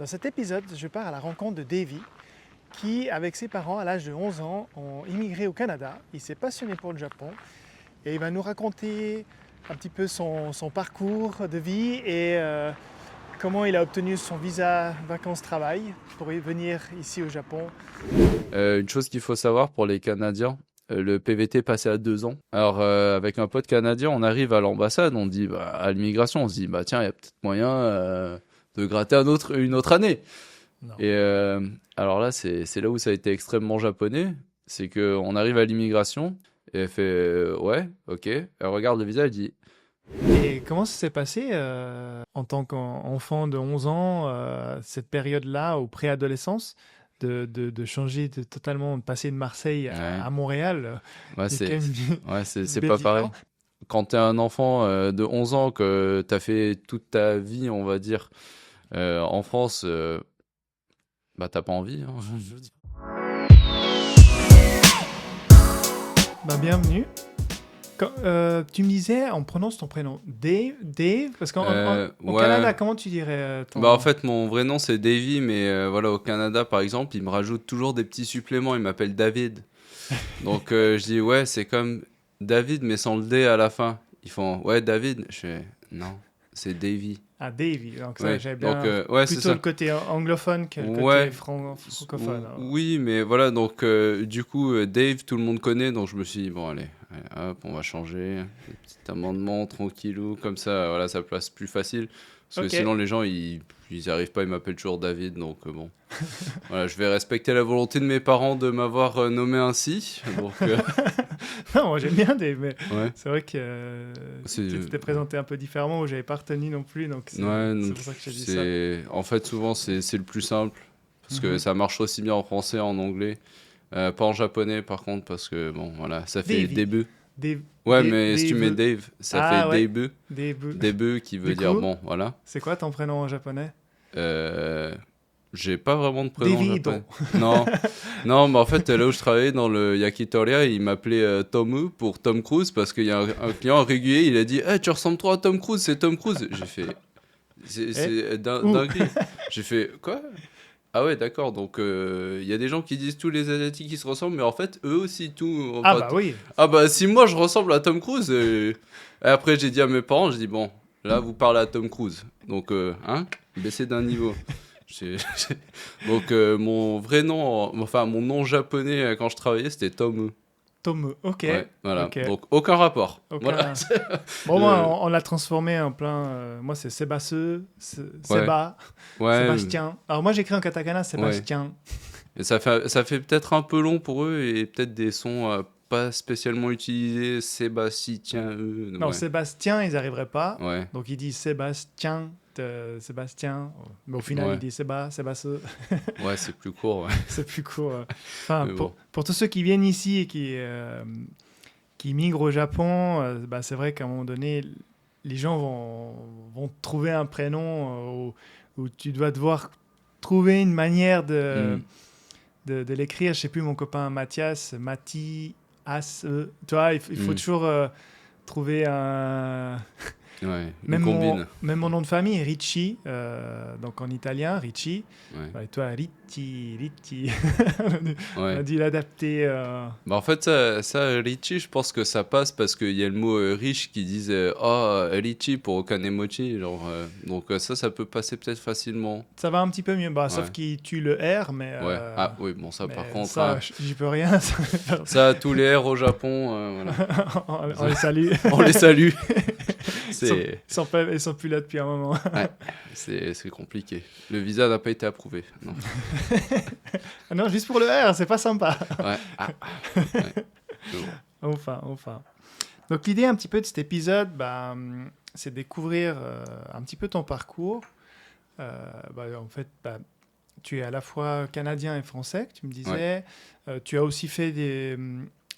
Dans cet épisode, je pars à la rencontre de Davy, qui, avec ses parents, à l'âge de 11 ans, ont immigré au Canada. Il s'est passionné pour le Japon et il va nous raconter un petit peu son parcours de vie et comment il a obtenu son visa vacances-travail pour venir ici au Japon. Une chose qu'il faut savoir pour les Canadiens, le PVT est passé à 2 ans. Alors avec un pote canadien, on arrive à l'ambassade, on dit à l'immigration, on se dit tiens, il y a peut-être moyen de gratter une autre année. Non. Et alors là, c'est là où ça a été extrêmement japonais, c'est que on arrive à l'immigration et elle fait ouais, ok. Elle regarde le visa, elle dit Et comment ça s'est passé en tant qu'enfant de 11 ans, cette période-là, au préadolescence, de changer totalement, de passer de Marseille ouais, à Montréal? ouais, Il y a quand même c'est belle pas pareil. différence. Quand t'es un enfant de 11 ans que t'as fait toute ta vie, on va dire, en France, t'as pas envie, hein, je veux dire. Bienvenue. Tu me disais, on prononce ton prénom Dave, parce qu'au Ouais. Canada, comment tu dirais ton... En fait, mon vrai nom c'est Davy, mais voilà, au Canada par exemple, ils me rajoutent toujours des petits suppléments. Ils m'appellent David. Donc je dis ouais, c'est comme David, mais sans le D à la fin. Ils font ouais, David. Je fais non, c'est Davy. Ah, Davy. Donc ça, Oui, j'avais donc bien ouais, c'est plutôt ça. le côté anglophone que le Ouais, côté francophone. oui, mais voilà, donc du coup, Dave, tout le monde connaît, donc je me suis dit, bon, allez, hop, on va changer, un petit amendement, tranquillou, comme ça, voilà, ça place plus facile, parce que Ok. sinon, les gens, ils arrivent pas, ils m'appellent toujours David, donc bon, voilà, je vais respecter la volonté de mes parents de m'avoir nommé ainsi, donc Non, moi j'aime bien Dave, mais ouais, c'est vrai que c'est, tu t'es présenté un peu différemment, où j'avais pas retenu non plus, donc ouais, c'est donc, pour ça que j'ai dit ça. en fait, souvent, c'est le plus simple, parce que Mhm. ça marche aussi bien en français, en anglais. Pas en japonais par contre parce que bon voilà ça fait Davy. début. Dave, Ouais mais si tu mets Dave. Dave ça fait Ah ouais, début. Dave. Début qui veut Du dire coup, bon voilà. c'est quoi ton prénom en japonais? Euh, j'ai pas vraiment de prénom Davido. japonais. Non, non mais en fait là où je travaillais dans le Yakitori il m'appelait Tomu pour Tom Cruise parce qu'il y a un client régulier il a dit tu ressembles trop à Tom Cruise c'est Tom Cruise. J'ai fait Eh? c'est Où? dinguerie. J'ai fait quoi? Ah ouais, d'accord. Donc, il y a des gens qui disent tous les Asiatiques qui se ressemblent, mais en fait, eux aussi, tout. Ah Enfin, bah oui. ah bah, si moi je ressemble à Tom Cruise. Et après, j'ai dit à mes parents, j'ai dit, bon, là, vous parlez à Tom Cruise. Donc, baissez d'un niveau. J'ai- Donc, mon vrai nom, enfin, mon nom japonais quand je travaillais, c'était Tom. Tom. Ok. Ouais, voilà. Ok. Donc, aucun rapport. Voilà. Aucun. Bon, moi, Le- on l'a transformé en plein. Moi, c'est Sébastien, Ouais, Séba, ouais, Sébastien. Alors, moi, j'écris en katakana ouais. Sébastien. Et ça fait peut-être un peu long pour eux et peut-être des sons pas spécialement utilisés. Sébastien, Non, ouais, Sébastien, ils n'arriveraient pas. ouais, Donc, ils disent Sébastien, Sébastien. Mais au final, ils ouais, disent Sébastien. ouais, c'est plus court, ouais. C'est plus court. Enfin, Mais bon, pour tous ceux qui viennent ici et qui migrent au Japon, c'est vrai qu'à un moment donné, les gens vont trouver un prénom où tu dois devoir trouver une manière hmm, de l'écrire. Je sais plus, mon copain Mathias, Mati, As, tu vois, il faut hmm, toujours trouver un... ouais, une combine, Même mon nom de famille, Ricci, donc en italien, Ricci. ouais, Et toi, Ricci, Ricci. On a ouais. dû l'adapter. En fait, ça, Richie, je pense que ça passe parce qu'il y a le mot riche qui disent oh, Richie pour kanemochi, genre, donc ça peut passer peut-être facilement. Ça va un petit peu mieux, sauf Ouais, qu'il tue le R, ouais. Ah oui, bon, ça par contre, ça, hein, j'y peux rien. ça, tous les R au Japon, voilà. On les salue. On les salue. Ils sont plus là depuis un moment. Ouais, c'est compliqué. Le visa n'a pas été approuvé. Non. Ah non, juste pour le R, c'est pas sympa. Ouais. Ouais. Mais bon. Enfin. Donc l'idée un petit peu de cet épisode, c'est de découvrir un petit peu ton parcours. En fait, tu es à la fois canadien et français, que tu me disais. Tu as aussi fait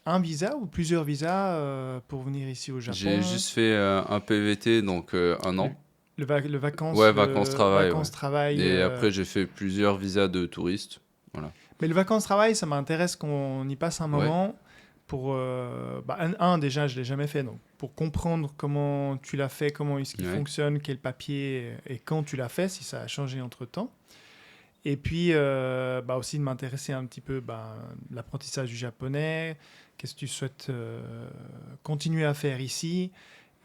un visa ou plusieurs visas pour venir ici au Japon. J'ai juste fait un PVT, donc un an. Le vacances, Ouais, vacances-travail. Ouais. vacances-travail. Et après, j'ai fait plusieurs visas de touristes. Voilà. Mais le vacances-travail, ça m'intéresse qu'on y passe un Ouais. moment pour... déjà, je ne l'ai jamais fait, donc pour comprendre comment tu l'as fait, comment est-ce qu'il Ouais. fonctionne, quel papier et quand tu l'as fait, si ça a changé entre-temps. Et puis aussi de m'intéresser un petit peu l'apprentissage du japonais, qu'est-ce que tu souhaites continuer à faire ici.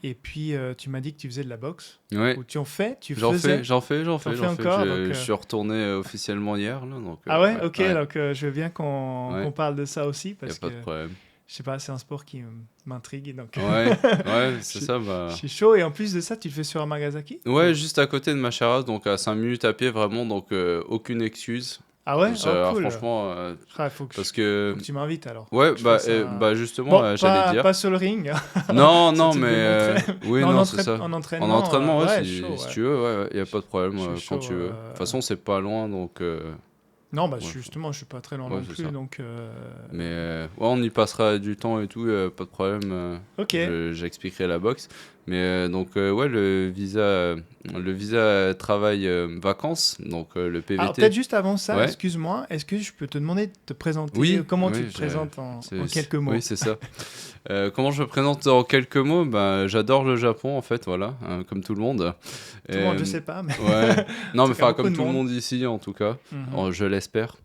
Et puis tu m'as dit que tu faisais de la boxe. Ouais. Ou tu J'en faisais. fais Encore, Je suis retourné officiellement hier, là, donc, Ah ouais, ouais, ok, ouais, donc je veux bien qu'on parle de ça aussi y a parce pas que de problème. je sais pas, c'est un sport qui m'intrigue. Donc Ouais, ouais, je, c'est suis- ça, je bah. suis chaud. Et en plus de ça, tu le fais sur Amagasaki? Ouais, juste à côté de Machara, donc à 5 minutes à pied, vraiment, donc aucune excuse. Ah ouais? Oh, Alors, cool. franchement, Ah, parce faut que. que tu m'invites alors. Ouais, Je fasse un... bah justement, Bon, j'allais dire. pas sur le ring, Non, si non, tu mais. devais montrer. Oui, Mais non, c'est ça. en En entraînement, entraînement, ouais, ouais, chaud, si ouais. tu veux, ouais, y a pas de problème Je suis quand chaud. tu veux. De toute façon, c'est pas loin, donc. Non, Ouais, justement, je suis pas très loin ouais, non c'est plus, ça. donc... Mais ouais, on y passera du temps et tout, pas de problème. Ok. J'expliquerai la boxe. Mais donc, ouais, le visa travail vacances, donc le Alors, PVT. peut-être juste avant ça, Ouais, excuse-moi, est-ce que je peux te demander de te présenter? oui, Comment tu oui, te présentes en quelques oui, mots? c'est ça. Comment je me présente en quelques mots? Ben, j'adore le Japon, en fait, voilà, hein, comme tout le monde. Tout le monde, je Euh, sais pas, mais ouais, en non, mais tout cas, enfin, beaucoup comme de tout le monde. monde ici, en tout cas, Mhm. je l'espère.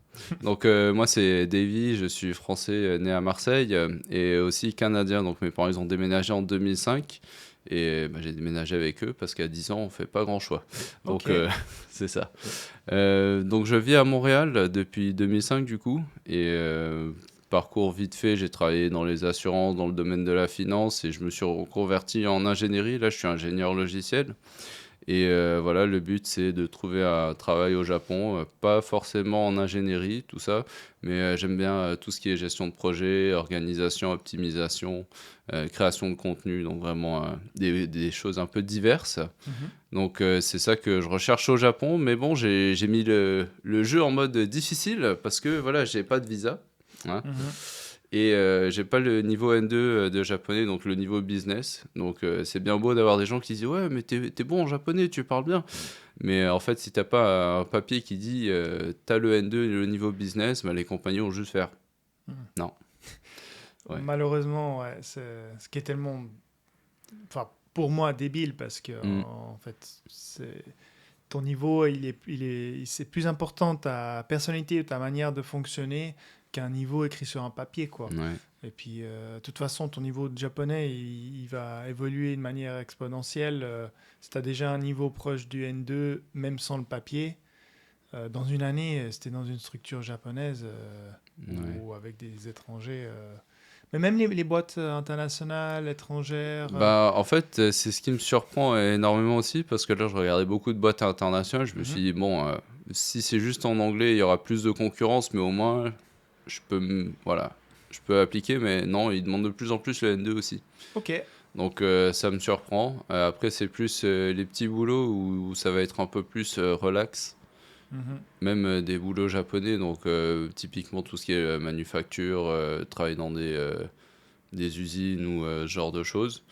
Donc, moi, c'est Davy, je suis français, né à Marseille, et aussi canadien. Donc, mes parents, ils ont déménagé en 2005. Et j'ai déménagé avec eux parce qu'à 10 ans, on fait pas grand choix. Donc, Ok. c'est ça. Donc, je vis à Montréal depuis 2005, du coup. Et parcours vite fait, j'ai travaillé dans les assurances, dans le domaine de la finance, et je me suis reconverti en ingénierie. Là, je suis ingénieur logiciel. Et voilà, le but, c'est de trouver un travail au Japon, pas forcément en ingénierie, tout ça, mais j'aime bien tout ce qui est gestion de projet, organisation, optimisation, création de contenu, donc vraiment des choses un peu diverses. Mhm. Donc c'est ça que je recherche au Japon, mais bon, j'ai mis le jeu en mode difficile parce que voilà, j'ai pas de visa, hein. Mhm. Et j'ai pas le niveau N2 de japonais, donc le niveau business. Donc c'est bien beau d'avoir des gens qui disent ouais, mais t'es bon en japonais, tu parles bien. Mais en fait, si t'as pas un papier qui dit t'as le N2 et le niveau business, bah, les compagnies vont juste faire Mhm. non. Ouais. Malheureusement, ouais, c'est ce qui est tellement, enfin, pour moi, débile parce que Mm. en fait, ton niveau, c'est plus important ta personnalité ou ta manière de fonctionner qu'un niveau écrit sur un papier, quoi. Ouais. Et puis, de toute façon, ton niveau de japonais, il va évoluer de manière exponentielle. Si tu as déjà un niveau proche du N2, même sans le papier, dans une année, si tu es dans une structure japonaise Ouais. ou avec des étrangers. Mais même les boîtes internationales, étrangères. Bah, en fait, c'est ce qui me surprend énormément aussi, parce que là, je regardais beaucoup de boîtes internationales. Je me suis Mhm. dit, bon, si c'est juste en anglais, il y aura plus de concurrence, mais au moins, voilà, je peux appliquer, mais non, ils demandent de plus en plus le N2 aussi. Ok. Donc, ça me surprend. Après, c'est plus les petits boulots où ça va être un peu plus relax. Mhm. Même des boulots japonais, donc typiquement tout ce qui est manufacture, travail dans des usines ou ce genre de choses.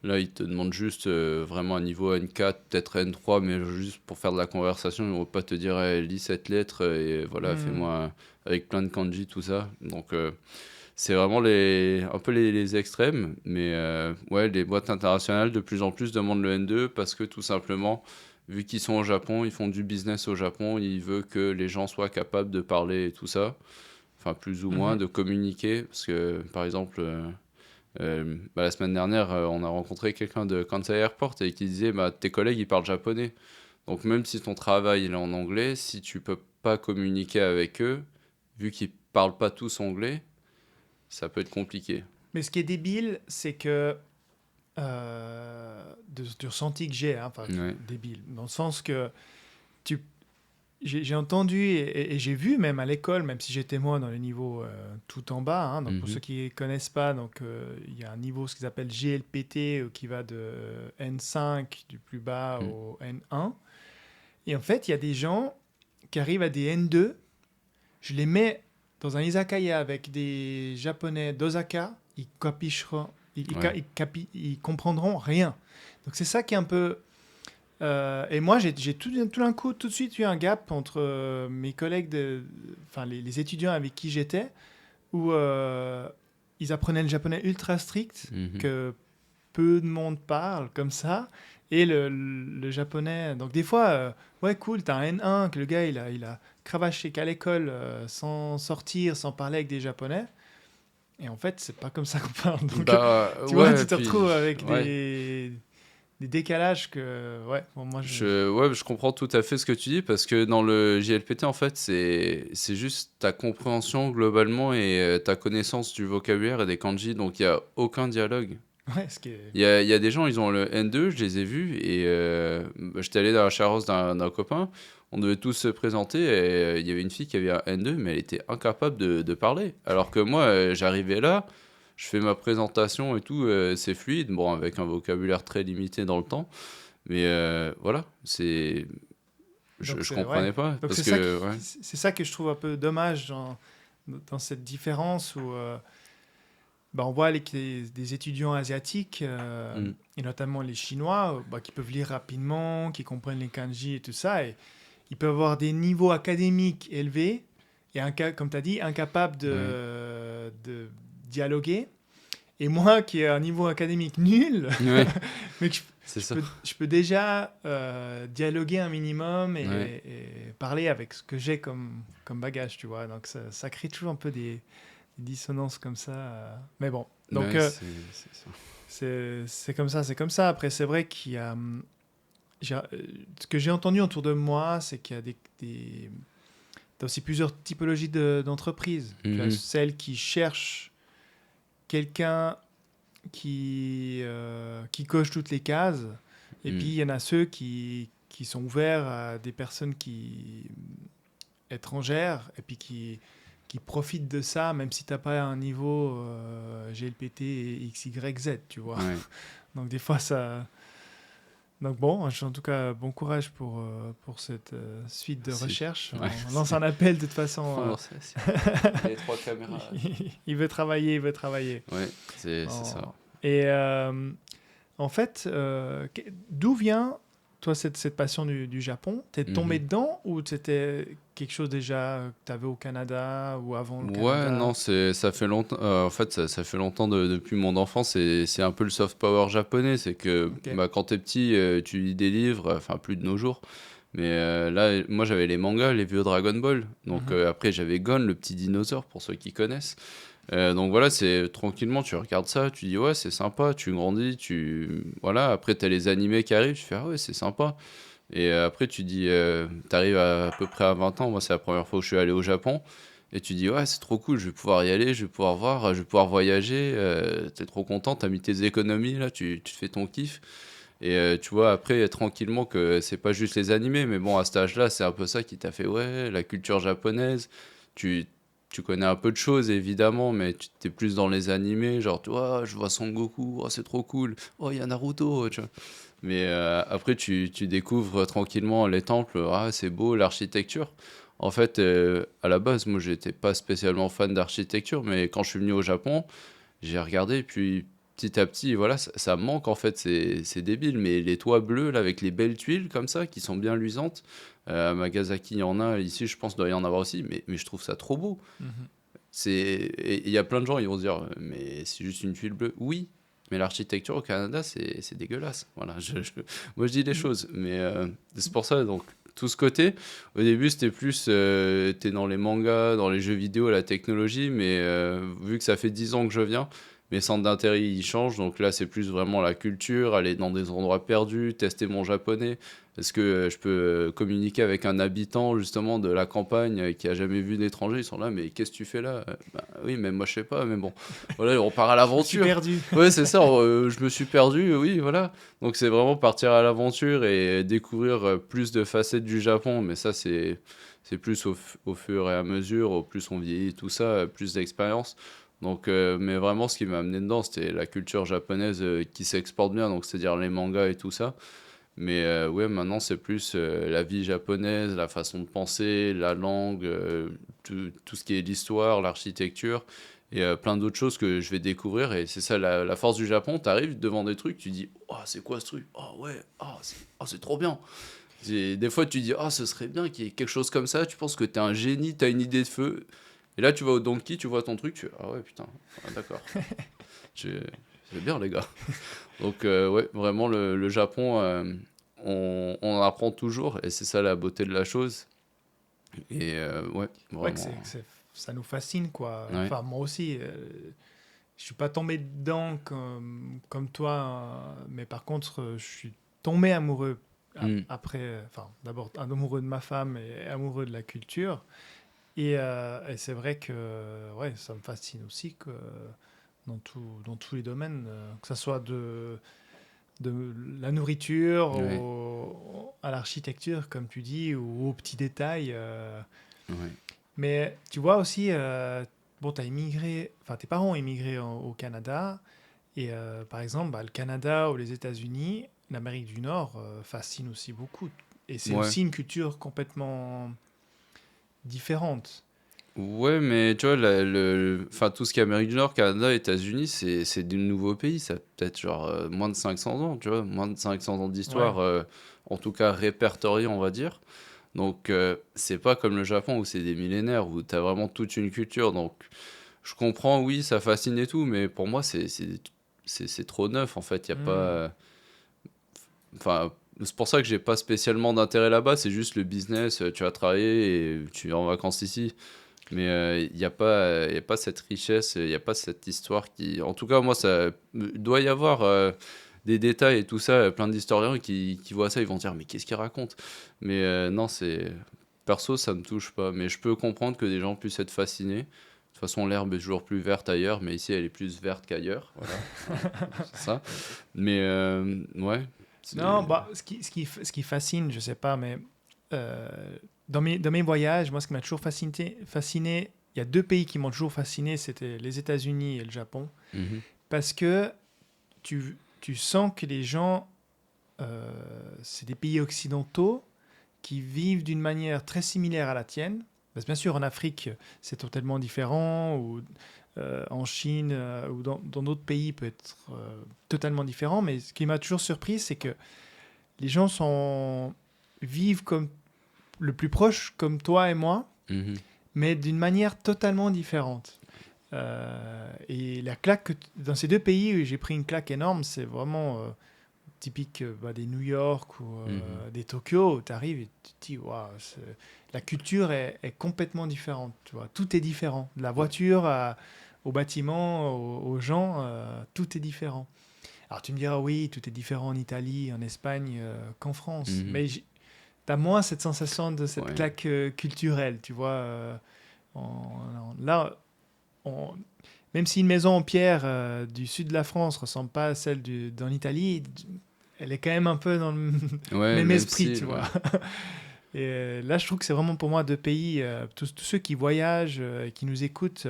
Là, ils te demandent juste vraiment un niveau N4, peut-être N3, mais juste pour faire de la conversation. Ils ne vont pas te dire hey, lis cette lettre et voilà, Mhm. fais-moi avec plein de kanji, tout ça. Donc, c'est vraiment un peu les extrêmes. Mais ouais, les boîtes internationales de plus en plus demandent le N2 parce que tout simplement, vu qu'ils sont au Japon, ils font du business au Japon, ils veulent que les gens soient capables de parler et tout ça. Enfin, plus ou moins, Mhm. de communiquer. Parce que, par exemple. La semaine dernière, on a rencontré quelqu'un de Kansai Airport et qui disait bah, tes collègues ils parlent japonais. Donc même si ton travail il est en anglais, si tu peux pas communiquer avec eux, vu qu'ils parlent pas tous anglais, ça peut être compliqué. Mais ce qui est débile, c'est que du ressenti que j'ai, hein, enfin Ouais. débile, dans le sens que tu, j'ai entendu et j'ai vu même à l'école, même si j'étais moi dans le niveau tout en bas, hein, donc pour ceux Mhm. qui ne connaissent pas, donc il y a un niveau ce qu'ils appellent GLPT qui va de N5 du plus bas Mhm. au N1. Et en fait, il y a des gens qui arrivent à des N2. Je les mets dans un izakaya avec des Japonais d'Osaka, ils capicheront, Ouais. ils comprendront rien. Donc c'est ça qui est un peu. Et moi, j'ai tout d'un coup, tout de suite eu un gap entre mes collègues, enfin les étudiants avec qui j'étais, où ils apprenaient le japonais ultra strict, Mhm. que peu de monde parle comme ça. et le japonais. Donc des fois, ouais, cool, t'as un N1 que le gars, il a cravaché qu'à l'école sans sortir, sans parler avec des japonais. Et en fait, c'est pas comme ça qu'on parle. Donc, Bah tu vois, ouais, tu te retrouves puis avec ouais. des décalages que, ouais, bon, moi, Ouais, je comprends tout à fait ce que tu dis parce que dans le JLPT, en fait, c'est juste ta compréhension globalement et ta connaissance du vocabulaire et des kanji, donc il n'y a aucun dialogue. ouais, ce qui est... Il y a des gens, ils ont le N2, je les ai vus, et j'étais allé dans la charrosse d'un copain, on devait tous se présenter, et il y avait une fille qui avait un N2, mais elle était incapable de parler. Alors que moi, j'arrivais là, je fais ma présentation et tout, c'est fluide, bon, avec un vocabulaire très limité dans le temps, mais voilà, Donc, je ouais. comprenais pas, Donc parce que, ouais. c'est ça que je trouve un peu dommage dans cette différence où bah, on voit des étudiants asiatiques, Mm, et notamment les Chinois, bah, qui peuvent lire rapidement, qui comprennent les kanji et tout ça, et ils peuvent avoir des niveaux académiques élevés, et comme tu as dit, incapables ouais, de dialoguer. Et moi, qui ai un niveau académique nul, ouais, mais c'est ça, je peux déjà dialoguer un minimum ouais, et parler avec ce que j'ai comme bagage, tu vois. Donc ça crée toujours un peu des dissonances comme ça. Mais bon, donc ouais, c'est ça. c'est comme ça, c'est comme ça. Après, c'est vrai qu'il y a... ce que j'ai entendu autour de moi, c'est qu'il y a t'as aussi plusieurs typologies d'entreprises. Tu as Mhm, celles qui cherchent quelqu'un qui coche toutes les cases. Et puis, mm, il y en a ceux qui sont ouverts à des personnes étrangères et puis qui profitent de ça, même si tu n'as pas un niveau GLPT et XYZ, tu vois. ouais. Donc, des fois, ça... Donc bon, en tout cas, bon courage pour cette suite de Si. recherche. Ouais, On lance un appel de toute façon. on sait, si. Les trois caméras. Il veut travailler, il veut travailler. Ouais, c'est ça. Et en fait, d'où vient, toi, cette passion du Japon? T'es tombé Mhm. dedans ou c'était quelque chose déjà que tu avais au Canada ou avant le Ouais, Canada? non, ça fait longtemps. En fait, ça fait longtemps depuis mon enfance. C'est un peu le soft power japonais. C'est que Ok. bah, quand t'es petit, tu lis des livres, enfin plus de nos jours. Mais là, moi j'avais les mangas, les vieux Dragon Ball. Donc Mhm. après, j'avais Gon, le petit dinosaure, pour ceux qui connaissent. Donc voilà, c'est tranquillement, tu regardes ça, tu dis ouais, c'est sympa, tu grandis, voilà. Après, t'as les animés qui arrivent, tu fais ah ouais, c'est sympa. Et après, tu dis, t'arrives à peu près à 20 ans. Moi, c'est la première fois que je suis allé au Japon. Et tu dis, ouais, c'est trop cool, je vais pouvoir y aller, je vais pouvoir voir, je vais pouvoir voyager. T'es trop content, t'as mis tes économies, là, tu te fais ton kiff. Et tu vois, après, tranquillement, que c'est pas juste les animés, mais bon, à cet âge-là, c'est un peu ça qui t'a fait, ouais, la culture japonaise. Tu, tu connais un peu de choses, évidemment, mais tu t'es plus dans les animés, genre, tu vois, je vois Son Goku, oh, c'est trop cool, oh, il y a Naruto, tu vois. Mais après, tu découvres tranquillement les temples, ah, c'est beau, l'architecture. En fait, à la base, moi, j'étais pas spécialement fan d'architecture, mais quand je suis venu au Japon, j'ai regardé, et puis petit à petit, voilà, ça me manque en fait, c'est débile, mais les toits bleus, là, avec les belles tuiles comme ça, qui sont bien luisantes, à Nagasaki, il y en a, ici, je pense, qu'il doit y en avoir aussi, mais je trouve ça trop beau. Mhm. Et il y a plein de gens, ils vont se dire, mais c'est juste une tuile bleue. Oui, mais l'architecture au Canada, c'est dégueulasse. Voilà, moi je dis les choses, mais c'est pour ça, donc, tout ce côté, au début, c'était plus, t'es dans les mangas, dans les jeux vidéo, la technologie, mais vu que ça fait 10 ans que je viens, mes centres d'intérêt, ils changent, donc là, c'est plus vraiment la culture, aller dans des endroits perdus, tester mon japonais. Est-ce que je peux communiquer avec un habitant justement de la campagne qui a jamais vu d'étranger? Ils sont là, mais qu'est-ce que tu fais là? Bah, oui, mais moi je sais pas, mais bon, voilà, on part à Je me suis l'aventure. perdu. Ouais, c'est ça, je me suis perdu, oui, voilà. Donc c'est vraiment partir à l'aventure et découvrir plus de facettes du Japon, mais ça c'est plus au fur et à mesure, au plus on vieillit, tout ça, plus d'expérience. Donc, mais vraiment, ce qui m'a amené dedans, c'était la culture japonaise qui s'exporte bien, donc c'est-à-dire les mangas et tout ça. Mais ouais, maintenant, c'est plus la vie japonaise, la façon de penser, la langue, tout ce qui est l'histoire, l'architecture et plein d'autres choses que je vais découvrir. Et c'est ça la force du Japon. Tu arrives devant des trucs, tu dis, oh, c'est quoi ce truc? Oh ouais, c'est trop bien. Des fois, tu dis, oh, ce serait bien qu'il y ait quelque chose comme ça. Tu penses que tu es un génie, tu as une idée de feu. Et là, tu vas au Donkey, tu vois ton truc, tu fais, ah ouais, putain, ah, d'accord. Tu- c'est bien, les gars. Donc, ouais, vraiment, le Japon, on en apprend toujours et c'est ça la beauté de la chose. Et ouais, Ouais, vraiment. ça nous fascine, quoi. Ouais. Enfin, moi aussi, je suis pas tombé dedans comme toi, mais par contre, je suis tombé amoureux Mm. après, enfin, d'abord amoureux de ma femme et amoureux de la culture. Et c'est vrai que ouais, ça me fascine aussi que dans tous les domaines, que ce soit de la nourriture Ouais. à l'architecture, comme tu dis, ou aux petits détails. Ouais. Mais tu vois aussi, bon, enfin, tes parents ont immigré au Canada. Et par exemple, bah, le Canada ou les États-Unis, l'Amérique du Nord fascine aussi beaucoup. Et c'est Ouais. aussi une culture complètement différente. Ouais, mais tu vois, enfin, tout ce qui est Amérique du Nord, Canada, États-Unis, c'est des nouveaux pays. Ça a peut-être genre moins de 500 ans, tu vois, moins de 500 ans Ouais. d'histoire, en tout cas répertoriée, on va dire. Donc, c'est pas comme le Japon où c'est des millénaires, où t'as vraiment toute une culture. Donc, je comprends, oui, ça fascine et tout, mais pour moi, c'est trop neuf, en fait. Il y a Hmm. pas. Enfin, c'est pour ça que j'ai pas spécialement d'intérêt là-bas. C'est juste le business. Tu vas travailler et tu es en vacances ici. Mais il y a pas cette richesse, il n'y a pas cette histoire qui. En tout cas, moi, ça doit y avoir des détails et tout ça. Plein d'historiens qui voient ça, ils vont dire, mais qu'est-ce qu'il raconte? Mais non, c'est. Perso, ça me touche pas. Mais je peux comprendre que des gens puissent être fascinés. De toute façon, l'herbe est toujours plus verte ailleurs, mais ici, elle est plus verte qu'ailleurs. Voilà, hein, c'est ça. Mais ouais, Non, c'est. bah, ce qui fascine, je sais pas, mais euh, dans mes voyages, moi, ce qui m'a toujours fasciné, il y a deux pays qui m'ont toujours fasciné, c'était les États-Unis et le Japon, Mhm. parce que tu sens que les gens, c'est des pays occidentaux qui vivent d'une manière très similaire à la tienne. Parce que bien sûr, en Afrique, c'est totalement différent, ou en Chine, ou dans d'autres pays, peut être totalement différent. Mais ce qui m'a toujours surpris, c'est que les gens vivent comme le plus proche comme toi et moi, Mhm. mais d'une manière totalement différente. Et la claque, dans ces deux pays, j'ai pris une claque énorme, c'est vraiment typique bah, des New York ou Mhm. des Tokyo. Tu arrives et tu te dis, waouh, la culture est complètement différente. Tu vois, tout est différent. De la Ouais. voiture au bâtiment, aux gens, tout est différent. Alors tu me diras, oui, tout est différent en Italie, en Espagne qu'en France. Mhm. Mais tu as moins cette sensation de cette Ouais. claque culturelle, tu vois. Là, on- même si une maison en pierre du sud de la France ressemble pas à celle d'en Italie, elle est quand même un peu dans le Ouais, le même même esprit, tu style, vois. ouais. Et là, je trouve que c'est vraiment pour moi deux pays, tous ceux qui voyagent et qui nous écoutent,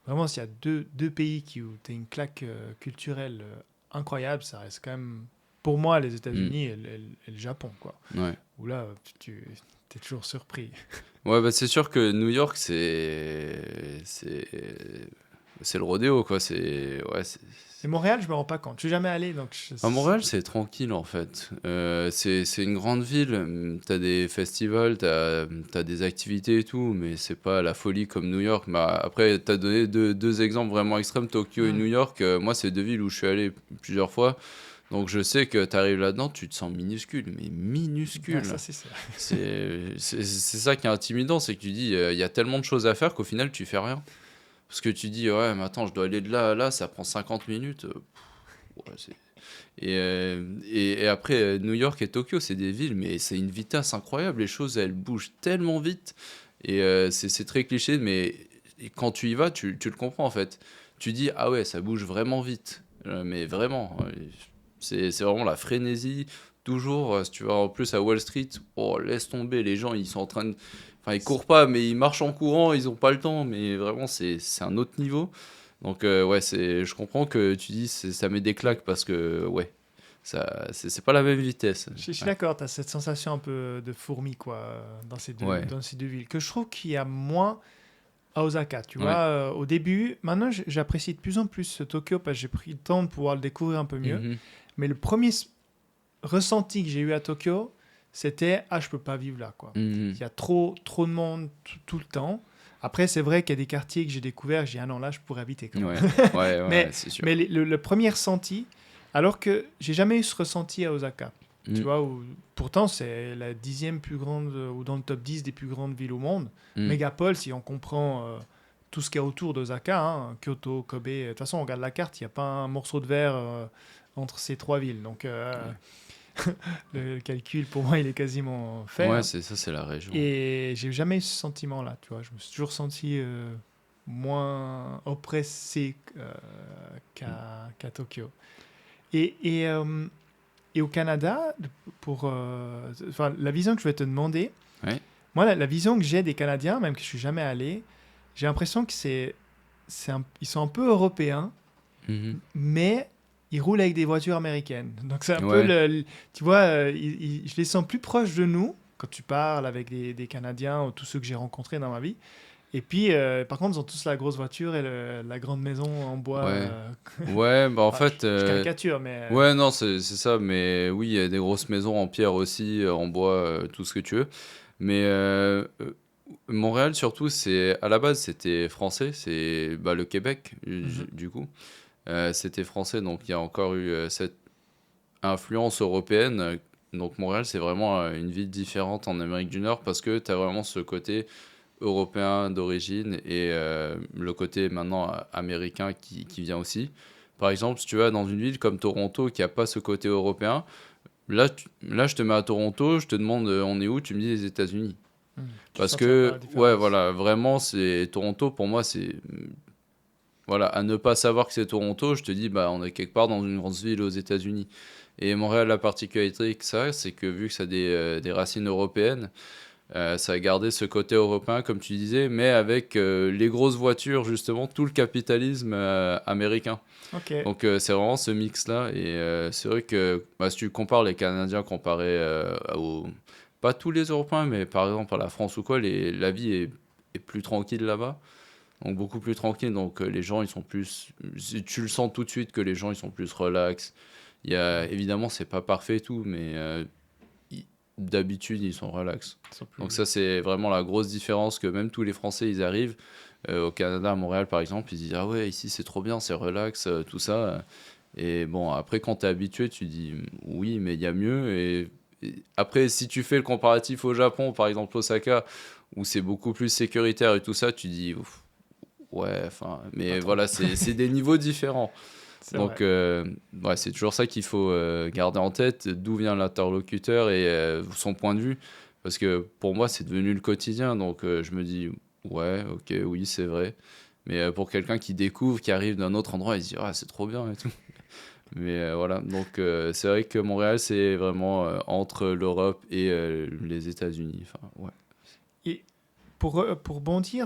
vraiment, s'il y a deux pays où tu as une claque culturelle incroyable, ça reste quand même, pour moi, les Mm. États-Unis et le Japon, quoi. Ouais. Où là, tu es toujours surpris. Ouais, bah c'est sûr que New York, c'est le rodéo, quoi. Et Montréal, je me rends pas compte. Je suis jamais allé, donc À Montréal, c'est tranquille, en fait. C'est une grande ville. T'as des festivals, t'as des activités et tout, mais c'est pas la folie comme New York. Bah, après, t'as donné deux exemples vraiment extrêmes, Tokyo et Hmm. New York. Moi, c'est deux villes où je suis allé plusieurs fois. Donc, je sais que t'arrives là-dedans, tu te sens minuscule, mais Ah, minuscule. ça, c'est ça. C'est ça qui est intimidant, c'est que tu dis, il y a tellement de choses à faire qu'au final, tu fais rien. Parce que tu dis, ouais, mais attends, je dois aller de là à là, ça prend 50 minutes. Ouais, et après, New York et Tokyo, c'est des villes, mais c'est une vitesse incroyable. Les choses, elles bougent tellement vite. Et c'est très cliché, mais quand tu y vas, tu le comprends en fait. Tu dis, ah ouais, ça bouge vraiment vite. Mais vraiment, c'est vraiment la frénésie. Toujours, si tu vas en plus à Wall Street, oh, laisse tomber, les gens, ils sont en train de. Enfin, ils courent pas, mais ils marchent en courant, ils ont pas le temps. Mais vraiment, c'est un autre niveau. Donc, ouais, je comprends que tu dis, ça met des claques parce que, ouais, c'est pas la même vitesse. Je suis Ouais. d'accord, tu as cette sensation un peu de fourmi, quoi, Ouais. dans ces deux villes, que je trouve qu'il y a moins à Osaka. Tu vois, Ouais. au début, maintenant, j'apprécie de plus en plus Tokyo parce que j'ai pris le temps de pouvoir le découvrir un peu mieux. Mhm. Mais le premier ressenti que j'ai eu à Tokyo, c'était, ah, je peux pas vivre là, quoi. Mhm. Il y a trop de monde tout le temps. Après, c'est vrai qu'il y a des quartiers que j'ai découverts, j'ai dit, ah non, là, je pourrais habiter quand même. Ouais, Mais, c'est sûr. mais le premier ressenti, alors que j'ai jamais eu ce ressenti à Osaka, tu Mm, vois, pourtant c'est la 10e plus grande, ou dans le top 10 des plus grandes villes au monde. mm. Mégapole, si on comprend tout ce qu'il y a autour d'Osaka, hein, Kyoto, Kobe, de toute façon, on regarde la carte, il n'y a pas un morceau de verre entre ces trois villes. Donc, le calcul, pour moi, il est quasiment fait. Ouais, Hein. c'est ça, c'est la région. Et j'ai jamais eu ce sentiment-là, tu vois. Je me suis toujours senti moins oppressé qu'à Tokyo. Et au Canada, enfin, la vision que je vais te demander, Ouais. moi, la vision que j'ai des Canadiens, même que je suis jamais allé, j'ai l'impression que ils sont un peu européens, Mhm. mais ils roulent avec des voitures américaines. Donc c'est un peu Ouais. tu vois, je les sens plus proches de nous quand tu parles avec des Canadiens ou tous ceux que j'ai rencontrés dans ma vie. Et puis, par contre, ils ont tous la grosse voiture et la grande maison en bois. Ouais. Ouais, bah en Enfin, fait, je caricature, mais ouais, non, c'est ça, mais oui, il y a des grosses maisons en pierre aussi, en bois, tout ce que tu veux. Mais Montréal, surtout, à la base, c'était français, c'est bah, le Québec, mhm, du coup. C'était français, donc il y a encore eu cette influence européenne. Donc Montréal, c'est vraiment une ville différente en Amérique du Nord parce que tu as vraiment ce côté européen d'origine et le côté maintenant américain qui vient aussi. Par exemple, si tu vas dans une ville comme Toronto qui a pas ce côté européen, là je te mets à Toronto, je te demande on est où, tu me dis les États-Unis. tu Parce sentiras pas que, la ouais, différence. voilà, vraiment, c'est Toronto, pour moi, c'est. Voilà, à ne pas savoir que c'est Toronto, je te dis, bah, on est quelque part dans une grande ville aux États-Unis. Et Montréal, la particularité que ça, c'est que vu que ça a des racines européennes, ça a gardé ce côté européen, comme tu disais, mais avec les grosses voitures, justement, tout le capitalisme américain. Ok. Donc, c'est vraiment ce mix-là. Et c'est vrai que bah, si tu compares les Canadiens comparés aux. Pas tous les Européens, mais par exemple à la France ou quoi, la vie est plus tranquille là-bas. Donc beaucoup plus tranquille. Donc les gens, ils sont plus. Tu le sens tout de suite que les gens, ils sont plus relax. Évidemment, c'est pas parfait et tout, mais ils- d'habitude, ils sont relax. Ils sont Donc plus... ça, c'est vraiment la grosse différence que même tous les Français, ils arrivent. Au Canada, à Montréal, par exemple, ils disent ah ouais, ici c'est trop bien, c'est relax, tout ça. Et bon, après, quand t'es habitué, tu dis oui, mais il y a mieux. Et après, si tu fais le comparatif au Japon, par exemple Osaka, où c'est beaucoup plus sécuritaire et tout ça, tu dis ouf, ouais, enfin, Pas mais trop. voilà, c'est des niveaux différents. C'est Donc, vrai. ouais, c'est toujours ça qu'il faut garder en tête, d'où vient l'interlocuteur et son point de vue. Parce que pour moi, c'est devenu le quotidien. Donc, je me dis, ouais, ok, oui, c'est vrai. Mais pour quelqu'un qui découvre, qui arrive d'un autre endroit, il se dit, ah, c'est trop bien et tout. Mais voilà, donc c'est vrai que Montréal, c'est vraiment entre l'Europe et les États-Unis. Enfin, ouais. Et pour bondir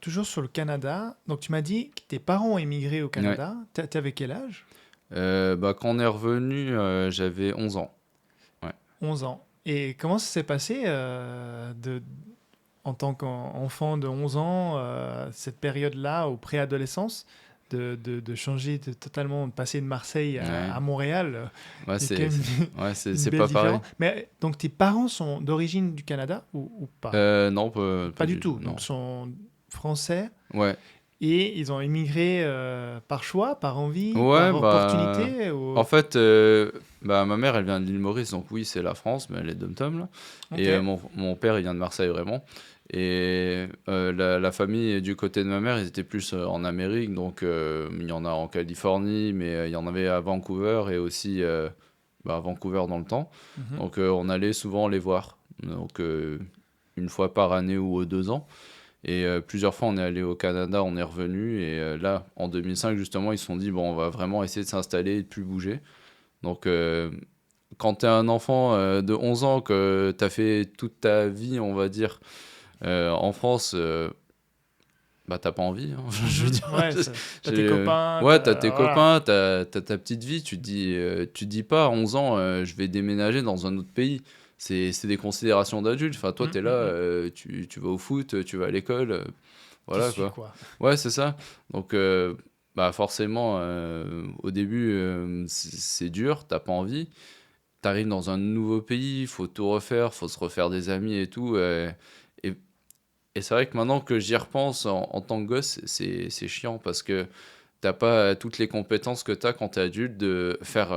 toujours sur le Canada, donc tu m'as dit que tes parents ont émigré au Ouais. Canada. T'avais quel âge? Bah, quand on est revenu, j'avais 11 ans. Ouais. 11 ans. Et comment ça s'est passé en tant qu'enfant de 11 ans, cette période-là, au préadolescence, de changer totalement, de passer de Marseille Ouais. à Montréal? Ouais, Il y a quand même ouais, une c'est belle pas pareil. différence. Mais donc tes parents sont d'origine du Canada ou pas? Non, pas Pas du du tout. tout. Non. Donc sont français Ouais. et ils ont immigré par choix, par envie, Ouais, par bah. opportunité En ou... fait, bah, ma mère, elle vient de l'île Maurice, donc oui, c'est la France, mais elle est dom-tom, là. Ok. Et mon père, il vient de Marseille, vraiment. Et la famille du côté de ma mère, ils étaient plus en Amérique, donc il y en a en Californie, mais il y en avait à Vancouver et aussi bah, à Vancouver dans le temps. Mhm. Donc on allait souvent les voir, donc une fois par année ou aux 2 ans. Et plusieurs fois, on est allé au Canada, on est revenu. Et là, en 2005, justement, ils se sont dit, bon, on va vraiment essayer de s'installer et de plus bouger. Donc, quand tu es un enfant de 11 ans, que tu as fait toute ta vie, on va dire, en France, bah, t'as pas envie. Hein. Je veux Mhm. dire, Ouais, t'as tes copains, ouais, t'as tes voilà. copains, t'as ta petite vie. Tu te dis pas à 11 ans, je vais déménager dans un autre pays. C'est des considérations d'adultes. Enfin, toi, t'es là, tu vas au foot, tu vas à l'école. Tu Voilà suis quoi. quoi? Ouais, c'est ça. Donc, bah forcément, au début, c'est dur, t'as pas envie. T'arrives dans un nouveau pays, faut tout refaire, faut se refaire des amis et tout. Et, Et c'est vrai que maintenant que j'y repense en tant que gosse, c'est chiant parce que t'as pas toutes les compétences que t'as quand t'es adulte de faire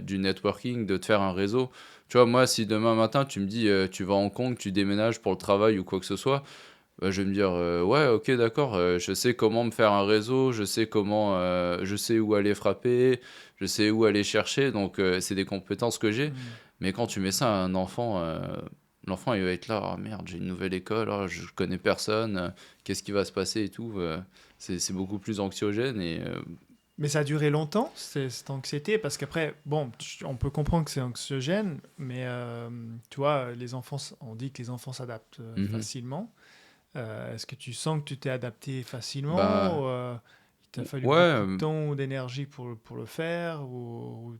du networking, de te faire un réseau. Tu vois, moi, si demain matin tu me dis tu vas à Hong Kong, tu déménages pour le travail ou quoi que ce soit, bah, je vais me dire ouais, ok, d'accord, je sais comment me faire un réseau, je sais où aller frapper, je sais où aller chercher, donc c'est des compétences que j'ai. Mhm. Mais quand tu mets ça à un enfant, l'enfant il va être là, oh merde, j'ai une nouvelle école, oh, je connais personne, qu'est-ce qui va se passer et tout. C'est beaucoup plus anxiogène et Mais ça a duré longtemps, cette anxiété, parce qu'après, bon, on peut comprendre que c'est anxiogène, mais tu vois, les enfants, on dit que les enfants s'adaptent mhm. facilement. Est-ce que tu sens que tu t'es adapté facilement Bah ou il t'a fallu ouais, beaucoup de temps ou d'énergie pour le faire ou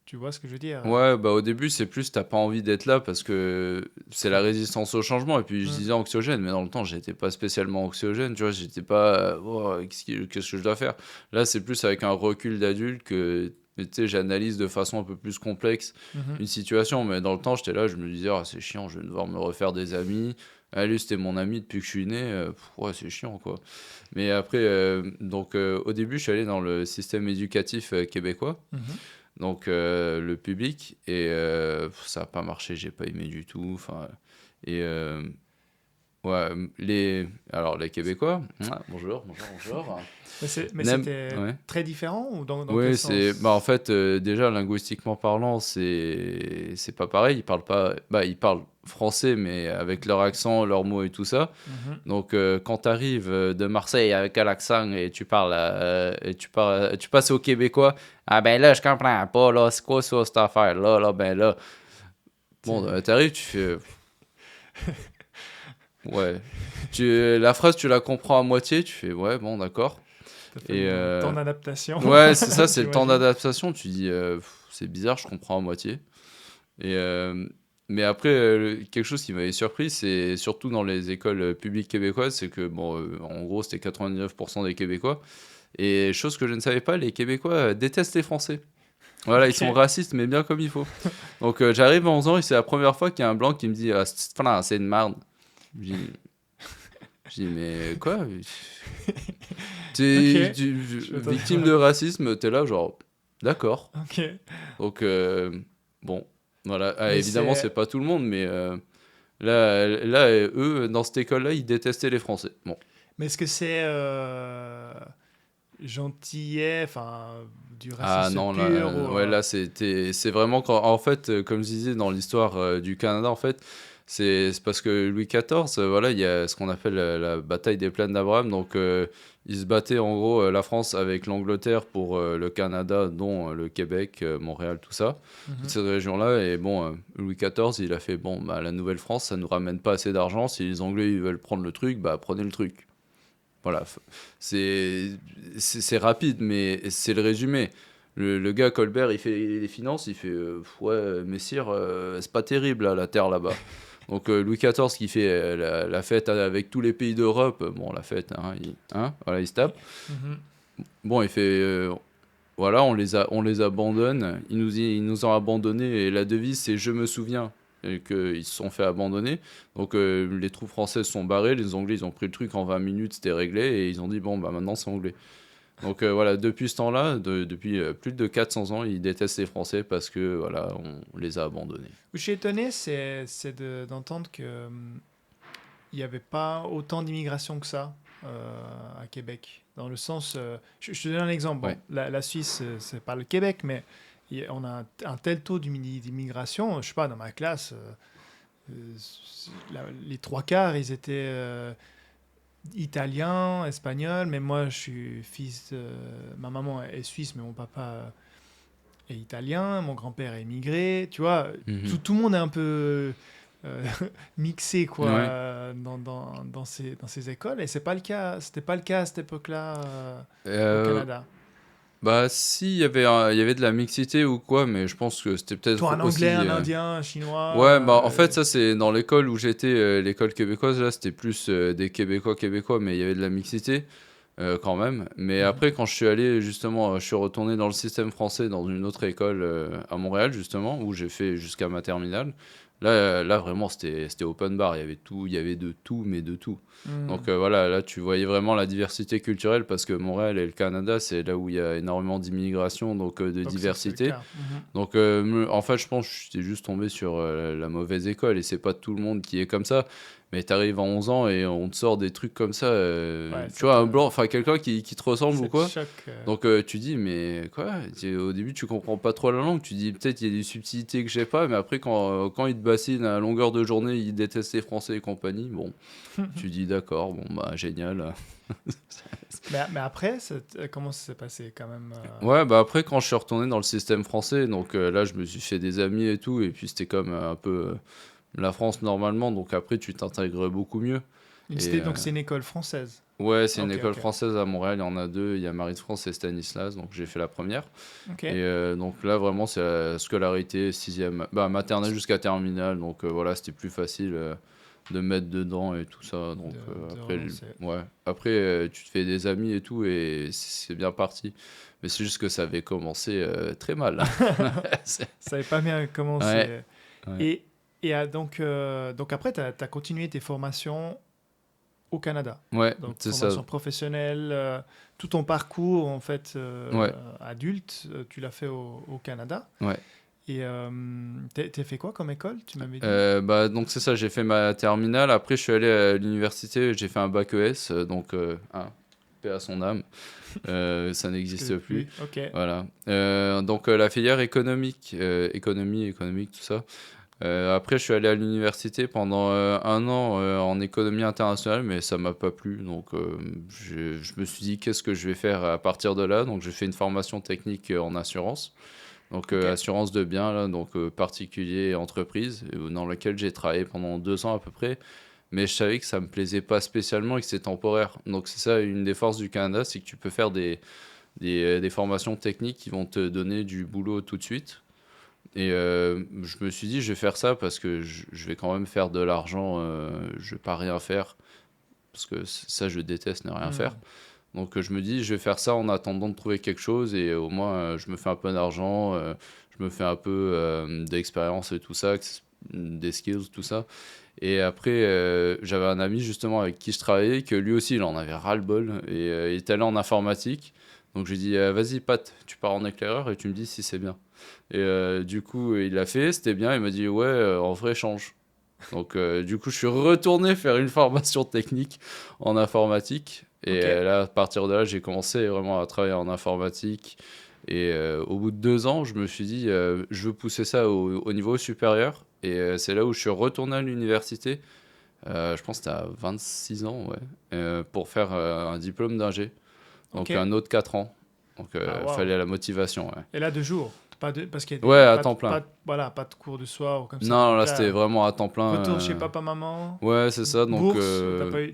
tu vois ce que je veux dire? ouais, bah au début c'est plus t'as pas envie d'être là parce que c'est la résistance au changement et puis je Mm. disais anxiogène mais dans le temps j'étais pas spécialement anxiogène, tu vois, j'étais pas oh, qu'est-ce que je dois faire. Là c'est plus avec un recul d'adulte que tu sais j'analyse de façon un peu plus complexe Mhm. une situation mais dans le temps j'étais là je me disais ah c'est chiant je vais devoir me refaire des amis. Ah, lui c'était mon ami depuis que je suis né, ouais c'est chiant quoi. Mais après donc au début je suis allé dans le système éducatif québécois Mhm. donc le public et ça a pas marché, j'ai pas aimé du tout. Enfin et ouais les Québécois, bonjour bonjour bonjour. Mais N'aiment c'était ouais. très différent ou dans quel Oui, c'est bah en sens? fait déjà linguistiquement parlant, c'est pas pareil, ils parlent pas bah ils parlent français mais avec leur accent, leurs mots et tout ça. Mhm. Donc quand tu arrives de Marseille avec un accent et tu passes au québécois, ah ben là je comprends pas là, c'est quoi ça cette affaire là là ben là. Bon, C'est t'arrives, tu fais ouais. La phrase tu la comprends à moitié, tu fais ouais, bon d'accord. t'as Et fallu un temps d'adaptation, ouais, c'est ça, c'est le temps j'imagine. d'adaptation, tu dis c'est bizarre, je comprends à moitié. Et mais après quelque chose qui m'avait surpris, c'est surtout dans les écoles publiques québécoises, c'est que bon en gros, c'était 99% des Québécois. Et chose que je ne savais pas, les Québécois détestent les Français. Voilà, ils sont Ok. racistes, mais bien comme il faut. Donc j'arrive à 11 ans et c'est la première fois qu'il y a un blanc qui me dit ah, c'est une merde. Je dis, je dis, mais quoi? Ok. Je vais Victime de racisme, t'es là, genre, d'accord. Ok. Donc, bon, voilà. Ah, Mais évidemment, c'est pas tout le monde, mais là, eux, dans cette école-là, ils détestaient les Français. Bon. mais est-ce que c'est gentillet, enfin du Ah racisme non, là, pur ou ouais, là, c'est vraiment quand, en fait, comme je disais dans l'histoire du Canada, en fait, c'est parce que Louis XIV, voilà, il y a ce qu'on appelle la bataille des plaines d'Abraham. Donc, il se battait en gros la France avec l'Angleterre pour le Canada, dont le Québec, Montréal, tout ça, toutes Mhm. ces régions-là. Et bon, Louis XIV, il a fait bon, bah, la Nouvelle-France, ça nous ramène pas assez d'argent. Si les Anglais ils veulent prendre le truc, bah prenez le truc. Voilà, c'est c'est rapide, mais c'est le résumé. Le gars Colbert, il fait les finances, il fait ouais, messire, c'est pas terrible là, la terre là-bas. Donc Louis XIV qui fait la fête avec tous les pays d'Europe, bon la fête, voilà, il se tape. Mhm. Bon, il fait voilà, on les abandonne, ils nous ont abandonnés et la devise c'est je me souviens et qu'ils se sont fait abandonner. Donc les troupes françaises sont barrées, les Anglais ils ont pris le truc en 20 minutes, c'était réglé et ils ont dit bon bah maintenant c'est anglais. Donc voilà, depuis ce temps-là, depuis plus de 400 ans, ils détestent les Français parce que voilà, on les a abandonnés. Où je suis étonné, c'est d'entendre que il n'y avait pas autant d'immigration que ça à Québec. Dans le sens, je te donne un exemple. Bon, Ouais. la Suisse, c'est pas le Québec, mais on a un tel taux d'immigration. Je sais pas, dans ma classe, les trois quarts, ils étaient italiens, espagnols. Mais moi, je suis fils. Ma maman est suisse, mais mon papa est italien. Mon grand-père est immigré. Tu vois, Mhm. tout le monde est un peu euh, mixé quoi Ouais. dans ces écoles et c'est pas le cas c'était pas le cas à cette époque-là au Euh, Canada. Bah si, il y avait de la mixité ou quoi, mais je pense que c'était Toi peut-être un anglais, aussi... un indien, un chinois Ouais, bah en fait ça c'est dans l'école où j'étais, l'école québécoise, là c'était plus des Québécois québécois, mais il y avait de la mixité quand même. Mais mhm, après quand je suis allé justement, je suis retourné dans le système français dans une autre école à Montréal justement, où j'ai fait jusqu'à ma terminale. Là vraiment, c'était open bar. Il y avait tout, il y avait de tout, mais de tout. Donc Hmm. voilà, là, tu voyais vraiment la diversité culturelle parce que Montréal et le Canada, c'est là où il y a énormément d'immigration, donc de Donc c'est le diversité. cas. Mhm. Donc, en fait, je pense que j'étais juste tombé sur la mauvaise école et c'est pas tout le monde qui est comme ça. Mais t'arrives à 11 ans et on te sort des trucs comme ça. Ouais, Tu vois, un blanc, enfin quelqu'un qui te ressemble ou ça te quoi. choque. Donc, tu dis, mais quoi? Au début, tu comprends pas trop la langue. Tu dis, peut-être il y a des subtilités que j'ai pas. Mais après, quand ils te bassinent à longueur de journée, ils détestent les Français et compagnie. Bon, tu dis, d'accord, bon, bah, génial. Mais après, comment ça s'est passé quand même Ouais, bah après, quand je suis retourné dans le système français, donc là, je me suis fait des amis et tout, et puis c'était comme un peu la France normalement, donc après, tu t'intègres beaucoup mieux. Et Donc c'est une école française. ouais, c'est une Ok, école ok. française à Montréal, il y en a deux, il y a Marie de France et Stanislas, donc j'ai fait la première. Ok. Et donc là, vraiment, c'est la scolarité, sixième, bah, maternelle jusqu'à terminale, donc voilà, c'était plus facile de mettre dedans et tout ça. Donc De après, relancer. ouais, après tu te fais des amis et tout, et c'est bien parti. Mais c'est juste que ça avait commencé très mal. C'est- Ça n'avait pas bien Ouais, commencé. ouais, Et, donc après, tu as continué tes formations au Canada. ouais, Donc c'est ça. formation professionnelle, tout ton parcours en fait Ouais, adulte, tu l'as fait au Canada. ouais. Et t'as fait quoi comme école, tu m'avais dit? Bah, donc c'est ça, j'ai fait ma terminale. Après, je suis allé à l'université, j'ai fait un bac ES, donc paix à son âme. Ça C'était n'existe plus. plus. Ok. Voilà. Donc la filière économique, économique, tout ça. Après, je suis allé à l'université pendant un an en économie internationale, mais ça m'a pas plu. Donc, je me suis dit, qu'est-ce que je vais faire à partir de là? Donc, j'ai fait une formation technique en assurance. Donc, Ok. assurance de biens, là, donc particulier et entreprise, dans lequel j'ai travaillé pendant 2 ans à peu près. Mais je savais que ça me plaisait pas spécialement et que c'est temporaire. Donc, c'est ça, une des forces du Canada, c'est que tu peux faire des formations techniques qui vont te donner du boulot tout de suite. Et je me suis dit, je vais faire ça parce que je vais quand même faire de l'argent, je vais pas rien faire, parce que ça, je déteste ne rien faire. Hmm. Donc je me dis, je vais faire ça en attendant de trouver quelque chose, et au moins, je me fais un peu d'argent, je me fais un peu d'expérience et tout ça, des skills, tout ça. Et après, j'avais un ami justement avec qui je travaillais, que lui aussi, il en avait ras-le-bol, et il est allé en informatique. Donc je lui ai dit, vas-y Pat, tu pars en éclaireur et tu me dis si c'est bien. Et du coup, il l'a fait, c'était bien. Il m'a dit, ouais, en vrai, change. Donc, du coup, je suis retourné faire une formation technique en informatique. Et Ok. là, à partir de là, j'ai commencé vraiment à travailler en informatique. Et au bout de 2 ans, je me suis dit, je veux pousser ça au niveau supérieur. Et c'est là où je suis retourné à l'université. Je pense que c'était à 26 ans, ouais, pour faire un diplôme d'ingé. Ok. Donc, un autre 4 ans. Donc, Ah il waouh. fallait la motivation, ouais. Et là, 2 jours. Pas de, parce qu'il y a Ouais, des, à pas, de- temps plein. voilà, pas de cours de soir ou comme ça. Non, Donc là c'était là, vraiment à temps plein. retour chez papa, maman. Ouais, c'est ça. Donc, Bourse.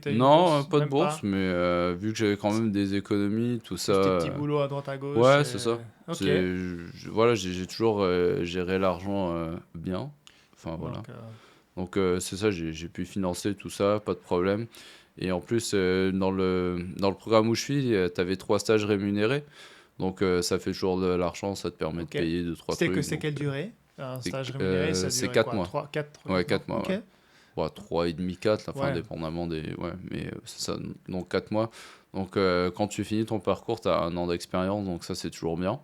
T'as eu une non, bourse? pas de Même bourse, pas. mais vu que j'avais quand même des économies, tout ça. Plus tes petits boulots à droite à gauche. Ouais, c'est ça. Ok. Voilà, j'ai toujours géré l'argent bien. Enfin, voilà. Donc, Donc, c'est ça, j'ai pu financer tout ça, pas de problème. Et en plus, dans le programme où je suis, tu avais 3 stages rémunérés. Donc, ça fait toujours de l'argent, ça te permet de ok. payer deux, trois trucs. C'est Donc, quelle durée? Un c'est stage rémunéré, ça c'est durait 4 quoi? mois. 3, 4, Ouais, 4 mois. 4 mois, Ok. ouais. Ouais, 3 et demi, 4, enfin, Ouais. dépendamment des. Ouais, mais c'est ça, donc 4 mois. Donc, quand tu finis ton parcours, tu as un an d'expérience, donc ça, c'est toujours bien.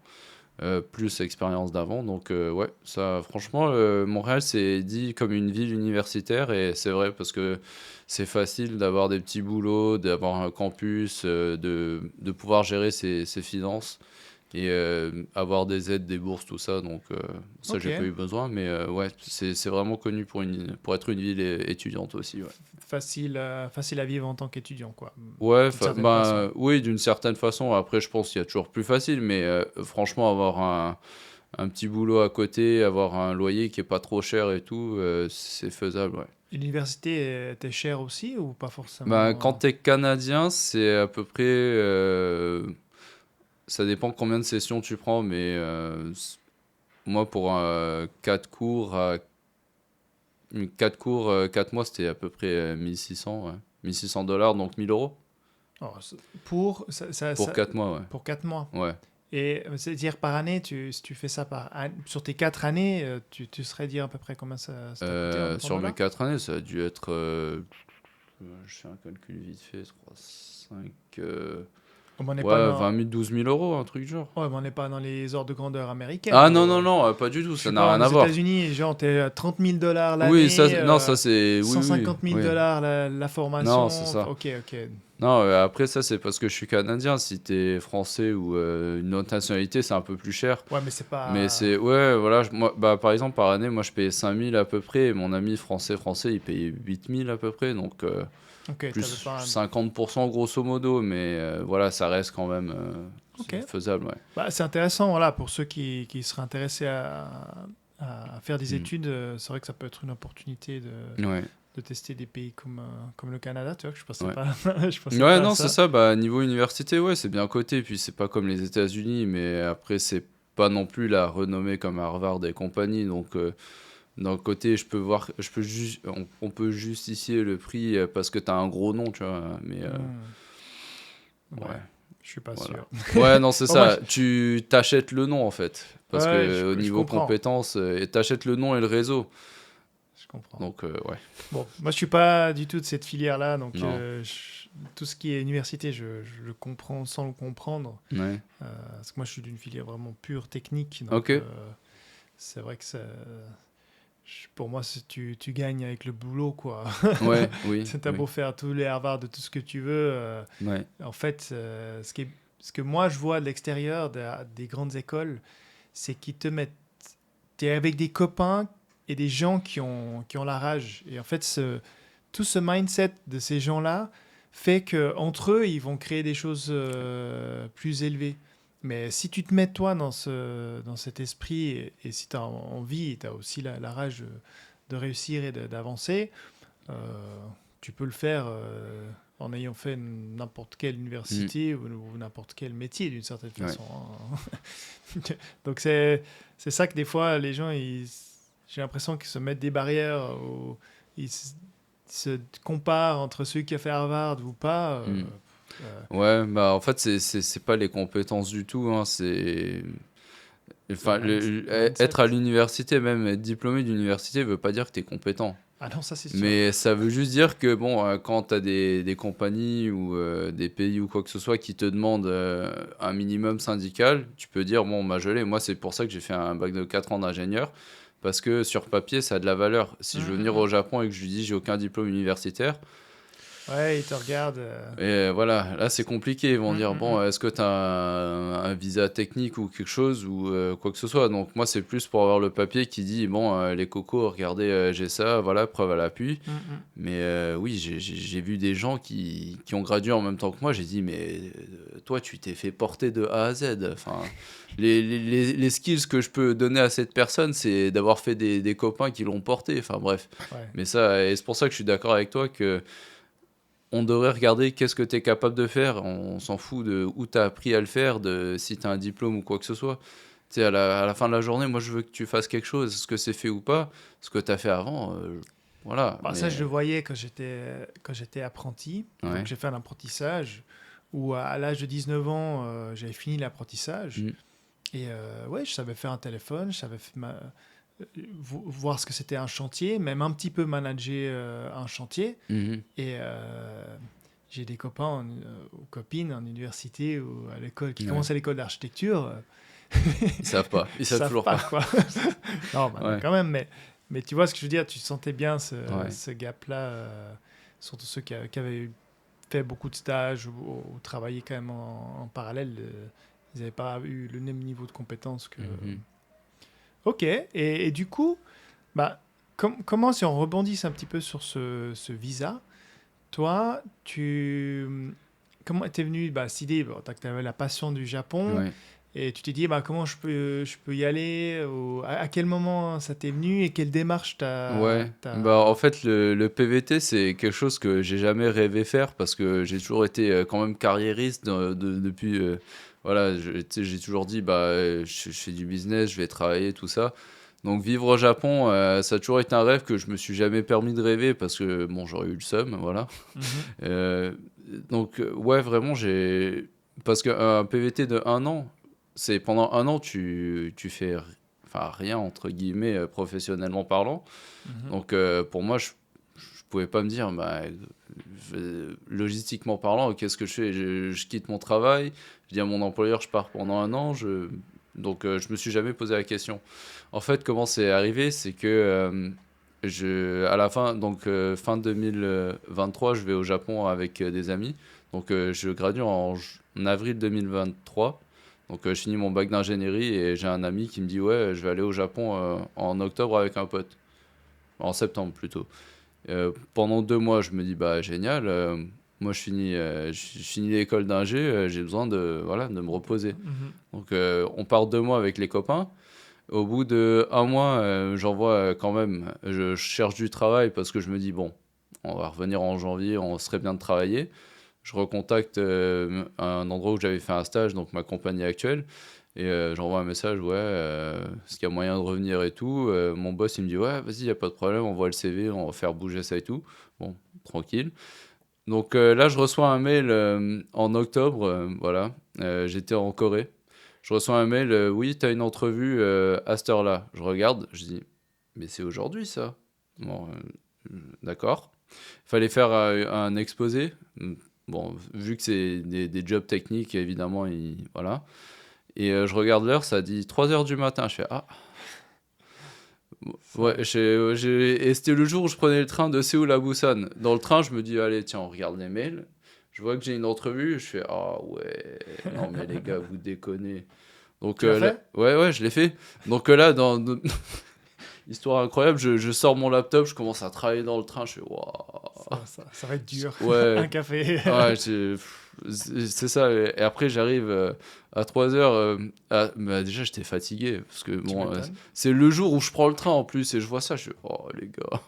Plus expérience d'avant, donc ouais, ça, franchement, Montréal, c'est dit comme une ville universitaire, et c'est vrai parce que c'est facile d'avoir des petits boulots, d'avoir un campus, de pouvoir gérer ses finances. Et avoir des aides, des bourses, tout ça, donc ça, Ok. j'ai pas eu besoin, mais ouais, c'est vraiment connu pour être une ville étudiante aussi, ouais. Facile à vivre en tant qu'étudiant, quoi. Ouais, D'une certaine façon. oui, d'une certaine façon. Après, je pense qu'il y a toujours plus facile, mais franchement, avoir un petit boulot à côté, avoir un loyer qui est pas trop cher et tout, c'est faisable, ouais. L'université était chère aussi ou pas Bah, quand forcément? t'es canadien, c'est à peu près, ça dépend combien de sessions tu prends, mais moi, pour 4 cours, 4 cours, 4 mois, c'était à peu près 1600, ouais. 1600 $, donc 1000 euros Oh, pour, pour 4 mois, pour 4 mois. ouais. Ouais. Et c'est-à-dire par année, si tu fais ça sur tes 4 années, tu saurais dire à peu près combien ça t'a coûté en Sur mes dollars? 4 années, ça a dû être. Je fais un calcul vite fait, 3, 5. Oh, mais on n'est pas Ouais, dans... 20 000, 12 000 euros, un truc du genre. Ouais, mais on n'est pas dans les ordres de grandeur américaines, Ah quoi. non, non, non, pas du tout, Je ça sais n'a pas, rien aux à voir. États-Unis, genre, t'es à 30 000 dollars Oui, ça, l'année, non, ça c'est. Oui, oui, 150 000 oui. dollars la Non, c'est formation. ça. Ok, ok. Non, après, ça c'est parce que je suis canadien. Si t'es français ou une autre nationalité, c'est un peu plus cher. Ouais, mais c'est Mais pas. c'est. Ouais, voilà, moi, bah, par exemple, par année, moi je payais 5 000 à peu près. Et mon ami français, il payait 8 000 à peu près. Donc. Ok, t'avais Plus pas. 50% grosso modo, mais voilà, ça reste quand même Ok. c'est faisable, ouais. Bah, c'est intéressant, voilà, pour ceux qui seraient intéressés à faire des Mm. études, c'est vrai que ça peut être une opportunité Ouais, de tester des pays comme le Canada, tu vois, que je pensais ouais. pas, je pensais Ouais, pas à non, c'est ça. ça, bah, niveau université, ouais, c'est bien coté, puis c'est pas comme les États-Unis, mais après, c'est pas non plus la renommée comme Harvard et compagnie, donc d'un côté, on peut justifier le prix parce que t'as un gros nom, tu vois, mais Hmm. Ouais, ouais. je suis pas Voilà. sûr. Ouais, non, c'est Bon, moi, ça. Tu t'achètes le nom en fait. Parce ouais, que au je niveau comprends. compétences, et t'achètes le nom et le réseau. Je comprends. Donc, ouais. Bon, moi, je suis pas du tout de cette filière-là, donc Non. tout ce qui est université, je le comprends sans le comprendre. Ouais. Parce que moi, je suis d'une filière vraiment pure technique, donc Ok. c'est vrai que pour moi, tu gagnes avec le boulot, quoi. Ouais, oui, T'as oui. beau faire tous les Harvard, de tout ce que tu veux. Ouais. En fait, ce que moi, je vois de l'extérieur des grandes écoles, c'est qu'ils te mettent. T'es avec des copains et des gens qui ont la rage. Et en fait, tout ce mindset de ces gens-là fait que entre eux, ils vont créer des choses plus élevées. Mais si tu te mets toi dans cet esprit et si tu as envie, tu as aussi la rage de réussir et d'avancer, euh, tu peux le faire en ayant fait n'importe quelle Mm. université ou n'importe quel métier d'une certaine Ouais. façon, hein. Donc c'est ça que des fois les gens, j'ai l'impression qu'ils se mettent des barrières, ils se comparent entre celui qui a fait Harvard ou pas. Mm. Euh, Ouais, bah en fait, c'est pas les compétences du tout, hein, c'est. c'est Enfin, le mindset. être à l'université, même être diplômé d'université, veut pas dire que t'es compétent. Ah non, ça c'est sûr. Mais ça veut juste dire que bon, quand tu as des compagnies ou des pays ou quoi que ce soit qui te demandent un minimum syndical, tu peux dire, bon, bah, je l'ai. Moi, c'est pour ça que j'ai fait un bac de 4 ans d'ingénieur, parce que sur papier, ça a de la valeur. Si je veux venir au Japon et que je lui dis, j'ai aucun diplôme universitaire, Ouais, ils te regardent. et voilà, là c'est compliqué. Ils vont Hum, dire, hum, bon, hum. est-ce que tu as un visa technique ou quelque chose ou quoi que ce soit. Donc moi, c'est plus pour avoir le papier qui dit, bon, les cocos, regardez, j'ai ça, voilà, preuve à l'appui. Hum, hum. Mais oui, j'ai vu des gens qui ont gradué en même temps que moi. J'ai dit, mais toi, tu t'es fait porter de A à Z. Enfin, les skills que je peux donner à cette personne, c'est d'avoir fait des copains qui l'ont porté. Enfin, bref. Ouais. Mais ça, et c'est pour ça que je suis d'accord avec toi que on devrait regarder qu'est-ce que tu es capable de faire. On s'en fout de où tu as appris à le faire, de si tu as un diplôme ou quoi que ce soit. Tu sais, à la fin de la journée, moi, je veux que tu fasses quelque chose. Est-ce que c'est fait ou pas? Ce que tu as fait avant, voilà. Bah, ça, je le voyais quand j'étais apprenti. Donc, Ouais. j'ai fait un apprentissage où, à l'âge de 19 ans, j'avais fini l'apprentissage. Mm. Et ouais, je savais faire un téléphone, je savais voir ce que c'était un chantier, même un petit peu manager un chantier. Mhm. Et j'ai des copains ou copines en université ou à l'école qui Ouais. commencent à l'école d'architecture. Ils savent pas. Ils Ils savent savent toujours pas, pas. quoi. Non, bah, Ouais. quand même, mais tu vois ce que je veux dire, tu sentais bien Ouais. ce gap-là, surtout ceux qui avaient fait beaucoup de stages ou travaillé quand même en parallèle. Ils n'avaient pas eu le même niveau de compétence que. Mhm. Ok, et du coup, bah, comment, si on rebondisse un petit peu sur ce visa, toi, comment t'es venu cette idée, bon, tu avais la passion du Japon, Ouais. et tu t'es dit, bah, comment je peux y aller, à quel moment ça t'est venu, et quelle démarche Ouais. Bah, en fait, le PVT, c'est quelque chose que j'ai jamais rêvé faire parce que j'ai toujours été quand même carriériste depuis. Voilà, tu sais, j'ai toujours dit, bah, je fais du business, je vais travailler, tout ça. Donc, vivre au Japon, ça a toujours été un rêve que je me suis jamais permis de rêver parce que, bon, j'aurais eu le seum, voilà. Mhm. Euh, donc, ouais, vraiment, j'ai. Parce qu'un PVT de 1 an, c'est pendant un an, tu fais enfin, rien, entre guillemets, professionnellement parlant. Mhm. Donc, pour moi, je pouvais pas me dire, bah, logistiquement parlant, qu'est-ce que je fais? Je quitte mon travail, je dis à mon employeur, je pars pendant un an. Donc, je me suis jamais posé la question. En fait, comment c'est arrivé? C'est que à la fin, donc fin 2023, je vais au Japon avec des amis. Donc, je gradue en avril 2023. Donc, je finis mon bac d'ingénierie et j'ai un ami qui me dit, ouais, je vais aller au Japon en octobre avec un pote. En septembre plutôt. Pendant 2 mois, je me dis, bah génial, moi je finis l'école d'ingé, j'ai besoin voilà, de me reposer. Mhm. Donc on part 2 mois avec les copains. Au bout de un mois, j'envoie quand même, je cherche du travail parce que je me dis, bon, on va revenir en janvier, on serait bien de travailler. Je recontacte un endroit où j'avais fait un stage, donc ma compagnie actuelle. Et j'envoie un message, ouais, est-ce qu'il y a moyen de revenir et tout. Mon boss, il me dit, ouais, vas-y, y a pas de problème, on voit le CV, on va faire bouger ça et tout. Bon, tranquille. Donc là, je reçois un mail en octobre, voilà, j'étais en Corée. Je reçois un mail, oui, t'as une entrevue à cette heure-là. Je regarde, je dis, mais c'est aujourd'hui ça. Bon, d'accord. Il fallait faire un exposé. Bon, vu que c'est des jobs techniques, évidemment, voilà. Et je regarde l'heure, ça dit 3 heures du matin. Je fais, ah, ouais, et c'était le jour où je prenais le train de Séoul à Busan. Dans le train, je me dis, allez, tiens, on regarde les mails. Je vois que j'ai une entrevue. Je fais, ah ouais, non, mais les gars, vous déconnez. Donc, Tu l'as là, fait? ouais, ouais, je l'ai fait. Donc là, histoire incroyable, je sors mon laptop, je commence à travailler dans le train. Je fais, waouh. Ça va être dur. Ouais, Un café. ouais, c'est ça. Et après, j'arrive à 3 heures. Bah, déjà, j'étais fatigué. Parce que Tu bon, m'étonnes. c'est le jour où je prends le train en plus. Et je vois ça. Je fais, oh les gars.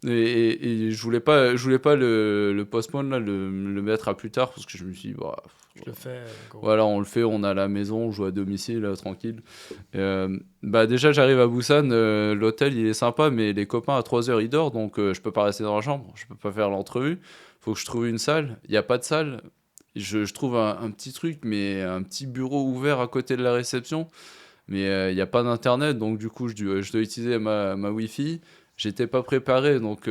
Et je voulais pas le postpone, là, le mettre à plus tard. Parce que je me suis dit, bah, Je le fais, go. voilà, on le fait. On est à la maison. On joue à domicile, tranquille. Bah, déjà, j'arrive à Busan. L'hôtel, il est sympa. Mais les copains, à 3 heures, ils dorment. Donc, je peux pas rester dans la chambre. Je peux pas faire l'entrevue. Faut que je trouve une salle. Il n'y a pas de salle. Je trouve un petit truc, mais un petit bureau ouvert à côté de la réception. Mais il n'y a pas d'internet, donc du coup, je dois utiliser ma Wi-Fi. J'étais pas préparé, donc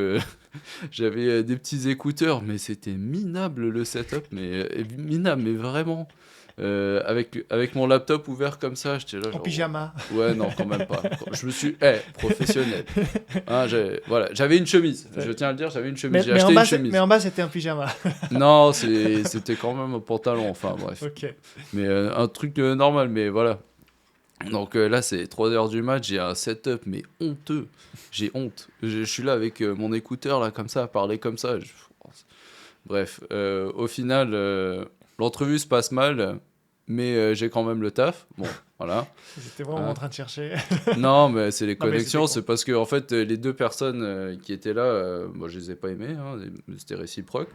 j'avais des petits écouteurs, mais c'était minable le setup, mais minable, mais vraiment. Avec mon laptop ouvert comme ça, j'étais là En genre, pyjama. ouais, non, quand même pas. Je me suis, professionnel. Hein, voilà, j'avais une chemise, je tiens à le dire, j'avais une chemise. J'ai acheté une Mais chemise. en bas, c'était un pyjama. Non, c'était quand même un pantalon, enfin bref. Ok. Mais un truc normal, mais voilà. Donc là, c'est 3 heures du match, j'ai un setup, mais honteux. J'ai honte. Je suis là avec mon écouteur, là, comme ça, à parler comme ça. Bref, au final, l'entrevue se passe mal, mais j'ai quand même le taf. Bon, voilà. J'étais vraiment en Hein. train de chercher. Non, mais c'est les Non, mais connexions. c'était C'est parce que, en fait, les deux personnes qui étaient là, moi, je les ai pas aimées. Hein, c'était réciproque.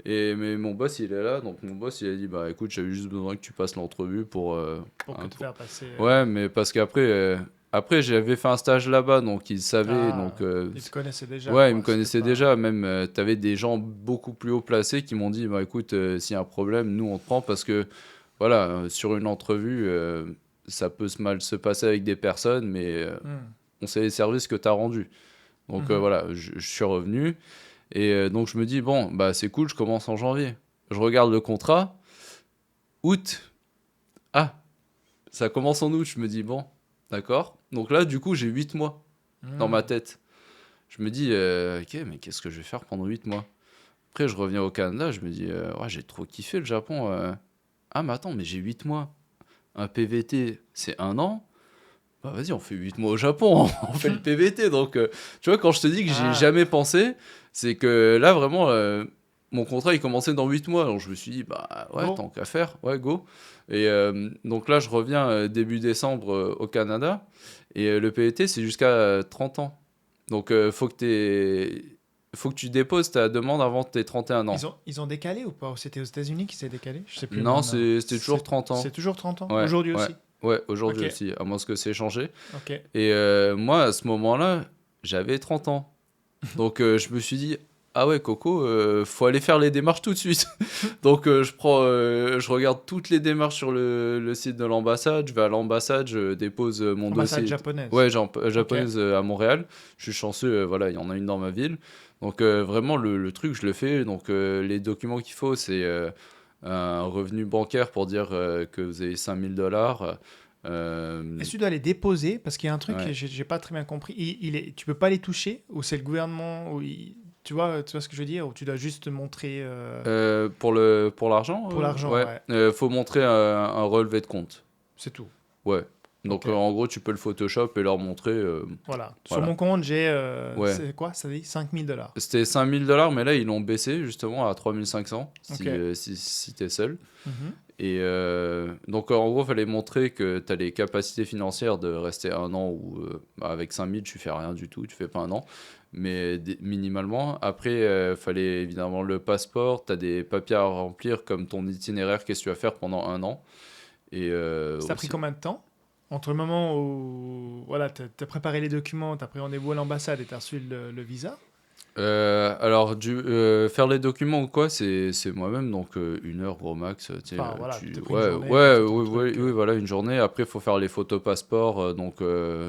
Mais mon boss, il est là. Donc, mon boss, il a dit, bah écoute, j'avais juste besoin que tu passes l'entrevue pour. pour que Hein, te faire passer. Ouais, mais parce qu'après, après j'avais fait un stage là-bas, donc ils savaient. Ah, Donc, ils te connaissaient déjà, ouais, ils quoi. me C'était connaissaient pas... déjà. Même, t'avais des gens beaucoup plus haut placés qui m'ont dit, bah écoute, s'il y a un problème, nous on te prend parce que, voilà, sur une entrevue, ça peut mal se passer avec des personnes, mais Hmm. on sait les services que t'as rendus. Donc Mhm. voilà, je suis revenu. Et donc je me dis, bon, bah c'est cool, je commence en janvier. Je regarde le contrat, août. Ah, ça commence en août, je me dis, bon, d'accord. Donc là, du coup, j'ai 8 mois dans ma Hmm. tête. Je me dis, ok, mais qu'est-ce que je vais faire pendant 8 mois? Après, je reviens au Canada, je me dis, ouais, j'ai trop kiffé le Japon. Ah, mais attends, mais j'ai 8 mois. Un PVT, c'est un an. Bah vas-y, on fait 8 mois au Japon, on fait le PVT. Donc, tu vois, quand je te dis que j'y ai Ah, jamais pensé, c'est que là, vraiment, mon contrat, il commençait dans 8 mois. Donc, je me suis dit, bah ouais, go. tant qu'à faire, ouais, go. Et donc là, je reviens début décembre au Canada. Et le PVT, c'est jusqu'à 30 ans. Donc, faut que tu déposes ta demande avant tes 31 ans. Ils ont décalé ou pas? C'était aux États-Unis qui s'est décalé? Je sais plus Non, maintenant. c'était toujours 30 C'est ans. toujours 30 ans? Ouais, Aujourd'hui ouais. aussi? Ouais, aujourd'hui Ok, aussi, à moins que c'est changé. ok. Et moi, à ce moment-là, j'avais 30 ans. Donc, je me suis dit, ah ouais, Coco, faut aller faire les démarches tout de suite. Donc je regarde toutes les démarches sur le site de l'ambassade. Je vais à l'ambassade, je dépose mon Ambassade dossier. japonaise. Ouais, Ok. japonaise à Montréal. Je suis chanceux, voilà, il y en a une dans ma ville. Donc vraiment, le truc, je le fais. Donc les documents qu'il faut, c'est un revenu bancaire pour dire que vous avez $5 000. Est-ce que tu dois les déposer? Parce qu'il y a un truc que Ouais. j'ai pas très bien compris. Tu peux pas les toucher? Ou c'est le gouvernement? Tu vois ce que je veux dire? Ou tu dois juste montrer Pour l'argent, pour l'argent, ouais. ouais. Faut montrer un relevé de compte. C'est tout. Ouais. Donc Ok. en gros, tu peux le Photoshop et leur montrer. Voilà. Sur Voilà. mon compte, j'ai. Ouais. C'est quoi? Ça dit $5 000. C'était $5 000, mais là, ils l'ont baissé justement à 3 500 Ok. si t'es seul. Mhm. Et donc en gros, il fallait montrer que tu as les capacités financières de rester un an ou avec 5 000, tu fais rien du tout, tu fais pas un an, mais minimalement. Après, fallait évidemment le passeport, tu as des papiers à remplir comme ton itinéraire, qu'est-ce que tu vas faire pendant un an. Et Ça a pris aussi. combien de temps? Entre le moment où voilà, tu as préparé les documents, tu as pris rendez-vous à l'ambassade et tu as reçu le visa? Alors, faire les documents ou quoi, c'est moi-même, donc 1 heure gros max. Tu sais, Enfin, voilà, tu t'es pris une ouais, journée, tu as ouais, fait ton oui, oui, truc. oui, voilà, une journée. Après, il faut faire les photos passeport, donc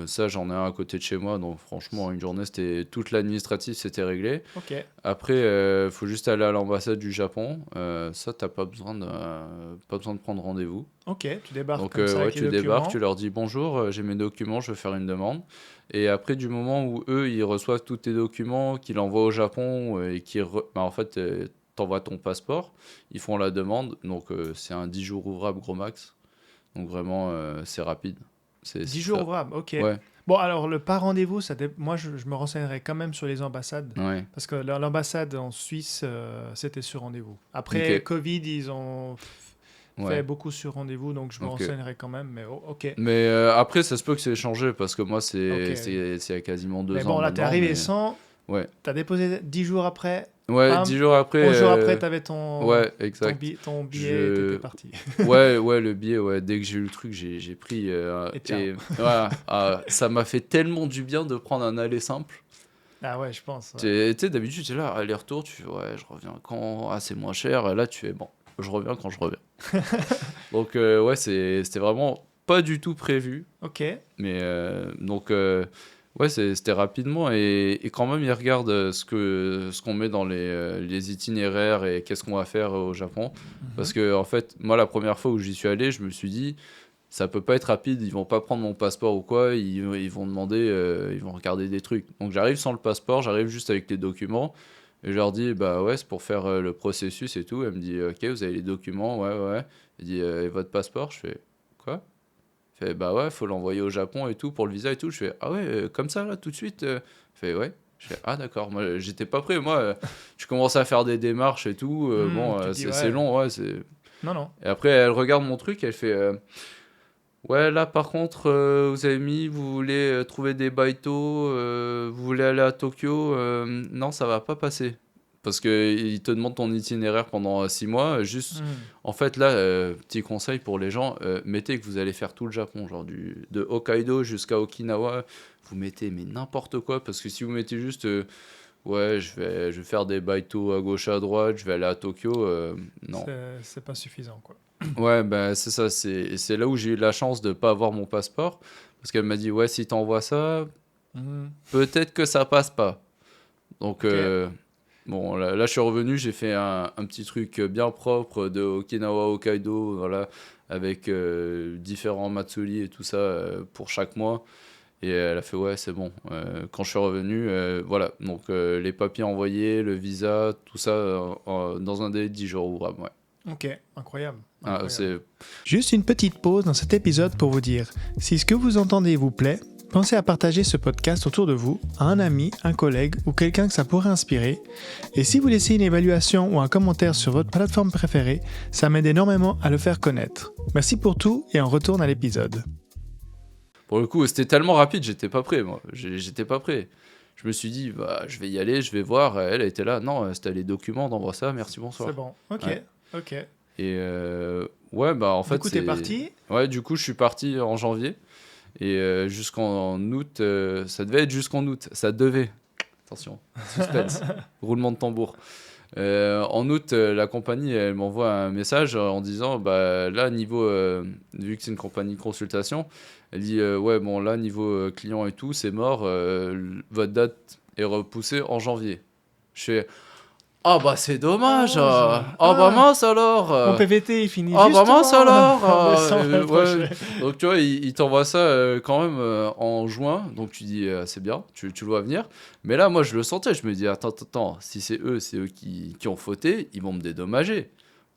ça, j'en ai un à côté de chez moi. Donc, franchement, une journée, c'était toute l'administratif, c'était réglé. Ok. Après, faut juste aller à l'ambassade du Japon. Ça, t'as pas besoin de prendre rendez-vous. Ok, tu débarques Donc, comme ça ouais, avec les tu débarques, tu documents. leur dis bonjour, j'ai mes documents, je veux faire une demande. Et après, du moment où eux, ils reçoivent tous tes documents, qu'ils l'envoient au Japon et bah, en fait, t'envoies ton passeport, ils font la demande. Donc, c'est un 10 jours ouvrable, gros max. Donc, vraiment, c'est rapide. C'est 10 très. jours ouvrables, ok. Ouais, Bon, alors le pas rendez-vous, moi je me renseignerai quand même sur les ambassades. ouais, Parce que l'ambassade en Suisse, c'était sur rendez-vous. Après ok, Covid, ils ont fait ouais, beaucoup sur rendez-vous, donc je me ok. renseignerai quand même. Mais ok, Mais après, ça se peut que c'est changé parce que moi, ok. c'est il y a quasiment Mais 2 ans bon, là, t'es maintenant. arrivé Mais sans, ouais, t'as déposé 10 jours après, ouais, bam, 10 jours après, 11 jours après, t'avais ouais, exact. ton billet et t'étais Je, parti. ouais, le billet, ouais, dès que j'ai eu le truc, j'ai pris. Et ciao. Et voilà, ça m'a fait tellement du bien de prendre un aller simple. Ah ouais, je pense. Ouais. Tu sais, d'habitude, tu es là, aller-retour, tu fais, ouais, je reviens quand? Ah, c'est moins cher. Et là, tu fais, bon, je reviens quand je reviens. Donc, ouais, c'était vraiment pas du tout prévu. Ok, Mais donc, ouais, c'était rapidement. Et quand même, ils regardent ce qu'on met dans les itinéraires et qu'est-ce qu'on va faire au Japon. Parce mhm. que, en fait, moi, la première fois où j'y suis allé, je me suis dit, ça peut pas être rapide, ils vont pas prendre mon passeport ou quoi, ils vont demander, ils vont regarder des trucs. Donc, j'arrive sans le passeport, j'arrive juste avec les documents. Et je leur dis, bah ouais, c'est pour faire le processus et tout. Elle me dit, ok, vous avez les documents, ouais, ouais. Elle dit, et votre passeport? Je fais, quoi? Fait bah ouais, faut l'envoyer au Japon et tout pour le visa et tout. Je fais ah ouais, comme ça là tout de suite. Fait ouais. Je fais ah d'accord. Moi j'étais pas prêt. Moi je commence à faire des démarches et tout. Bon Tu te dis, c'est ouais, long ouais. C'est. non, non. Et après elle regarde mon truc, elle fait ouais là par contre vous avez mis vous voulez trouver des baito, vous voulez aller à Tokyo, non ça va pas passer. Parce que il te demande ton itinéraire pendant 6 mois. Juste, Hmm. en fait, là, petit conseil pour les gens, mettez que vous allez faire tout le Japon, genre de Hokkaido jusqu'à Okinawa. Vous mettez mais n'importe quoi, parce que si vous mettez juste, ouais, je vais faire des baito à gauche à droite, je vais aller à Tokyo, non. C'est pas suffisant, quoi. Ouais, ben c'est ça, c'est là où j'ai eu la chance de pas avoir mon passeport, parce qu'elle m'a dit, ouais, si t'envoies ça, Mhm. peut-être que ça passe pas. Donc, Ok. bon, là, je suis revenu, j'ai fait un petit truc bien propre de Okinawa Hokkaido, voilà, avec différents matsuri et tout ça pour chaque mois. Et elle a fait, ouais, c'est bon. Quand je suis revenu, voilà, donc les papiers envoyés, le visa, tout ça dans un délai de 10 jours ouvrables, ouais. Ok, incroyable. Ah, Incroyable. c'est. Juste une petite pause dans cet épisode pour vous dire, si ce que vous entendez vous plaît, pensez à partager ce podcast autour de vous, à un ami, un collègue ou quelqu'un que ça pourrait inspirer. Et si vous laissez une évaluation ou un commentaire sur votre plateforme préférée, ça m'aide énormément à le faire connaître. Merci pour tout et on retourne à l'épisode. Pour le coup, c'était tellement rapide, j'étais pas prêt, moi. J'étais pas prêt. Je me suis dit, bah, je vais y aller, je vais voir. Elle était là, non, c'était les documents, d'envoie ça, merci, C'est bonsoir. bon. Ok, Ouais. ok. Et ouais, bah en Du fait, coup, t'es c'est. parti. Ouais, du coup, je suis parti en janvier. Et jusqu'en août, ça devait être jusqu'en août. Ça devait. Attention, suspense, roulement de tambour. En août, la compagnie, elle m'envoie un message en disant, bah là, niveau, vu que c'est une compagnie de consultation, elle dit, ouais, bon, là, niveau client et tout, c'est mort, votre date est repoussée en janvier. Je fais, ah bah c'est dommage, ah bah mince alors, Mon PVT, il finit ah juste bah mince alors, en décembre l'année ouais. prochaine. Donc tu vois, il t'envoie ça quand même en juin, donc tu dis c'est bien, tu le vois venir. Mais là, moi je le sentais, je me dis attends, si c'est eux qui ont fauté, ils vont me dédommager.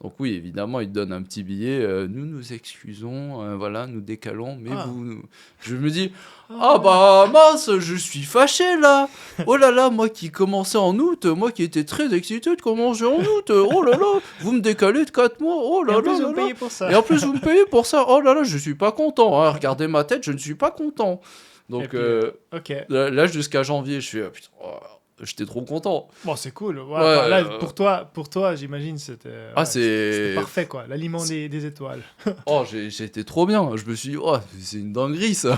Donc oui, évidemment, ils te donnent un petit billet, nous excusons, voilà, nous décalons, mais Ah. vous... Je me dis, ah bah mince, je suis fâché là. Oh là là, moi qui commençais en août, moi qui étais très excité de commencer en août, oh là là, vous me décalez de 4 mois, oh Et là en plus, là vous là me là. payez pour ça. Et en plus, vous me payez pour ça, oh là là, je suis pas content, hein. Regardez ma tête, je ne suis pas content. Et Donc puis, ok. là, jusqu'à janvier, je suis, putain, j'étais trop content. Bon, c'est cool. Ouais, Ouais, enfin, là, pour toi, j'imagine, c'était c'était parfait, quoi. L'aliment des étoiles. Oh, j'ai été trop bien. Je me suis dit, oh, c'est une dinguerie ça.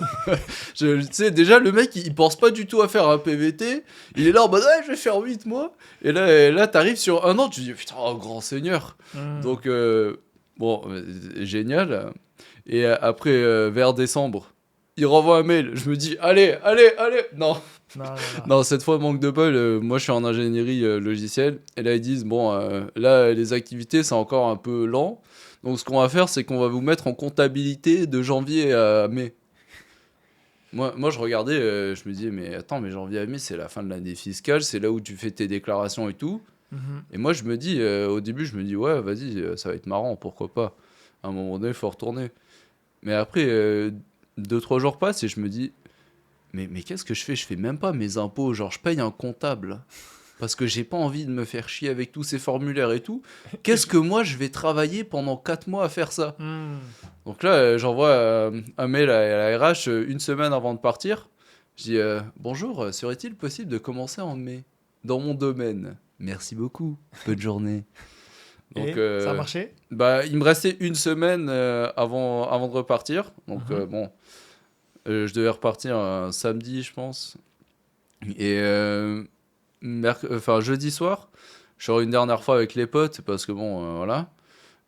Tu sais, déjà, le mec, il pense pas du tout à faire un PVT. Il est là en mode, ouais, je vais faire 8 mois. Et là t'arrives sur un an, tu te dis, putain, oh, grand seigneur. Donc, bon, génial. Et après, vers décembre, il renvoie un mail. Je me dis, allez. Non. Non. Non, cette fois, manque de bol. Moi, je suis en ingénierie logicielle. Et là, ils disent, bon, là, les activités, c'est encore un peu lent. Donc, ce qu'on va faire, c'est qu'on va vous mettre en comptabilité de janvier à mai. Moi je regardais, je me disais, mais attends, mais janvier à mai, c'est la fin de l'année fiscale. C'est là où tu fais tes déclarations et tout. Mhm. Et moi, je me dis, au début, je me dis, ouais, vas-y, ça va être marrant, pourquoi pas. À un moment donné, il faut retourner. Mais après, 2-3 jours passent et je me dis, mais qu'est-ce que je fais? Je fais même pas mes impôts, genre je paye un comptable. Parce que j'ai pas envie de me faire chier avec tous ces formulaires et tout. Qu'est-ce que moi je vais travailler pendant 4 mois à faire ça? Hmm. Donc là, j'envoie un mail à la RH une semaine avant de partir. Je dis bonjour, serait-il possible de commencer en mai dans mon domaine? Merci beaucoup, bonne journée. Donc, Et ça a marché? bah, il me restait une semaine avant de repartir. Donc bon, je devais repartir un samedi, je pense. Et jeudi soir, je sors une dernière fois avec les potes parce que bon, voilà.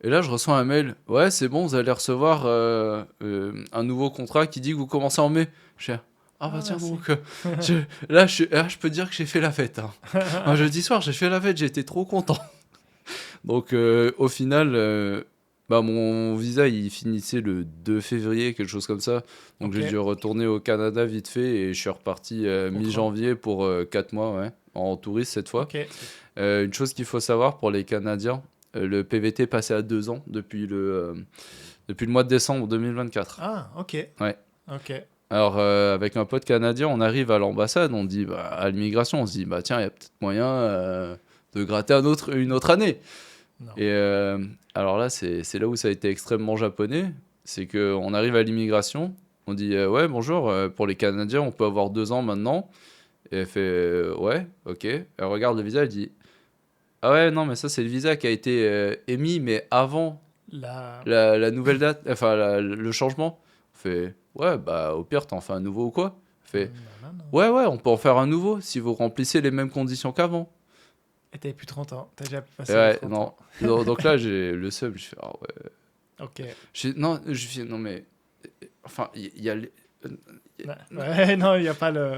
Et là, je reçois un mail. Ouais, c'est bon, vous allez recevoir un nouveau contrat qui dit que vous commencez en mai. Je fais, ah bah tiens, merci. donc, je peux dire que j'ai fait la fête. Hein. Un jeudi soir, j'ai fait la fête, j'ai été trop content. Donc, au final, bah, mon visa, il finissait le 2 février, quelque chose comme ça. Donc, Ok. j'ai dû retourner au Canada vite fait et je suis reparti mi-janvier pour 4 mois, ouais, en touriste cette fois. Ok. Une chose qu'il faut savoir pour les Canadiens, le PVT passait à 2 ans depuis le mois de décembre 2024. Ah, ok. Ouais. Ok. Alors, avec un pote canadien, on arrive à l'ambassade, on dit, bah, à l'immigration, on se dit, bah tiens, il y a peut-être moyen de gratter une autre année. Non. Et alors là, c'est là où ça a été extrêmement japonais. C'est qu'on arrive à l'immigration, on dit ouais, bonjour, pour les Canadiens, on peut avoir 2 ans maintenant. Et elle fait ouais, ok. Elle regarde le visa, elle dit ah ouais, non, mais ça, c'est le visa qui a été émis, mais avant La... la nouvelle date, enfin le changement. On fait ouais, bah au pire, t'en fais un nouveau ou quoi? Elle fait Non. ouais, on peut en faire un nouveau si vous remplissez les mêmes conditions qu'avant. Et t'avais plus 30 ans. T'as déjà passé Ouais, les 30 non. ans. Donc là, j'ai le seum, je fais ah ouais. Ok. Je fais, non mais, enfin, il y a... Ouais, non, il n'y a pas le...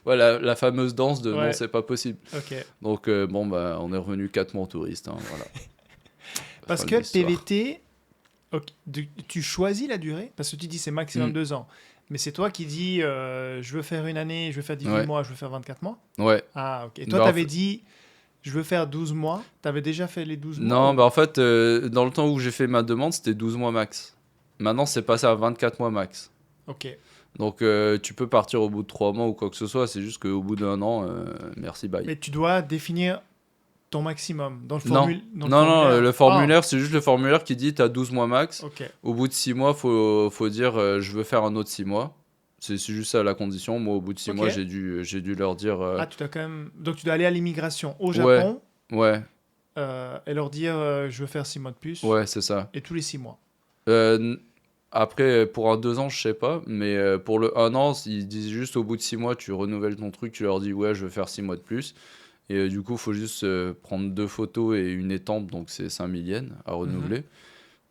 Voilà, la fameuse danse de Ouais. non, c'est pas possible. Ok. Donc, bon, bah, on est revenu 4 mois en touriste. Hein, voilà. Parce Fin que de l'histoire. PVT, ok, tu choisis la durée. Parce que tu dis c'est maximum Mm. 2 ans. Mais c'est toi qui dis je veux faire une année, je veux faire 18 Ouais. mois, je veux faire 24 mois. Ouais. Ah, ok. Et toi, Bah, tu en avais fait- dit je veux faire 12 mois. Tu avais déjà fait les 12 mois Non, ou- bah en fait, dans le temps où j'ai fait ma demande, c'était 12 mois max. Maintenant, c'est passé à 24 mois max. Ok. Donc, tu peux partir au bout de 3 mois ou quoi que ce soit. C'est juste qu'au bout d'un an, merci, bye. Mais tu dois définir ton maximum dans le Non, formulaire. non, le formulaire, c'est juste le formulaire qui dit t'as 12 mois max. Ah, ok. Au bout de 6 mois, faut dire je veux faire un autre 6 mois. C'est juste ça la condition. Moi, au bout de 6 Ok. mois, j'ai dû leur dire Ah, tu dois quand même. Donc, tu dois aller à l'immigration au Ouais. Japon ouais, et leur dire je veux faire 6 mois de plus. ouais, c'est ça. Et tous les 6 mois. Euh, n- après, pour un 2 ans, je sais pas, mais pour le 1 an, ils disent juste au bout de 6 mois, tu renouvelles ton truc, tu leur dis ouais, je veux faire 6 mois de plus. Et du coup, il faut juste prendre 2 photos et une étampe, donc c'est 5 000 yens à Mhm. renouveler.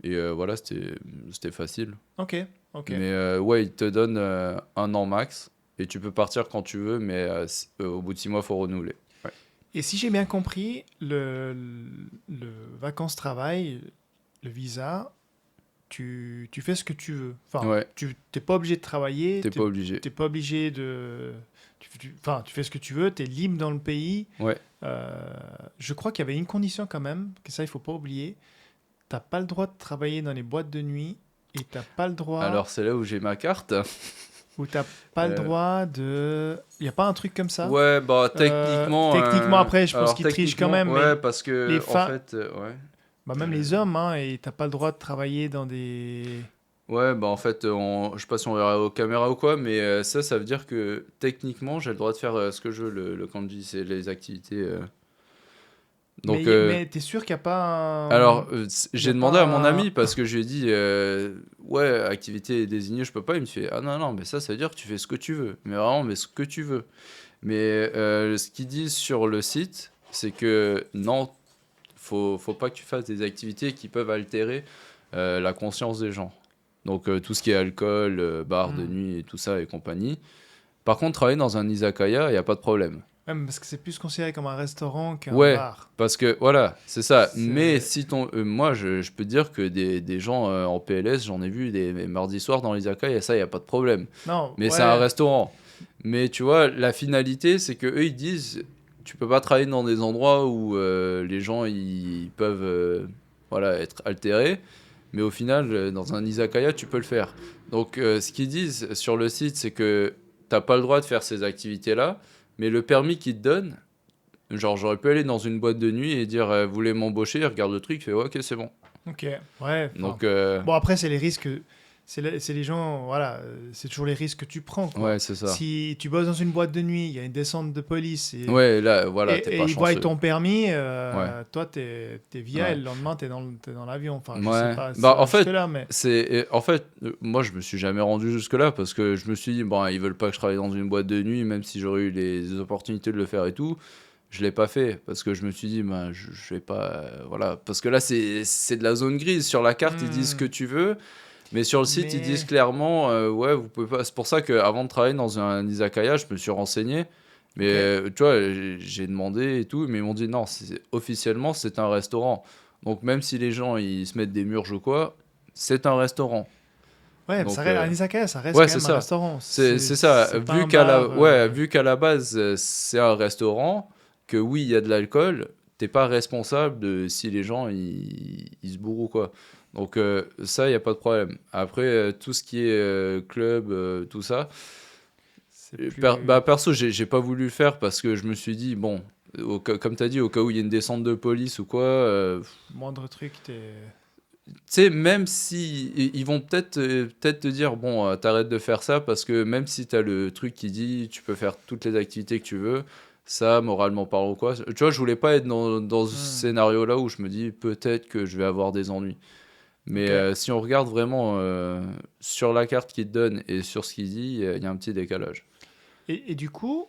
Et voilà, c'était facile. Ok, ok. Mais ouais, ils te donnent 1 an max, et tu peux partir quand tu veux, mais au bout de 6 mois, il faut renouveler. Ouais. Et si j'ai bien compris, le vacances-travail, le visa, tu fais ce que tu veux. Enfin, Ouais, tu n'es pas obligé de travailler, t'es tu pas obligé. n'es pas obligé de... Enfin, tu fais ce que tu veux, tu es libre dans le pays. Ouais. Euh, je crois qu'il y avait une condition quand même, que ça, il faut pas oublier. T'as pas le droit de travailler dans les boîtes de nuit et t'as pas le droit Alors, c'est là où j'ai ma carte. ou t'as pas le Euh, droit de... Il y a pas un truc comme ça? Ouais, bah techniquement, Techniquement, après, je pense alors qu'ils trichent quand techniquement, même, mais ouais, parce les que en femmes, fait, ouais, bah, même euh, les hommes, hein, et t'as pas le droit de travailler dans des... ouais, bah en fait, je sais pas si on verra aux caméras ou quoi, mais ça veut dire que techniquement, j'ai le droit de faire ce que je veux. Le kanji, c'est les activités. Donc, Mais t'es sûr qu'il n'y a pas alors, un... Il y j'ai a demandé à mon pas un... ami parce que je lui ai dit, ouais, activité désignée, je peux pas. Il me fait, ah non, non, mais ça veut dire que tu fais ce que tu veux. Mais vraiment, mais ce que tu veux. Mais ce qu'ils disent sur le site, c'est que non, faut pas que tu fasses des activités qui peuvent altérer la conscience des gens. Donc tout ce qui est alcool, bar de Hmm. nuit et tout ça et compagnie. Par contre, travailler dans un izakaya, il n'y a pas de problème. Même parce que c'est plus considéré comme un restaurant qu'un Ouais, bar. parce que voilà, c'est ça. Mais C'est... si moi, je peux te dire que des gens en PLS, j'en ai vu des mardis soirs dans l'izakaya, et ça, il n'y a pas de problème. Non, Mais c'est un ouais. restaurant. Mais tu vois, la finalité, c'est que eux ils disent, tu peux pas travailler dans des endroits où les gens ils peuvent voilà, être altérés. Mais au final, dans un izakaya, tu peux le faire. Donc, ce qu'ils disent sur le site, c'est que t'as pas le droit de faire ces activités-là, mais le permis qu'ils te donnent, genre, j'aurais pu aller dans une boîte de nuit et dire, vous voulez m'embaucher, il regarde le truc, il fait, ouais, ok, c'est bon. Ok, ouais. Enfin, Donc, bon, après, c'est les risques. C'est les gens, voilà, c'est toujours les risques que tu prends, quoi. ouais, c'est ça. Si tu bosses dans une boîte de nuit, il y a une descente de police Ouais, là, voilà, t'es et pas ils voient chanceux. ton permis, Ouais, toi, t'es via et ouais. le lendemain, t'es dans l'avion. Enfin, je sais Ouais, pas si bah ça va en fait, jusque-là, mais... moi je me suis jamais rendu jusque-là parce que je me suis dit, bon, ils veulent pas que je travaille dans une boîte de nuit, même si j'aurais eu les opportunités de le faire et tout. Je l'ai pas fait parce que je me suis dit, ben, je vais pas. Voilà. Parce que là, c'est de la zone grise. Sur la carte, ils disent ce que Hmm, tu veux, mais sur le site, ils disent mais... clairement, ouais, vous pouvez pas. C'est pour ça qu'avant de travailler dans un izakaya, je me suis renseigné. Mais Ok, tu vois, j'ai demandé et tout, mais ils m'ont dit non, officiellement, c'est un restaurant. Donc même si les gens ils se mettent des murges ou quoi, c'est un restaurant. ouais, Donc un izakaya, ça reste ouais, quand c'est même un ça. restaurant. C'est ça. C'est pas un bar... Vu qu'à la base c'est un restaurant, que oui, il y a de l'alcool, t'es pas responsable de si les gens ils se bourrent ou quoi. Donc ça, il y a pas de problème. Après tout ce qui est club, tout ça, c'est plus... perso, j'ai pas voulu le faire parce que je me suis dit bon, comme t'as dit, au cas où il y a une descente de police ou quoi, Moindre truc, tu sais, même si ils vont peut-être te dire, bon, t'arrêtes de faire ça parce que même si t'as le truc qui dit tu peux faire toutes les activités que tu veux, ça, moralement parlant ou quoi, tu vois, je voulais pas être dans ce Hmm, scénario-là où je me dis peut-être que je vais avoir des ennuis. Mais ok. si on regarde vraiment sur la carte qu'il te donne et sur ce qu'il dit, il y a un petit décalage. Et du coup,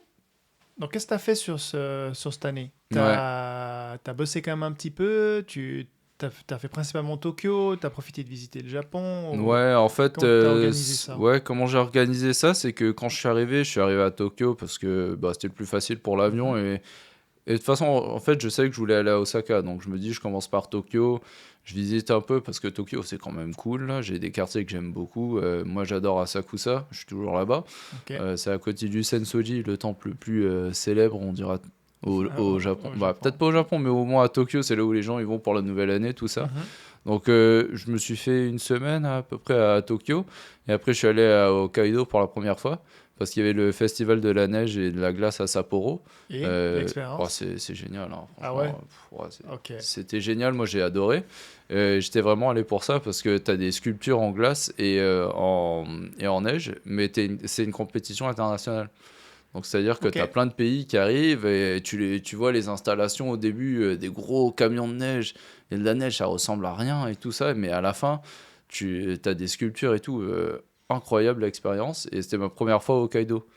donc qu'est-ce que tu as fait sur cette année? Ouais. T'as bossé quand même un petit peu, t'as fait principalement Tokyo, t'as profité de visiter le Japon, Ouais, en fait, comment t'as organisé ça? ouais, comment j'ai organisé ça, c'est que quand je suis arrivé à Tokyo parce que bah, c'était le plus facile pour l'avion Mhm. et de toute façon, en fait, je savais que je voulais aller à Osaka, donc je me dis, je commence par Tokyo, je visite un peu parce que Tokyo, c'est quand même cool, là. J'ai des quartiers que j'aime beaucoup. Moi, j'adore Asakusa, je suis toujours là-bas. Ok. C'est à côté du Sensoji, le temple le plus célèbre, on dira, au Japon. Au Bah, Japon. peut-être pas au Japon, mais au moins à Tokyo, c'est là où les gens ils vont pour la nouvelle année, tout ça. Mhm. Donc, je me suis fait une semaine à peu près à Tokyo. Et après, je suis allé à Hokkaido pour la première fois. Parce qu'il y avait le festival de la neige et de la glace à Sapporo. Et Oh, l'expérience? c'est génial, hein, Ah ouais? franchement. Ouais, Ok. c'était génial, moi j'ai adoré. J'étais vraiment allé pour ça parce que tu as des sculptures en glace et en neige, mais c'est une compétition internationale. Donc c'est-à-dire que Ok. tu as plein de pays qui arrivent et tu vois les installations au début, des gros camions de neige. Et de la neige, ça ressemble à rien et tout ça, mais à la fin, Tu as des sculptures et tout. Incroyable l'expérience. Et c'était ma première fois au Hokkaido.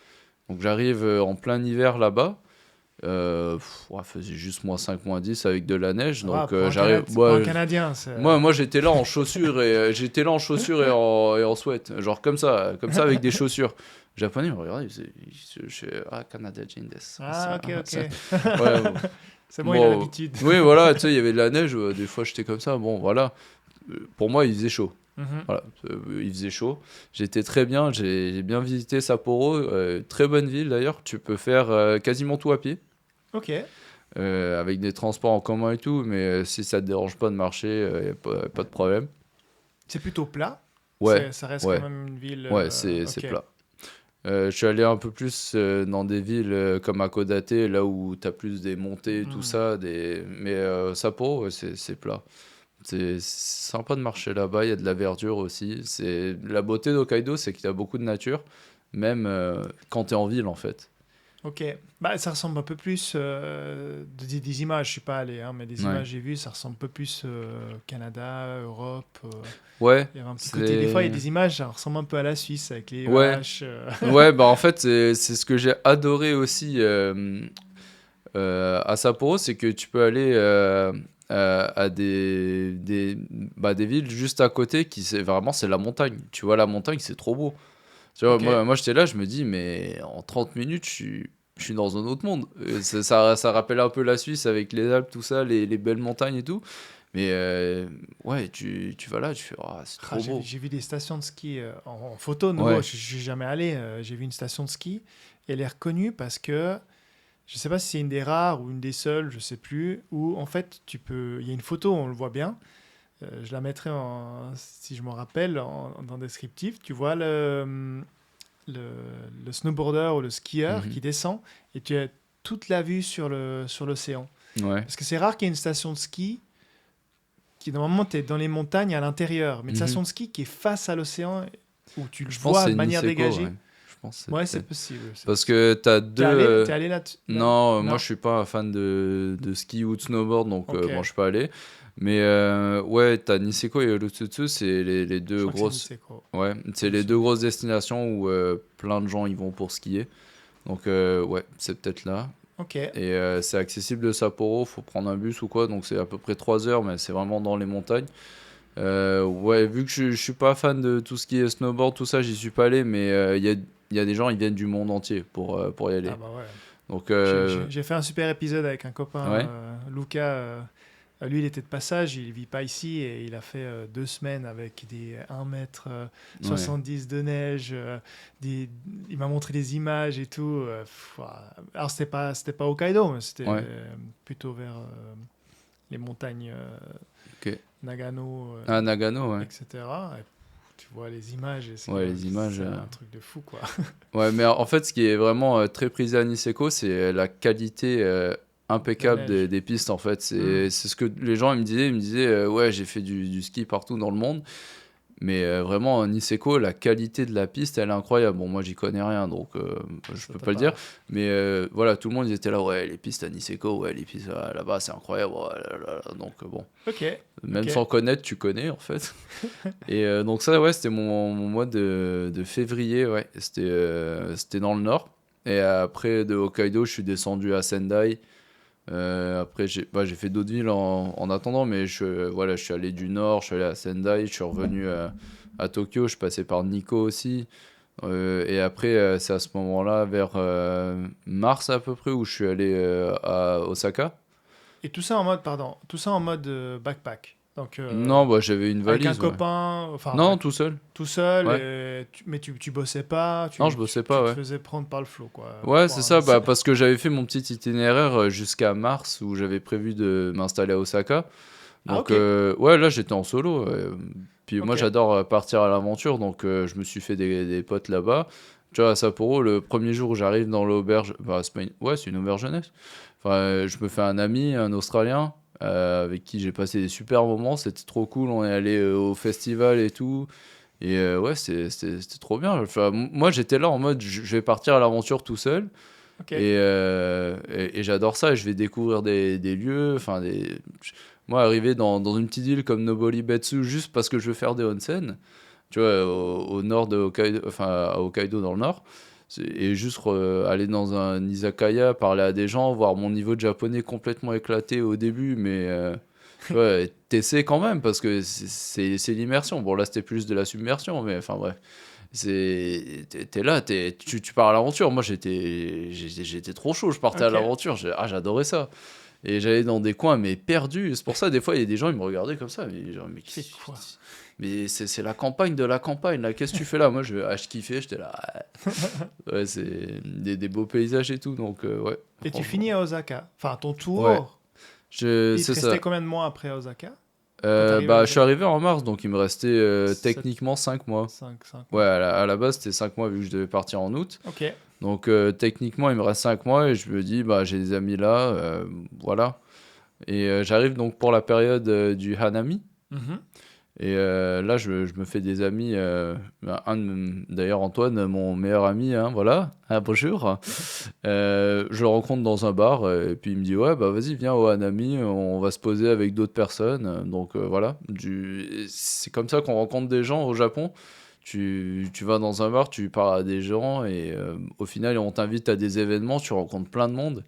Donc j'arrive en plein hiver là-bas. Faisait juste -5, -10 avec de la neige. Donc j'arrive. Pour un Canadien. Moi j'étais là en chaussures et en sweat. Genre comme ça avec des chaussures. Les Japonais me regardaient, je suis Canada Jindes. Ah, ok. Ouais, c'est bon, il a l'habitude. Oui, voilà, tu sais, il y avait de la neige, des fois j'étais comme ça. Bon, voilà. Pour moi, il faisait chaud. Voilà, il faisait chaud. J'étais très bien, j'ai bien visité Sapporo, très bonne ville d'ailleurs. Tu peux faire quasiment tout à pied. Ok. Avec des transports en commun et tout, mais si ça te dérange pas de marcher, y a pas de problème. C'est plutôt plat. Ouais. Ça reste quand même une ville. Ouais, c'est plat. Je suis allé un peu plus dans des villes comme Hakodate, là où tu as plus des montées, tout ça. Mais Sapporo, ouais, c'est plat. C'est sympa de marcher là-bas, il y a de la verdure aussi. La beauté d'Hokkaido, c'est qu'il y a beaucoup de nature, même quand tu es en ville en fait. Ok, ça ressemble un peu plus des images, je suis pas allé, mais des images j'ai vues, ça ressemble un peu plus Canada, Europe. Ouais. Il y a un petit côté, des fois il y a des images, ça ressemble un peu à la Suisse avec les vaches. Ouais, en fait c'est ce que j'ai adoré aussi à Sapporo, c'est que tu peux aller à des villes juste à côté c'est la montagne. Tu vois la montagne, c'est trop beau. Tu vois, moi j'étais là, je me dis, mais en 30 minutes, je suis dans un autre monde. Ça rappelle un peu la Suisse avec les Alpes, tout ça, les belles montagnes et tout. Mais ouais, tu vas là, tu fais, c'est trop beau. J'ai vu des stations de ski en photo, de nouveau, je suis jamais allé. J'ai vu une station de ski, et elle est reconnue parce que, je sais pas si c'est une des rares ou une des seules, je sais plus, où en fait, il y a une photo, on le voit bien. Je la mettrai, si je m'en rappelle, dans le descriptif. Tu vois le snowboarder ou le skieur qui descend et tu as toute la vue sur l'océan. Ouais. Parce que c'est rare qu'il y ait une station de ski qui, normalement, tu es dans les montagnes à l'intérieur, mais une station de ski qui est face à l'océan où tu le vois de manière dégagée. Ouais. Je pense c'est possible. Parce que tu as deux. T'es allé là, non, moi je suis pas un fan de ski ou de snowboard, donc bon, je suis pas allé. Mais ouais, t'as Niseko et Orotsutsu, c'est les deux grosses. C'est les deux grosses destinations où plein de gens y vont pour skier. Donc ouais, c'est peut-être là. Et c'est accessible de Sapporo, faut prendre un bus ou quoi, donc c'est à peu près 3 heures, mais c'est vraiment dans les montagnes. Ouais, vu que je suis pas fan de tout ce qui est snowboard, tout ça, j'y suis pas allé, mais il y a des gens, ils viennent du monde entier pour y aller. Ah bah ouais. Donc j'ai fait un super épisode avec un copain, Luca. Lui, il était de passage, il vit pas ici et il a fait 2 semaines avec des 1,70 m de neige. Il m'a montré des images et tout. Alors, c'était pas Hokkaido, mais c'était plutôt vers les montagnes Nagano, Nagano, etc. Et tu vois les images. C'est un truc de fou, quoi. Ouais, mais en fait, ce qui est vraiment très prisé à Niseko, c'est la qualité impeccable des pistes, en fait. C'est ce que les gens ils me disaient ouais, j'ai fait du ski partout dans le monde, mais vraiment Niseko, la qualité de la piste, elle est incroyable. Bon, moi j'y connais rien, donc je peux pas le dire, mais voilà, tout le monde était là, ouais, les pistes à Niseko, ouais, les pistes là-bas c'est incroyable, donc bon, même sans connaître, tu connais en fait. Et donc ça, ouais, c'était mon mois de février, ouais, c'était dans le nord. Et après de Hokkaido, je suis descendu à Sendai. Après j'ai fait d'autres villes en attendant, mais je suis allé du nord, je suis allé à Sendai, je suis revenu à Tokyo, je passais par Nikko aussi, et après c'est à ce moment-là vers mars à peu près où je suis allé à Osaka. Et tout ça en mode backpack. Donc, non, j'avais une valise. Avec un copain. Non, tout seul. Tout seul, mais tu bossais pas. Non, je bossais pas, Tu te faisais prendre par le flow, quoi. Ouais, c'est ça, parce que j'avais fait mon petit itinéraire jusqu'à mars où j'avais prévu de m'installer à Osaka. Donc, ouais, là j'étais en solo. Puis moi j'adore partir à l'aventure, donc je me suis fait des potes là-bas. Tu vois, à Sapporo, le premier jour où j'arrive dans l'auberge, c'est une auberge jeunesse. Enfin, je me fais un ami, un Australien, avec qui j'ai passé des super moments. C'était trop cool. On est allé au festival et tout. Et ouais, c'était trop bien. Enfin, moi, j'étais là en mode, je vais partir à l'aventure tout seul. Et j'adore ça. Et je vais découvrir des lieux. Enfin, Moi, arriver dans une petite île comme Nobori-Betsu juste parce que je veux faire des onsen, tu vois, au nord de Hokkaido, enfin à Hokkaido dans le nord, et juste aller dans un izakaya, parler à des gens, voir mon niveau de japonais complètement éclaté au début, mais tu vois, t'essaies quand même parce que c'est l'immersion. Bon, là, c'était plus de la submersion, mais enfin bref. T'es là, tu pars à l'aventure. Moi, j'étais trop chaud. Je partais à Ok. l'aventure. J'adorais ça. Et j'allais dans des coins, mais perdus. C'est pour ça, des fois, il y a des gens, ils me regardaient comme ça. Mais, genre, C'est quoi? mais c'est la campagne de la campagne, là. Qu'est-ce que tu fais là? Moi, je kiffais. J'étais là. Ouais, c'est des beaux paysages et tout. Donc, ouais, Et tu franchement. finis à Osaka. Enfin, ton Ouais, tour, il te c'est restait ça. combien de mois après Osaka? Quand t'arrives à Bah, je suis Osaka? arrivé en mars, donc il me restait 7, techniquement 5 mois. 5 Ouais, mois. à la base, c'était 5 mois vu que je devais partir en août. Ok. Donc techniquement, il me reste 5 mois et je me dis, bah, j'ai des amis là, voilà. Et j'arrive donc pour la période du Hanami. Mhm. Et là, je me fais des amis. Bah, d'ailleurs, Antoine, mon meilleur ami, hein, voilà, ah, bonjour. Je le rencontre dans un bar et puis il me dit, ouais, bah vas-y, viens au Hanami, on va se poser avec d'autres personnes. Donc voilà, c'est comme ça qu'on rencontre des gens au Japon. Tu vas dans un bar, tu parles à des gens et au final, on t'invite à des événements, tu rencontres plein de monde.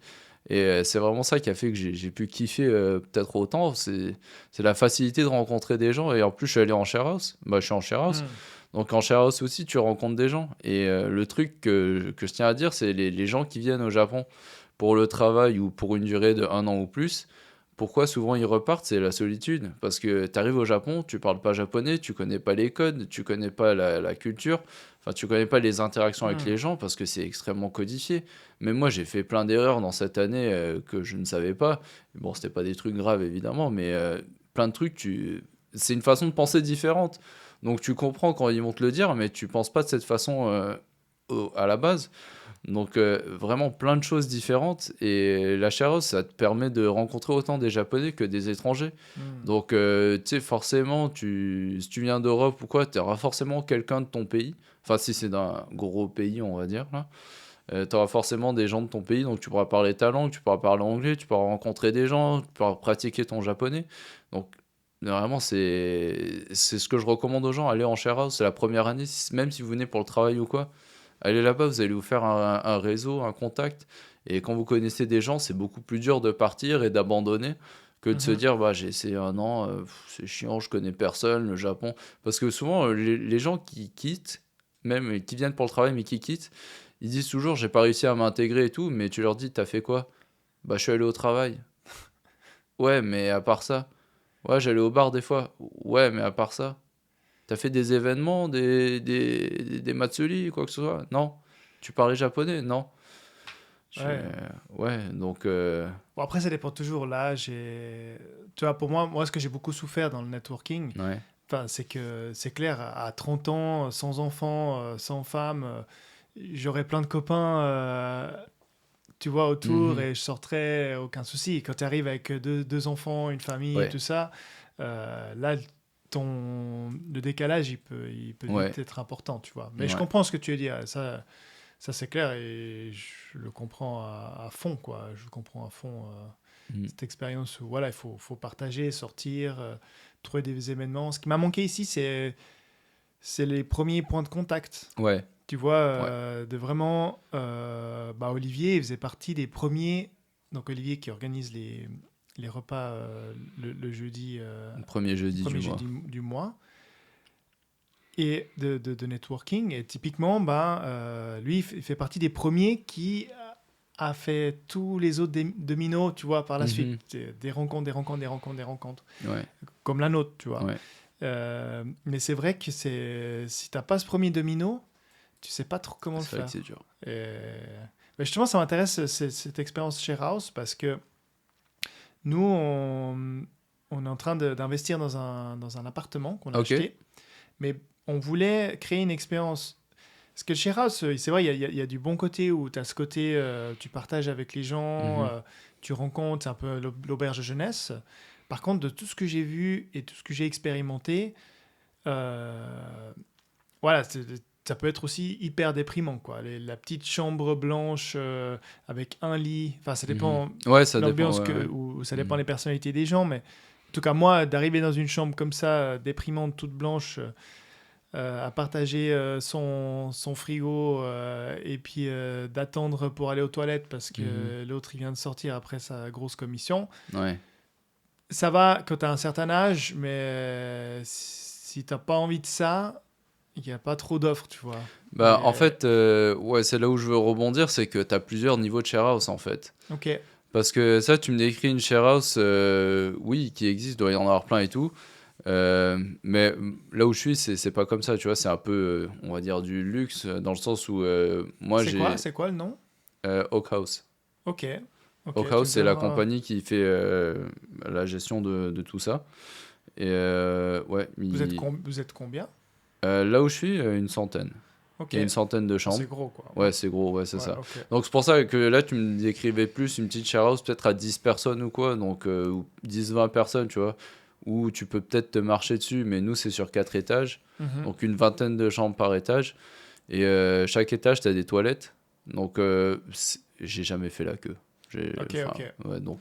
Et c'est vraiment ça qui a fait que j'ai pu kiffer peut-être autant. C'est la facilité de rencontrer des gens. Et en plus, je suis allé en share house. Bah, je suis en share house. Hmm. Donc en share house aussi, tu rencontres des gens. Et le truc que je tiens à dire, c'est les gens qui viennent au Japon pour le travail ou pour une durée de 1 an ou plus. Pourquoi souvent ils repartent? C'est la solitude. Parce que tu arrives au Japon, tu parles pas japonais, tu connais pas les codes, tu connais pas la culture, enfin tu connais pas les interactions avec Hmm. les gens parce que c'est extrêmement codifié. Mais moi j'ai fait plein d'erreurs dans cette année que je ne savais pas. Bon, c'était pas des trucs graves évidemment, mais plein de trucs, c'est une façon de penser différente. Donc tu comprends quand ils vont te le dire, mais tu penses pas de cette façon à la base. Donc vraiment plein de choses différentes et la Charos ça te permet de rencontrer autant des Japonais que des étrangers. Hmm. Donc tu sais forcément si tu viens d'Europe ou quoi, tu auras forcément quelqu'un de ton pays. Enfin si c'est d'un gros pays on va dire là. Tu auras forcément des gens de ton pays donc tu pourras parler ta langue, tu pourras parler anglais, tu pourras rencontrer des gens, tu pourras pratiquer ton japonais. Donc vraiment c'est ce que je recommande aux gens, aller en share house, c'est la première année même si vous venez pour le travail ou quoi. Allez là-bas, vous allez vous faire un réseau, un contact. Et quand vous connaissez des gens, c'est beaucoup plus dur de partir et d'abandonner que de se Mhm. dire, bah, j'ai essayé 1 an, c'est chiant, je connais personne, le Japon. Parce que souvent, les gens qui quittent, même qui viennent pour le travail mais qui quittent, ils disent toujours, j'ai pas réussi à m'intégrer et tout, mais tu leur dis, t'as fait quoi? Bah, je suis allé au travail. Ouais, mais à part ça. Ouais, j'allais au bar des fois. Ouais, mais à part ça. T'as fait des événements, des matsuri, quoi que ce soit? Non. Tu parlais japonais? Non. Je fais, Ouais. ouais, donc... Bon, après, ça dépend toujours. Là, tu vois, pour moi, ce que j'ai beaucoup souffert dans le networking, ouais. enfin, c'est que c'est clair, à 30 ans, sans enfants, sans femme, j'aurais plein de copains, tu vois, autour Mhm. et je sortirais, aucun souci. Quand tu arrives avec deux enfants, une famille, Ouais, tout ça, là, le décalage, il peut ouais, vite être important, tu vois. Mais je ouais. comprends ce que tu veux dire. Ça c'est clair et je le comprends à fond, quoi. Je le comprends à fond. Mhm. Cette expérience où voilà, il faut partager, sortir, trouver des événements. Ce qui m'a manqué ici, c'est les premiers points de contact. Ouais, Tu vois, ouais. de vraiment, bah, Olivier il faisait partie des premiers. Donc Olivier qui organise les repas le jeudi, Le premier jeudi du premier mois. jeudi du mois et de networking. Et typiquement, ben, lui, il fait partie des premiers qui a fait tous les autres dominos, tu vois, par la suite. Mhm. Des rencontres, des rencontres, des rencontres, des rencontres. Ouais, Comme la nôtre, tu vois. ouais. Mais c'est vrai que si t'as pas ce premier domino, tu sais pas trop comment le C'est vrai que faire. c'est dur. Et... Mais justement, ça m'intéresse cette expérience chez House parce que nous, on est en train d'investir dans un appartement qu'on a Ok. acheté, mais on voulait créer une expérience. Parce que chez House, c'est vrai, il y a du bon côté où tu as ce côté, tu partages avec les gens, Mhm. tu rencontres, c'est un peu l'auberge de jeunesse. Par contre, de tout ce que j'ai vu et tout ce que j'ai expérimenté, euh, voilà, ça peut être aussi hyper déprimant, quoi. La petite chambre blanche avec un lit, enfin, ça Mhm. dépend Ouais, ça dépend. l'ambiance Ouais, ouais. ou ça dépend Mhm. des personnalités des gens, mais En tout cas, moi, d'arriver dans une chambre comme ça, déprimante, toute blanche, à partager son frigo et puis d'attendre pour aller aux toilettes parce que l'autre il vient de sortir après sa grosse commission. Ouais. Ça va quand tu as un certain âge, mais si t'as pas envie de ça, il n'y a pas trop d'offres, tu vois. Bah, Mais, en fait, ouais, c'est là où je veux rebondir, c'est que tu as plusieurs niveaux de share house en fait. ok, Parce que ça, tu me décris une share house, oui, qui existe, doit y en avoir plein et tout. Mais là où je suis, c'est pas comme ça, tu vois, c'est un peu, on va dire, du luxe, dans le sens où moi j'ai c'est quoi le nom? Oak House. Ok, ok, Oak tu House, me c'est la donneras. compagnie qui fait la gestion de tout ça. Et ouais, Vous êtes combien? là où je suis, une centaine. Ok, Il y a une centaine de c'est chambres. gros quoi. Ouais, c'est gros, ouais, c'est Ouais, ça. ok. Donc c'est pour ça que là, tu me décrivais plus une petite share house, peut-être à 10 personnes ou quoi, donc ou 10-20 personnes, tu vois, où tu peux peut-être te marcher dessus, mais nous, c'est sur 4 étages, Mhm. donc une vingtaine de chambres par étage, et chaque étage, tu as des toilettes, donc j'ai jamais fait la queue. Ok, Enfin, ok. ouais, donc,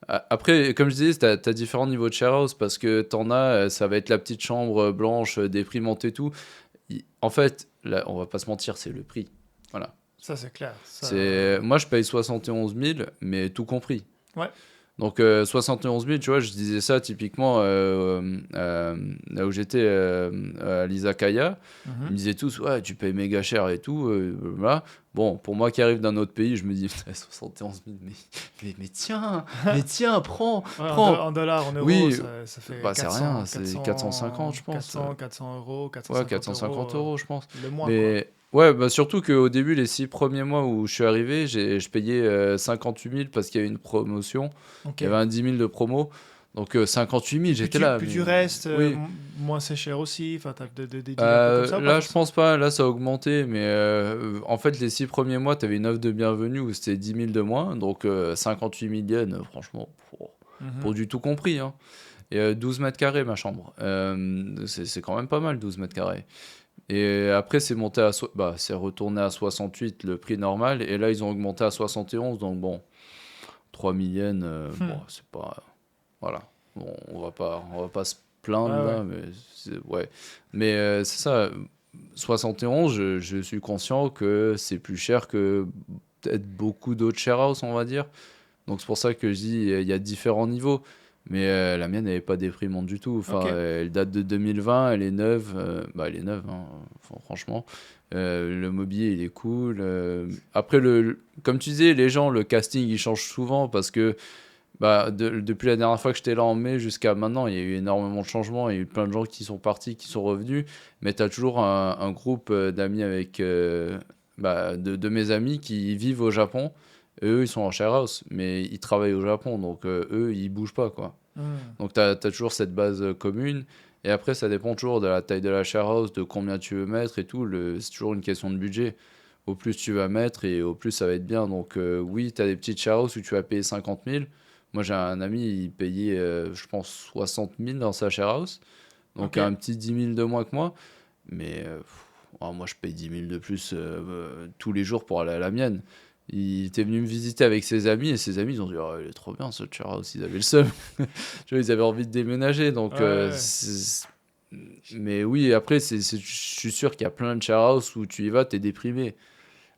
après, comme je disais, tu as différents niveaux de share house, parce que t'en as, ça va être la petite chambre blanche, déprimante et tout. En fait, là, on va pas se mentir, c'est le prix. Voilà. Ça c'est clair. Ça... Moi, je paye 71 000, mais tout compris. Ouais. Donc, 71 000, tu vois, je disais ça typiquement là où j'étais à l'Izakaya. Ils Mhm. me disaient tous, ouais, tu payes méga cher et tout. Voilà. Bon, pour moi qui arrive d'un autre pays, je me dis, putain, 71 000, mais tiens, prends, Ouais, prends. en dollars, en euros, Oui, ça fait bah c'est rien, 400, c'est 450, je pense. 400 euros, Ouais, 450 450 euros euros, je pense. le mois, quoi. Mais ouais, bah surtout qu'au début, les 6 premiers mois où je suis arrivé, je payais 58 000 parce qu'il y avait une promotion. Ok. Il y avait un 10 000 de promo. Donc 58 000, j'étais là. Plus Mais tu restes, oui. moins c'est cher aussi. Enfin, t'as des deals un peu comme ça ou pas Là, je forcément? pense pas. Là, ça a augmenté. Mais en fait, les 6 premiers mois, tu avais une offre de bienvenue où c'était 10 000 de moins. Donc 58 000 yens, franchement, pour Mhm. du tout compris, hein. Et 12 mètres carrés, ma chambre. C'est quand même pas mal, 12 mètres carrés. Et après, c'est retourné à 68, le prix normal. Et là, ils ont augmenté à 71. Donc bon, 3 000 yens, bon, Hmm. c'est pas. Voilà. Bon, on va pas se Ouais, plaindre ouais. là, mais ouais. Mais c'est ça. 71, je suis conscient que c'est plus cher que peut-être beaucoup d'autres share house, on va dire. Donc c'est pour ça que je dis il y a différents niveaux. Mais la mienne, elle n'est pas déprimante du tout. Enfin, Ok. elle date de 2020, elle est neuve. Bah, elle est neuve, hein, franchement. Le mobilier, il est cool. Après, comme tu disais, les gens, le casting, il change souvent parce que bah, depuis la dernière fois que j'étais là en mai jusqu'à maintenant, il y a eu énormément de changements. Il y a eu plein de gens qui sont partis, qui sont revenus. Mais tu as toujours un groupe d'amis avec bah, de mes amis qui vivent au Japon. Et eux, ils sont en share house, mais ils travaillent au Japon. Donc eux, ils bougent pas, quoi. Hmm. Donc tu as toujours cette base commune. Et après, ça dépend toujours de la taille de la share house, de combien tu veux mettre et tout. C'est toujours une question de budget. Au plus tu vas mettre et au plus ça va être bien. Donc oui, tu as des petites share house où tu vas payer 50 000. Moi, j'ai un ami, il payait, je pense, 60 000 dans sa share house. Donc Ok. un petit 10 000 de moins que moi. Mais moi, je paye 10 000 de plus tous les jours pour aller à la mienne. Il était venu me visiter avec ses amis et ses amis ils ont dit oh, il est trop bien ce share house, ils avaient le seum. Tu vois, ils avaient envie de déménager. Ouais, Donc, ouais. mais oui, après, je suis sûr qu'il y a plein de share house où tu y vas, t'es déprimé.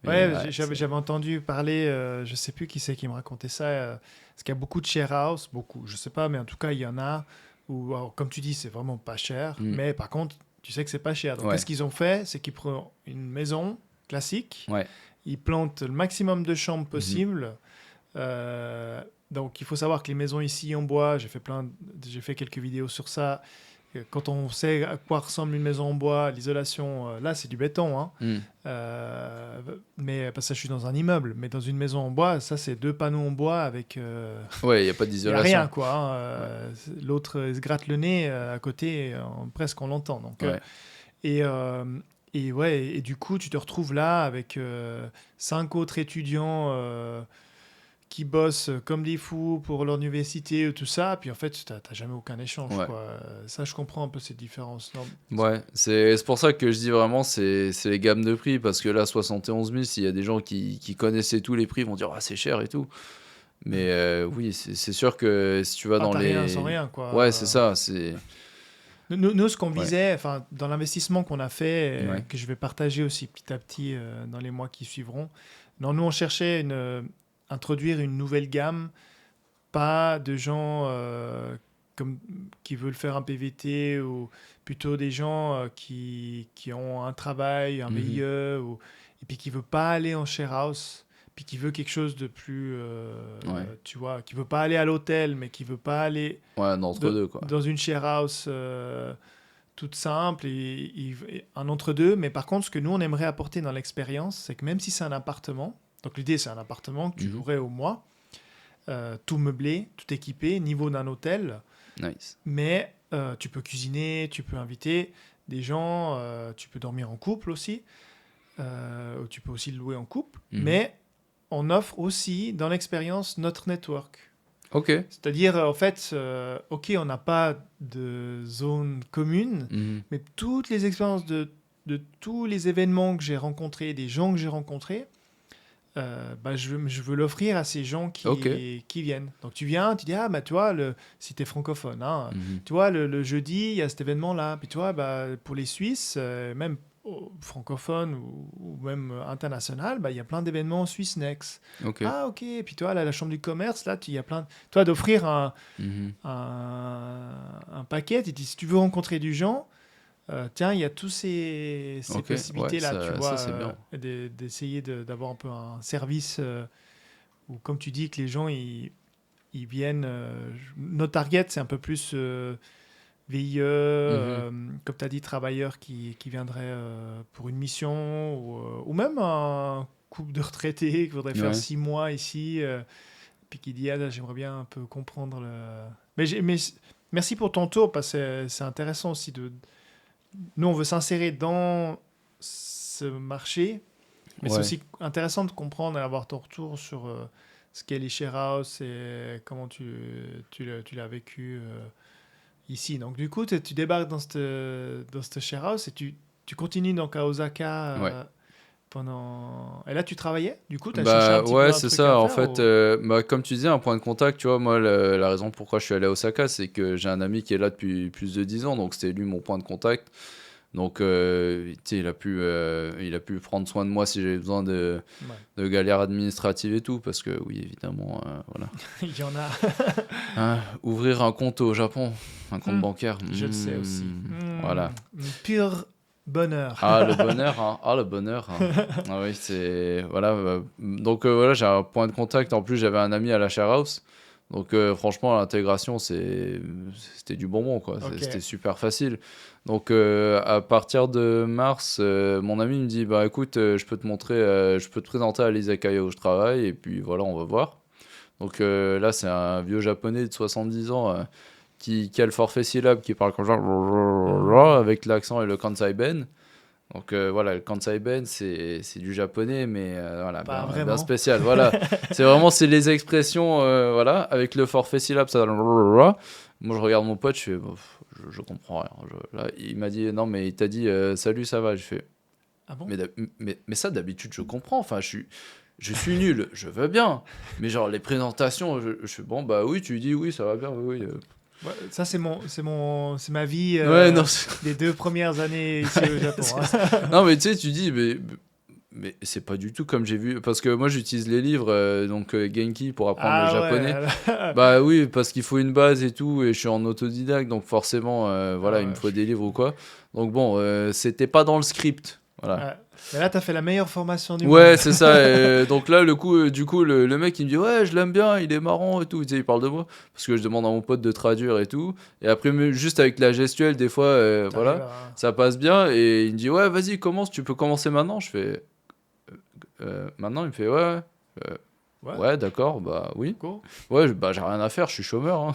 Mais Ouais, ouais, j'avais entendu parler, je sais plus qui c'est qui me racontait ça, parce qu'il y a beaucoup de share house, beaucoup, je sais pas, mais en tout cas, il y en a où, alors, comme tu dis, c'est vraiment pas cher, Hmm. mais par contre, tu sais que c'est pas cher. Donc, qu'est-ce Ouais, qu'ils ont fait? C'est qu'ils prennent une maison classique, ouais. ils plantent le maximum de chambres Mhm. possible. Donc, il faut savoir que les maisons ici en bois, j'ai fait quelques vidéos sur ça. Quand on sait à quoi ressemble une maison en bois, l'isolation, là, c'est du béton, hein. Hmm. Euh, mais parce que je suis dans un immeuble, mais dans une maison en bois, ça c'est deux panneaux en bois avec, Ouais, il n'y a pas il y a rien d'isolation. quoi, hein. Ouais, L'autre il se gratte le nez à côté, presque on l'entend. ouais. Et, euh, et ouais, et du coup tu te retrouves là avec cinq autres étudiants qui bossent comme des fous pour leur université ou tout ça, puis en fait t'as jamais aucun échange Ouais. quoi. Ça je comprends un peu cette différence. Non, Ouais, c'est pour ça que je dis vraiment, c'est les gammes de prix, parce que là, 71 000, s'il y a des gens qui connaissaient tous les prix, ils vont dire, ah, c'est cher et tout. Mais oui, c'est sûr que si tu vas Enfin, dans t'as rien sans les... rien, quoi. Ouais, c'est ça, c'est... Nous, ce qu'on Ouais, visait, enfin, dans l'investissement qu'on a fait, ouais. que je vais partager aussi petit à petit dans les mois qui suivront, non, nous, on cherchait introduire une nouvelle gamme, pas de gens comme, qui veulent faire un PVT ou plutôt des gens qui ont un travail, un Mhm. VIE, et puis qui ne veulent pas aller en share house, puis qui veut quelque chose de plus, Ouais. tu vois, qui veut pas aller à l'hôtel, mais qui veut pas aller Ouais, d'entre deux, quoi. dans une share house toute simple et un entre-deux. Mais par contre, ce que nous, on aimerait apporter dans l'expérience, c'est que même si c'est un appartement, donc l'idée, c'est un appartement que tu Mhm. louerais au mois, tout meublé, tout équipé, niveau d'un hôtel, Nice. mais tu peux cuisiner, tu peux inviter des gens, tu peux dormir en couple aussi, tu peux aussi le louer en couple, Mhm. mais on offre aussi dans l'expérience notre network. Ok. C'est-à-dire, en fait, ok, on n'a pas de zone commune, Mhm. mais toutes les expériences de tous les événements que j'ai rencontrés, des gens que j'ai rencontrés, bah, je veux l'offrir à ces gens Ok. qui viennent. Donc tu viens, tu dis, ah, bah, tu vois, si tu es francophone, hein, Mhm. tu vois, le jeudi, il y a cet événement-là. Puis tu vois, bah, pour les Suisses, même francophones ou même international, bah, il y a plein d'événements Swiss Next. Ok. Ah, ok. Et puis toi, là, la chambre du commerce, là, il y a plein. Toi, d'offrir Mhm. un paquet, et dis, si tu veux rencontrer du gens, tiens, il y a tous ces Ok. Ouais, possibilités-là, tu ça vois, c'est bien. d'essayer d'avoir un peu un service où, comme tu dis, que les gens, ils viennent. Notre target, c'est un peu plus VIE, Mhm. comme tu as dit, travailleurs qui viendraient pour une mission, ou même un couple de retraités qui voudrait faire Ouais. 6 mois ici, puis qui dit, ah, là, j'aimerais bien un peu comprendre le... Mais merci pour ton tour, parce que c'est intéressant aussi nous, on veut s'insérer dans ce marché, mais c'est Ouais. aussi intéressant de comprendre et avoir ton retour sur ce qu'est les share house et comment tu l'as vécu ici. Donc, du coup, tu débarques dans cette share house et tu continues donc à Osaka Ouais. pendant... Et là, tu travaillais? Du coup, tu as cherché un Bah petit peu ouais, un c'est truc à ça. En faire fait, bah, comme tu disais, un point de contact, tu vois, moi, la raison pourquoi je suis allé à Osaka, c'est que j'ai un ami qui est là depuis plus de 10 ans, donc c'était lui mon point de contact. Donc, tu sais, il a pu prendre soin de moi si j'avais besoin Ouais. de galères administratives et tout, parce que oui, évidemment, voilà. Il y en a. Hein, ouvrir un compte au Japon, un compte Hmm, bancaire, je le sais aussi. voilà. Pur bonheur. Ah, le bonheur, hein. Ah, le bonheur, hein. Ah oui, c'est... Voilà. Donc, voilà, j'ai un point de contact. En plus, j'avais un ami à la share house. Donc, franchement, l'intégration, c'était du bonbon, quoi. Ok. C'était super facile. Donc, à partir de mars, mon ami me dit, bah, écoute, je peux te montrer, je peux te présenter à l'izakaya où je travaille. Et puis, voilà, on va voir. Donc, là, c'est un vieux japonais de 70 ans qui a le forfait syllabe, qui parle comme ça, Hmm. avec l'accent et le Kansai Ben. Donc voilà, le Kansai Ben, c'est du japonais, mais voilà, Pas bien vraiment. spécial. Voilà, c'est les expressions, voilà, avec le forfait syllabe, ça. Moi, je regarde mon pote, je fais, bof, je comprends rien. Là, il m'a dit, non, mais il t'a dit, salut, ça va. Je fais, Ah bon? mais ça, d'habitude, je comprends. Enfin, je suis nul, je veux bien. Mais genre, les présentations, je fais, bon, bah oui, tu dis oui, ça va bien, oui, oui. Ouais, ça, c'est ma vie Ouais, non, des 2 premières années ici au Japon, hein. non, mais tu sais, tu dis, mais c'est pas du tout comme j'ai vu. Parce que moi, j'utilise les livres, donc Genki, pour apprendre le Ah japonais. ouais. Bah oui, parce qu'il faut une base et tout, et je suis en autodidacte, donc forcément, Ah voilà, il me ouais, faut des livres ou quoi. Donc bon, c'était pas dans le script. Voilà. ouais. Mais là, t'as fait la meilleure formation du Ouais, monde. c'est ça. Donc là, du coup, le mec, il me dit, ouais, je l'aime bien, il est marrant et tout. Tu sais, il parle de moi. Parce que je demande à mon pote de traduire et tout. Et après, juste avec la gestuelle, des fois, T'arrives voilà, à... ça passe bien. Et il me dit, ouais, vas-y, commence, tu peux commencer maintenant. Je fais, maintenant, il me fait, ouais, ouais. Euh, Ouais, ouais, d'accord, bah oui. go. Ouais, bah j'ai rien à faire, je suis chômeur, hein.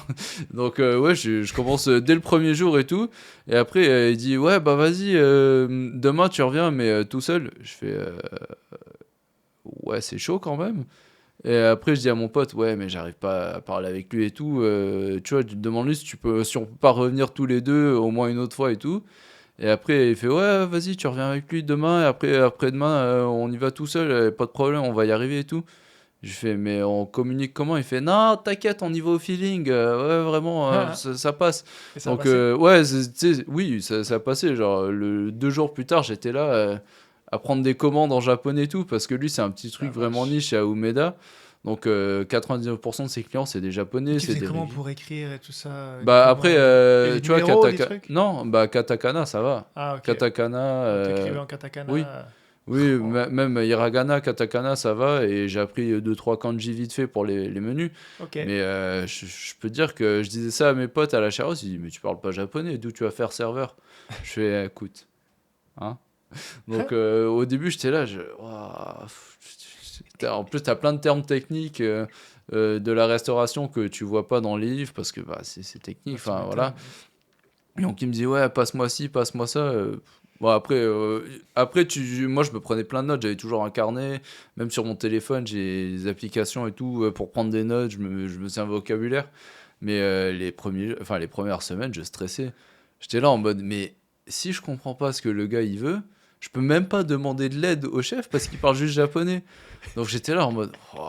Donc, ouais, je commence dès le premier jour et tout. Et après, il dit, ouais, bah vas-y, demain tu reviens, mais tout seul. Je fais, ouais, c'est chaud quand même. Et après, je dis à mon pote, ouais, mais j'arrive pas à parler avec lui et tout. Tu vois, tu te demandes lui si on peut pas revenir tous les deux au moins une autre fois et tout. Et après, il fait, ouais, vas-y, tu reviens avec lui demain. Et après, après-demain, on y va tout seul, pas de problème, on va y arriver et tout. Je fais, mais on communique comment? Il fait, non, t'inquiète, on y va au feeling. Ouais, vraiment, ça passe. Et ça a Donc, passé. ouais, tu sais, oui, ça a passé. Genre, 2 jours plus tard, j'étais là à prendre des commandes en japonais et tout, parce que lui, c'est un petit La truc vraiment vache. niche à Umeda. Donc, 99% de ses clients, c'est des Et japonais, tu c'est faisais des comment régis. pour écrire et tout ça, une Bah, après, commande? Et les tu vois, numéros, des trucs? Non, bah, katakana, ça va. Ah, ok. Katakana, Ouais, t'écrivais en katakana. oui. Oui, Oh. même hiragana, katakana, ça va. Et j'ai appris deux trois kanji vite fait pour les menus. Ok. Mais je peux te dire que je disais ça à mes potes à la Charos, ils disent, mais tu parles pas japonais, d'où tu vas faire serveur? Je fais, écoute, hein. Donc au début, j'étais là, Ouah, en plus, tu as plein de termes techniques de la restauration que tu vois pas dans les livres parce que bah, c'est technique, Bah, tu enfin m'étonnes. voilà. Donc il me dit, ouais, passe-moi ci, passe-moi ça. Bon, après moi, je me prenais plein de notes, j'avais toujours un carnet, même sur mon téléphone, j'ai des applications et tout pour prendre des notes, je me suis un vocabulaire. Mais les premières semaines, je stressais. J'étais là en mode, mais si je comprends pas ce que le gars il veut, je peux même pas demander de l'aide au chef parce qu'il parle juste japonais. Donc j'étais là en mode, oh,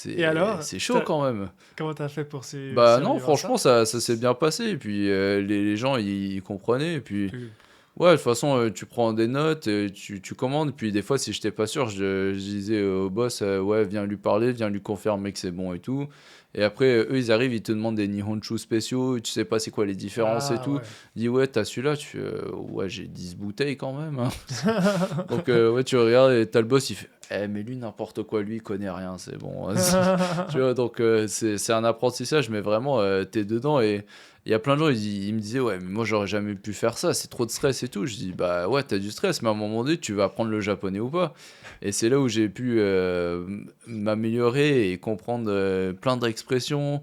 Et alors, c'est chaud quand même. comment t'as fait pour Bah non, survivre à franchement, ça? ça s'est bien passé. Et puis les gens, ils comprenaient. Et puis, Tu- ouais, de toute façon, tu prends des notes, tu commandes. Et puis, des fois, si j'étais pas sûr, je disais au boss, ouais, viens lui parler, viens lui confirmer que c'est bon et tout. Et après, eux, ils arrivent, ils te demandent des Nihonshu spéciaux. Tu sais pas c'est quoi les différences et Ah, tout. ouais. Ils disent, ouais, t'as celui-là. Tu fais, ouais, j'ai 10 bouteilles quand même, hein. Donc, ouais, tu regardes et t'as le boss, il fait, mais lui, n'importe quoi, lui, il connaît rien, c'est bon. Tu vois, donc c'est un apprentissage, mais vraiment, t'es dedans. Et il y a plein de gens, ils me disaient, ouais, mais moi, j'aurais jamais pu faire ça, c'est trop de stress et tout. Je dis, bah ouais, t'as du stress, mais à un moment donné, tu vas apprendre le japonais ou pas. Et c'est là où j'ai pu m'améliorer et comprendre plein d'expressions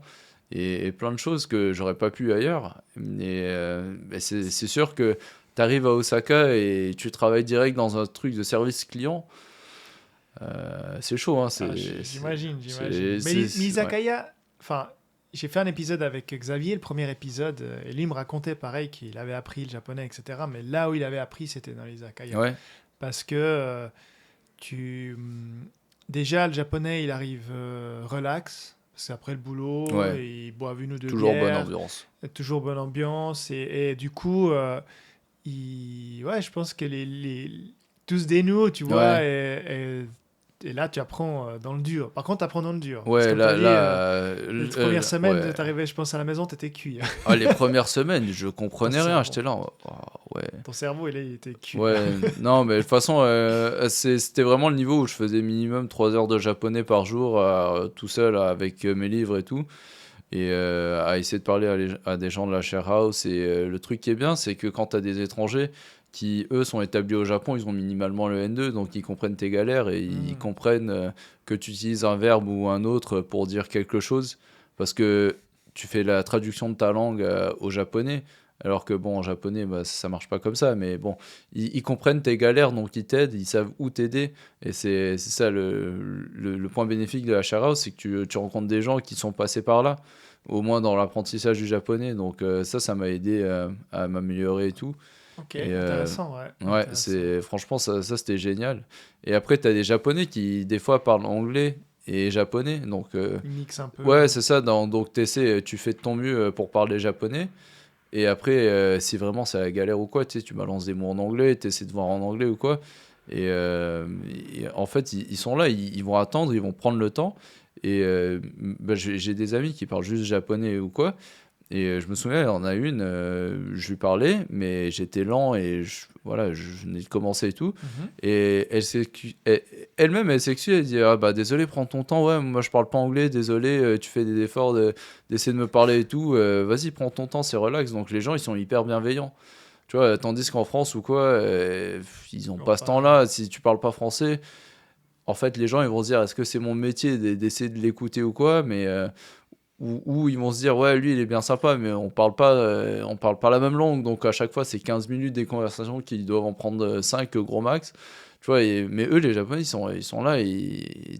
et plein de choses que j'aurais pas pu ailleurs. Mais c'est sûr que t'arrives à Osaka et tu travailles direct dans un truc de service client. C'est chaud, hein, Ah, j'imagine, j'imagine. Mais ouais. l'izakaya, enfin, j'ai fait un épisode avec Xavier, le premier épisode, et lui me racontait pareil qu'il avait appris le japonais, etc. Mais là où il avait appris, c'était dans l'izakaya. Ouais, Parce que tu. Déjà, le japonais, il arrive relax. C'est après le boulot, ouais, et ils boivent une ou deux toujours bonne bières, ambiance. toujours bonne ambiance. Et du coup, ouais, je pense que tous des nous, tu vois, Ouais, et là, tu apprends dans le dur. Par contre, tu apprends dans le dur. Parce que ouais, comme tu as dit, les premières semaines, ouais. tu arrivais, je pense, à la maison, tu étais cuit. Ah, les premières semaines, je Ton comprenais rien. cerveau. J'étais là, oh, ouais, Ton cerveau, il était cuit. ouais. Non, mais de toute façon, c'était vraiment le niveau où je faisais minimum 3 heures de japonais par jour, tout seul, avec mes livres et tout. Et à essayer de parler à des gens de la share house. Et le truc qui est bien, c'est que quand tu as des étrangers qui, eux, sont établis au Japon, ils ont minimalement le N2, donc ils comprennent tes galères et ils Hmm. comprennent que tu utilises un verbe ou un autre pour dire quelque chose, parce que tu fais la traduction de ta langue au japonais. Alors que bon, en japonais, bah, ça marche pas comme ça, mais bon, ils comprennent tes galères, donc ils t'aident, ils savent où t'aider, et c'est ça le point bénéfique de la share house, c'est que tu rencontres des gens qui sont passés par là, au moins dans l'apprentissage du japonais. Donc ça m'a aidé à m'améliorer et tout. Ok, Et intéressant, ouais. ouais, Intéressant. franchement, ça c'était génial. Et après, tu as des japonais qui, des fois, parlent anglais et japonais. Donc, Il mixe un ouais, peu. c'est ça. Donc, tu fais de ton mieux pour parler japonais. Et après, si vraiment c'est la galère ou quoi, tu sais, tu balances des mots en anglais, tu essaies de voir en anglais ou quoi. Et en fait, ils sont là, ils vont attendre, ils vont prendre le temps. Et bah, j'ai des amis qui parlent juste japonais ou quoi. Et je me souviens, il y en a une, je lui parlais, mais j'étais lent et voilà, je venais de commencer et tout. Mhm. Et elle-même, elle s'excuse, elle dit, ah bah désolé, prends ton temps, ouais, moi je parle pas anglais, désolé, tu fais des efforts d'essayer de me parler et tout, vas-y, prends ton temps, c'est relax. Donc les gens, ils sont hyper bienveillants. Tu vois, tandis qu'en France ou quoi, ils ont Bon, pas ce pas... temps-là. Si tu parles pas français, en fait, les gens, ils vont se dire, est-ce que c'est mon métier d'essayer de l'écouter ou quoi? Mais ou ils vont se dire, ouais, lui, il est bien sympa, mais on parle pas la même langue. Donc à chaque fois, c'est 15 minutes des conversations qui doivent en prendre 5 gros max. Tu vois, mais eux, les Japonais, ils sont là, tu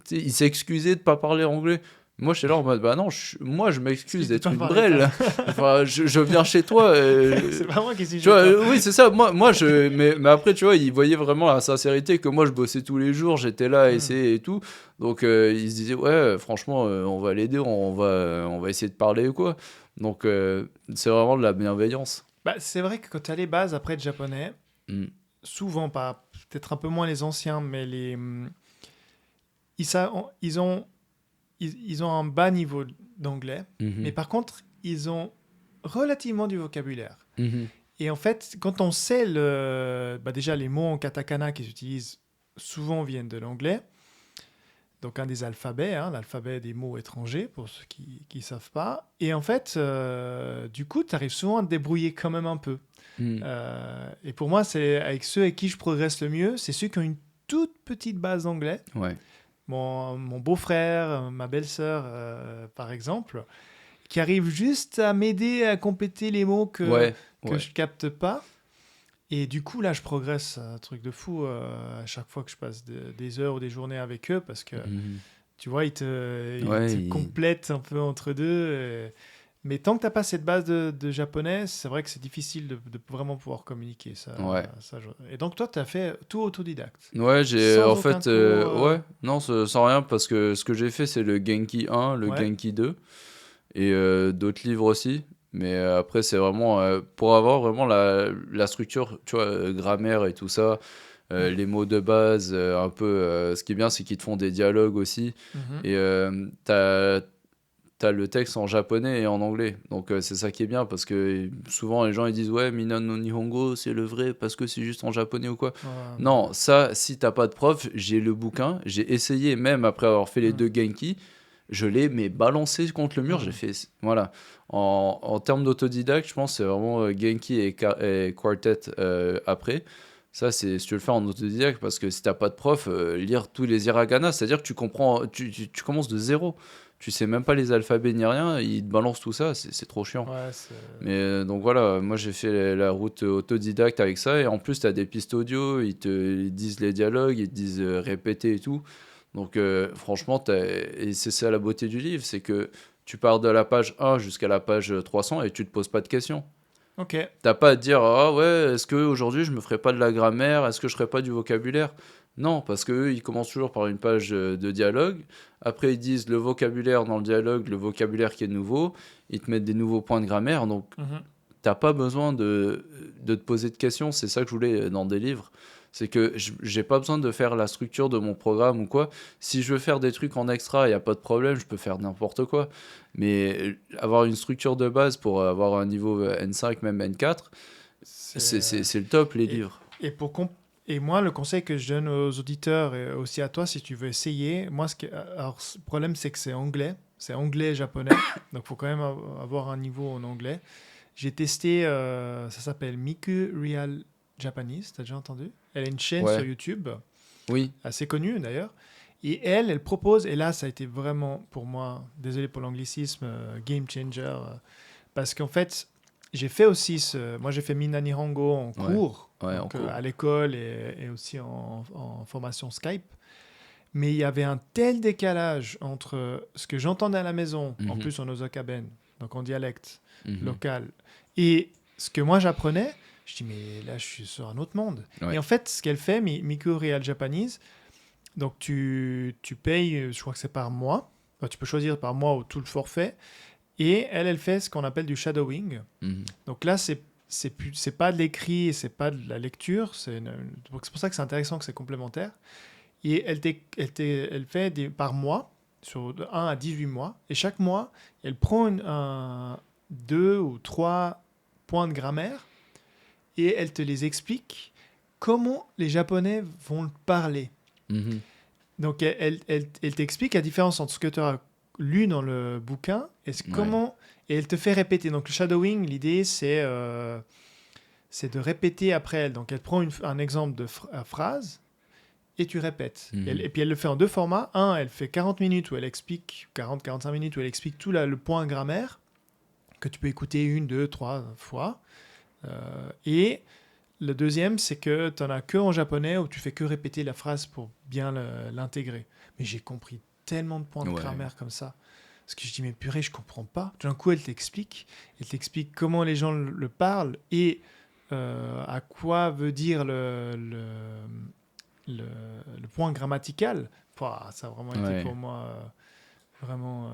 sais, ils s'excusaient de pas parler anglais. Moi, j'étais là en mode, bah non, moi, je m'excuse Est-ce que tu d'être peux une parler brêle. Enfin, je viens chez toi. C'est pas moi qui suis Tu chez vois, toi. oui, c'est ça. Mais après, tu vois, il voyait vraiment la sincérité que moi, je bossais tous les jours, j'étais là à essayer et tout. Donc, il se disait, ouais, franchement, on va l'aider, on va essayer de parler ou quoi. Donc, c'est vraiment de la bienveillance. Bah, c'est vrai que quand tu as les bases après de japonais, Mm. souvent pas, peut-être un peu moins les anciens, mais ils ont, ils ont un bas niveau d'anglais, Mhm. mais par contre, ils ont relativement du vocabulaire. Mhm. Et en fait, quand on sait déjà les mots en katakana qu'ils utilisent souvent viennent de l'anglais, donc un des alphabets, hein, l'alphabet des mots étrangers pour ceux qui ne savent pas. Et en fait, du coup, tu arrives souvent à te débrouiller quand même un peu. Mm. Et pour moi, c'est avec ceux avec qui je progresse le mieux, c'est ceux qui ont une toute petite base d'anglais. Ouais. Mon beau-frère, ma belle-sœur, par exemple, qui arrivent juste à m'aider à compléter les mots Ouais. que je capte pas. Et du coup, là, je progresse un truc de fou à chaque fois que je passe des heures ou des journées avec eux parce que, Mhm. tu vois, Ouais, ils te complètent un peu entre deux. Mais tant que tu n'as pas cette base de japonais, c'est vrai que c'est difficile de vraiment pouvoir communiquer. Ouais. Et donc, toi, tu as fait tout autodidacte. Ouais, j'ai Sans en aucun fait, cours, ouais, non, sans rien, parce que ce que j'ai fait, c'est le Genki 1, le Ouais. Genki 2, et d'autres livres aussi. Mais après, c'est vraiment pour avoir vraiment la structure, tu vois, grammaire et tout ça, les mots de base, un peu. Ce qui est bien, c'est qu'ils te font des dialogues aussi. Mhm. Et t'as le texte en japonais et en anglais. Donc c'est ça qui est bien, parce que souvent les gens ils disent ouais, Minan no Nihongo, c'est le vrai parce que c'est juste en japonais ou quoi. Non. Non, ça, si t'as pas de prof, j'ai le bouquin, j'ai essayé, même après avoir fait les Mm. deux Genki, je l'ai mais balancé contre le mur, j'ai fait, voilà. En termes d'autodidacte, je pense que c'est vraiment Genki et Quartet après. Ça, c'est si tu le fais en autodidacte, parce que si t'as pas de prof, lire tous les hiragana, c'est-à-dire que tu comprends, tu commences de zéro. Tu sais même pas les alphabets ni rien, ils te balancent tout ça, c'est trop chiant. Ouais, Mais donc voilà, moi j'ai fait la route autodidacte avec ça, et en plus tu as des pistes audio, ils disent les dialogues, ils te disent répéter et tout. Donc franchement, et c'est ça la beauté du livre, c'est que tu pars de la page 1 jusqu'à la page 300 et tu te poses pas de questions. Ok. T'as pas à te dire, ah ouais, est-ce que aujourd'hui je me ferai pas de la grammaire, est-ce que je ferai pas du vocabulaire? Non, parce que eux, ils commencent toujours par une page de dialogue. Après, ils disent le vocabulaire dans le dialogue, le vocabulaire qui est nouveau. Ils te mettent des nouveaux points de grammaire. Donc, Mhm. t'as pas besoin de te poser de questions. C'est ça que je voulais dans des livres. C'est que j'ai pas besoin de faire la structure de mon programme ou quoi. Si je veux faire des trucs en extra, il n'y a pas de problème, je peux faire n'importe quoi. Mais avoir une structure de base pour avoir un niveau N5, même N4, C'est, euh, c'est le top, les et, livres. et pour comp- et moi, le conseil que je donne aux auditeurs et aussi à toi, si tu veux essayer, moi, alors, le problème, c'est que c'est anglais et japonais, donc il faut quand même avoir un niveau en anglais. J'ai testé, ça s'appelle Miku Real Japanese, t'as déjà entendu? Elle a une chaîne sur Ouais, YouTube, oui. assez connue d'ailleurs, et elle propose, et là, ça a été vraiment pour moi, désolé pour l'anglicisme, game changer, parce qu'en fait, j'ai fait aussi moi j'ai fait Minani Hongo en Ouais, cours, ouais, en donc cours. à l'école et aussi en formation Skype. Mais il y avait un tel décalage entre ce que j'entendais à la maison, en Mhm, plus en Osakaben, donc en dialecte mhm. local, et ce que moi j'apprenais. Je dis, mais là je suis sur un autre monde. Ouais. Et en fait, ce qu'elle fait, Miku Real Japanese, donc tu payes, je crois que c'est par mois. Enfin, tu peux choisir par mois ou tout le forfait. Et elle fait ce qu'on appelle du shadowing. Mhm, Donc là, c'est pas de l'écrit et c'est pas de la lecture. Donc c'est pour ça que c'est intéressant que c'est complémentaire. Et elle fait par mois, sur de 1 à 18 mois. Et chaque mois, elle prend 2 ou 3 points de grammaire et elle te les explique comment les Japonais vont le parler. mhm. Donc elle t'explique la différence entre ce que tu as lu dans le bouquin Ouais. et elle te fait répéter. Donc le shadowing, l'idée c'est de répéter après elle. Donc elle prend un exemple de phrase et tu répètes. Mhm, Et puis elle le fait en deux formats. Un, elle fait 40 minutes où elle explique, 40-45 minutes où elle explique tout le point grammaire que tu peux écouter 1, 2, 3 fois. Et le deuxième, c'est que tu n'en as que en japonais où tu fais que répéter la phrase pour bien l'intégrer. Mais j'ai compris tellement de points de ouais. grammaire comme ça. Parce que je dis, mais purée, je comprends pas. Tout d'un coup, elle t'explique comment les gens le parlent et à quoi veut dire le point grammatical. Pouah, ça a vraiment été Ouais. pour moi vraiment.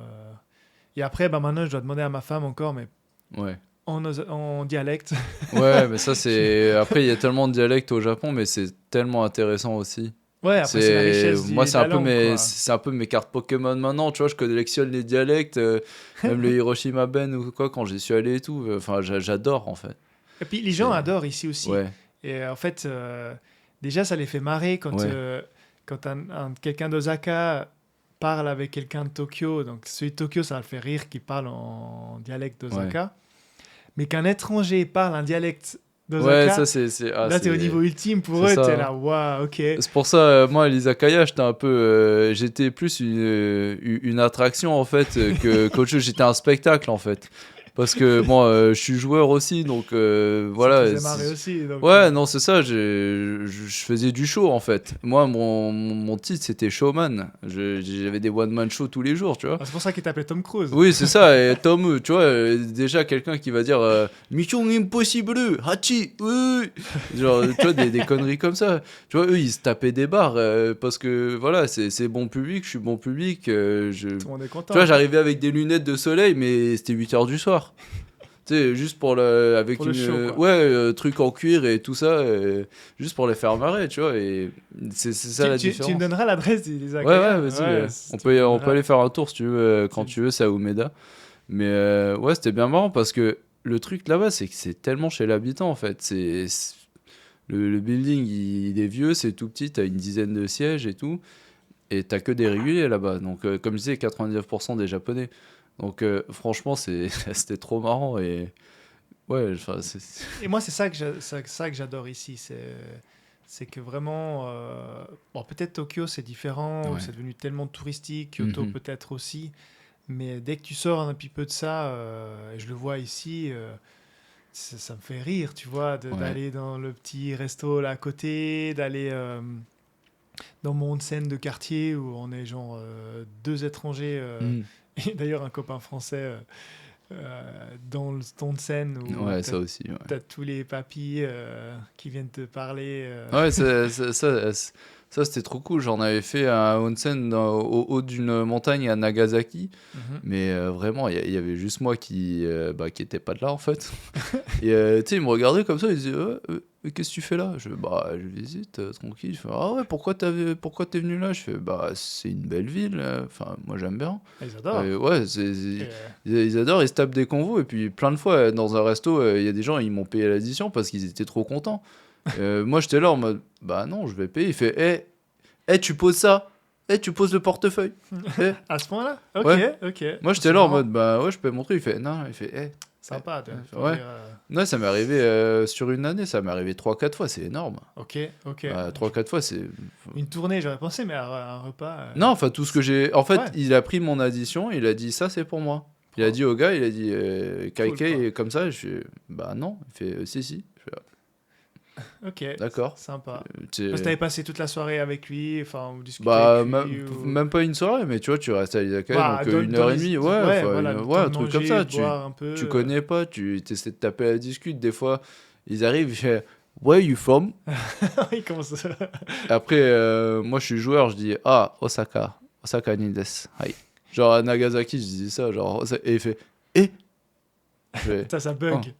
Et après, bah, maintenant, je dois demander à ma femme encore, mais Ouais. en dialecte. Ouais, mais ça, c'est. Après, il y a tellement de dialectes au Japon, mais c'est tellement intéressant aussi. Ouais, après, c'est la richesse Moi, de la langue, quoi. c'est un peu mes cartes Pokémon maintenant. Tu vois, je collectionne les dialectes, même le Hiroshima Ben ou quoi, quand j'y suis allé et tout. Enfin, j'adore en fait. Et puis, les gens C'est. adorent ici aussi. Ouais, Et en fait, déjà, ça les fait marrer ouais, quand quelqu'un d'Osaka parle avec quelqu'un de Tokyo. Donc, celui de Tokyo, ça le fait rire qu'il parle en dialecte ouais. d'Osaka. Mais qu'un étranger parle un dialecte Ouais, d'Osaka, ça, là, t'es au niveau ultime pour c'est eux. ça, T'es hein. là, waouh, ok. C'est pour ça, moi, à l'Izakaya, j'étais plus une attraction en fait qu'autre chose. J'étais un spectacle en fait. Parce que moi, je suis joueur aussi, donc Ça te voilà. faisait marrer aussi. Donc, Ouais, non, c'est ça. Je faisais du show en fait. Moi, mon titre c'était showman. J'avais des one man show tous les jours, tu vois. ah, c'est pour ça qu'il t'appelait Tom Cruise. Oui, c'est ça. Et Tom, tu vois, déjà quelqu'un qui va dire Mission Impossible, Hachi, oui. Genre, tu vois, des conneries comme ça. Tu vois, eux, ils se tapaient des barres parce que voilà, c'est bon public, je suis bon public. Tout le monde est Tu vois, content. j'arrivais avec des lunettes de soleil, mais c'était 8 h du soir. Tu sais, juste avec Pour le show, quoi. ouais, truc en cuir et tout ça, juste pour les faire marrer, tu vois. Et c'est ça la Tu différence. me donneras l'adresse des Ouais, Izakaya. ouais, vas-y. Si On tu me peut, donneras. aller faire un tour si tu veux, quand Tu- tu veux, c'est à Umeda. Mais ouais, c'était bien marrant parce que le truc là-bas, c'est que c'est tellement chez l'habitant en fait. Le building, il est vieux, c'est tout petit, t'as une dizaine de sièges et tout. Et t'as que des réguliers là-bas. Donc, comme je disais, 99% des Japonais. Donc, franchement, c'était trop marrant. Et ouais, enfin, Et moi, c'est ça que j'adore ici. C'est que vraiment. Bon, peut-être Tokyo, c'est différent. Ouais. C'est devenu tellement touristique. Kyoto, Mhm. peut-être aussi. Mais dès que tu sors un petit peu de ça, et je le vois ici, ça me fait rire, tu vois, Ouais. d'aller dans le petit resto là à côté, d'aller dans mon onsen de quartier où on est genre deux étrangers, Mhm. et d'ailleurs un copain français dans le onsen où Ouais, ça aussi. Ouais. t'as tous les papis qui viennent te parler. Ouais, ça, c'était trop cool. J'en avais fait un onsen au haut d'une montagne à Nagasaki. Mhm. Mais vraiment, il y avait juste moi qui était pas de là en fait. Et tu sais, il me regardait comme ça, il disait qu'est-ce que tu fais là? Bah, je visite, tranquille. Je fais, ah ouais, pourquoi t'es venu là? Je fais, bah, c'est une belle ville. Enfin, moi j'aime bien. Ils adorent. Ouais, Et, ils adorent, ils se tapent des convos. Et puis plein de fois, dans un resto, il y a des gens, ils m'ont payé l'addition parce qu'ils étaient trop contents. Moi, j'étais là en mode, bah non, je vais payer. Il fait, tu poses ça. Tu poses le portefeuille. Eh, à ce point-là? Ok, ouais. ok. Moi, C'est j'étais là en marrant. mode, bah ouais, je peux montrer. Il fait, non, il fait, Sympa, pour ouais. dire, Non, ça m'est arrivé sur une année, ça m'est arrivé 3-4 fois, c'est énorme. ok, ok. 3-4 fois, c'est. Une tournée, j'aurais pensé, mais un repas. Non, enfin, tout ce que j'ai. En fait, Ouais. il a pris mon addition, il a dit, ça, c'est pour moi. Il a dit au gars, il a dit, Kaikei, quoi. et comme ça, je fais, bah non. Il fait, si. Je fais, Ok, d'accord. sympa. Tu Parce que sais, t'avais passé toute la soirée avec lui, enfin, vous discutez bah, avec lui, ou... même pas une soirée, mais tu vois, tu restes à l'Izakaya, Bah, donc dans, une dans heure et les... demie, ouais, Ouais, enfin, voilà, le ouais, temps un de truc comme manger, ça. de boire un peu. Tu connais pas, tu essaies de taper à la discute. Des fois, ils arrivent, ils font, where you from? Il commence à... Après, moi, je suis joueur, je dis, ah, Osaka, Osaka ni desu. Hai. Genre à Nagasaki, je disais ça, genre, et il fait, eh? Je fais, Ça oh. bug.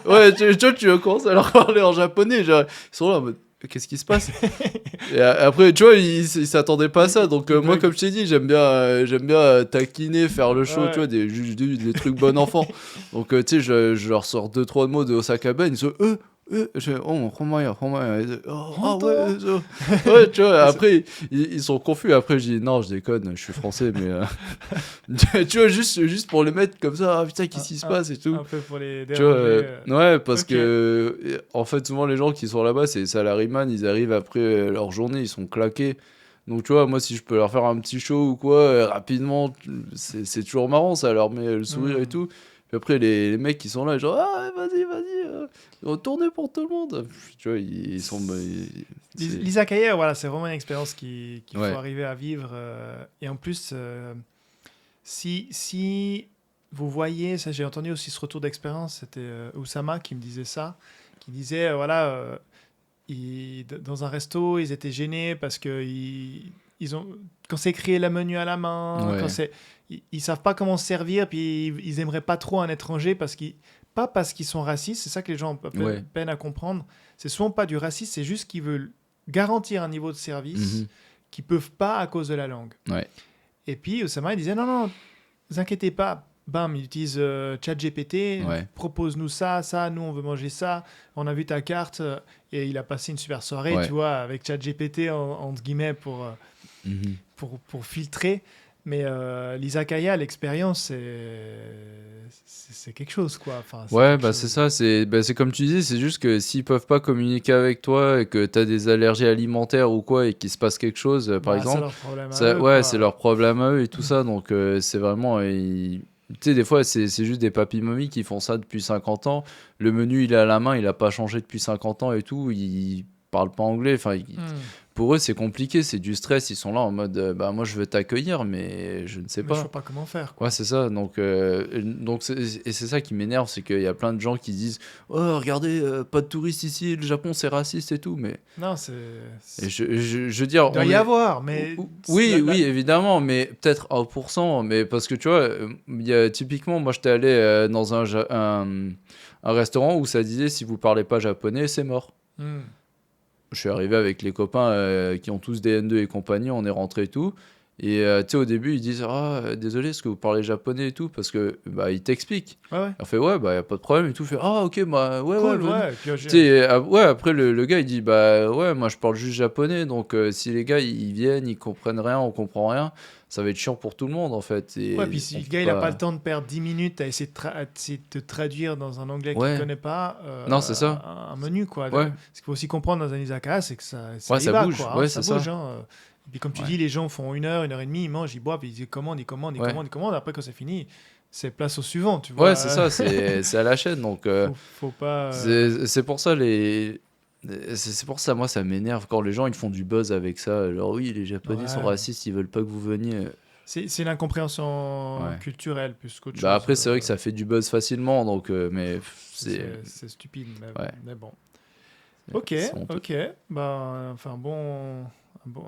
Ouais, tu commences à leur parler en japonais, genre, ils sont là en mode, qu'est-ce qui se passe? Et après, tu vois, ils s'attendaient pas à ça, donc Il moi, bug. comme je t'ai dit, j'aime bien taquiner, faire le show, Ouais. tu vois, juste des trucs bon enfant. Donc, tu sais, je leur sors 2-3 mots de Osaka Ben, ils sont, je fais, oh, Homaya, ah ouais, ouais, tu vois, après, ils sont confus, après, je dis, non, je déconne, je suis français, mais, tu vois, juste pour les mettre comme ça, ah putain, qu'est-ce qui se passe et tout. Un peu pour les Tu vois, déranger. ouais, parce Ok. que en fait, souvent les gens qui sont là-bas, c'est salaryman, ils arrivent après leur journée, ils sont claqués. Donc, tu vois, moi, si je peux leur faire un petit show ou quoi, rapidement, c'est toujours marrant, ça leur met le sourire et Hmm. tout. Puis après, les mecs qui sont là, genre, ah, vas-y, retournez pour tout le monde. Tu vois, ils sont. L'izakaya, voilà, c'est vraiment une expérience qu'il Ouais. faut arriver à vivre. Et en plus, si vous voyez, ça j'ai entendu aussi ce retour d'expérience, c'était Oussama qui me disait ça, qui disait, voilà, dans un resto, ils étaient gênés parce que ils ont, quand c'est créé la menu à la main, Ouais. ils savent pas comment se servir, puis ils aimeraient pas trop un étranger pas parce qu'ils sont racistes, c'est ça que les gens ont Ouais. peine à comprendre. C'est souvent pas du racisme, c'est juste qu'ils veulent garantir un niveau de service Mhm. qu'ils peuvent pas à cause de la langue. Ouais. Et puis Oussama il disait non, non, vous inquiétez pas. Bam, il utilise ChatGPT, Ouais. propose-nous ça, nous on veut manger ça, on a vu ta carte et il a passé une super soirée, Ouais. tu vois, avec ChatGPT entre guillemets Mhm. pour filtrer. Mais l'izakaya, l'expérience, c'est quelque chose, quoi. Enfin, c'est Ouais, quelque bah c'est chose. ça, c'est comme tu dis, c'est juste que s'ils peuvent pas communiquer avec toi et que t'as des allergies alimentaires ou quoi et qu'il se passe quelque chose, par Bah, c'est exemple, leur problème à ça, eux, ouais, c'est quoi. leur problème à eux et tout ça, donc c'est vraiment, tu sais, des fois c'est juste des papy-mamies qui font ça depuis 50 ans, le menu il est à la main, il a pas changé depuis 50 ans et tout, ils parlent pas anglais, enfin, Hmm. pour eux c'est compliqué, c'est du stress, ils sont là en mode, bah moi je veux t'accueillir, mais je ne sais Mais je pas. vois pas comment faire, Ouais, quoi. c'est ça. Et c'est ça qui m'énerve, c'est qu'il y a plein de gens qui disent oh, regardez, pas de touristes ici, le Japon c'est raciste et tout. Mais Non, et je veux dire, il doit on y est. avoir, mais Oui, oui, évidemment, mais peut-être 1%. Mais parce que tu vois, typiquement, moi j'étais allé dans un restaurant où ça disait si vous parlez pas japonais, c'est mort. Hmm. Je suis arrivé avec les copains qui ont tous des N2 et compagnie, on est rentré et tout. Et tu sais, au début, ils disent ah, désolé, est-ce que vous parlez japonais et tout? Parce que bah, ils t'expliquent. Ouais, ouais. On fait ouais, bah, y a pas de problème et tout. Fait ah, ok, bah, ouais, ouais, Cool, vas-y. ouais. Et puis, Tu sais, ouais, après, le gars, il dit bah, ouais, moi, je parle juste japonais. Donc, si les gars, ils viennent, ils comprennent rien, on comprend rien, ça va être chiant pour tout le monde, en fait. ouais, puis Et si on le peut gars il a pas le pas. temps de perdre 10 minutes à essayer à essayer de te traduire dans un anglais qu'il Ouais, connaît pas non, c'est ça. un menu, quoi. Ouais, Ce qu'il faut aussi comprendre dans un izakaya, c'est que ça ouais, y ça va, bouge. quoi. Hein, Ouais, ça c'est bouge. ça. Hein. Et puis comme tu Ouais, dis, les gens font une heure et demie, ils mangent, ils boivent, ils commandent, ils commandent, ils ouais. commandent, ils commandent. Après, quand c'est fini, c'est place au suivant, tu Ouais, vois. c'est ça, c'est à la chaîne. Donc, Faut pas. c'est pour ça c'est pour ça moi ça m'énerve quand les gens ils font du buzz avec ça. Genre oui, les Japonais sont Ouais. racistes, ils veulent pas que vous veniez. C'est l'incompréhension Ouais. culturelle plus qu'autre Bah chose. après c'est vrai que ça fait du buzz facilement donc mais C'est stupide, ouais, mais bon. Ok, c'est honteux. ok. Bah, enfin,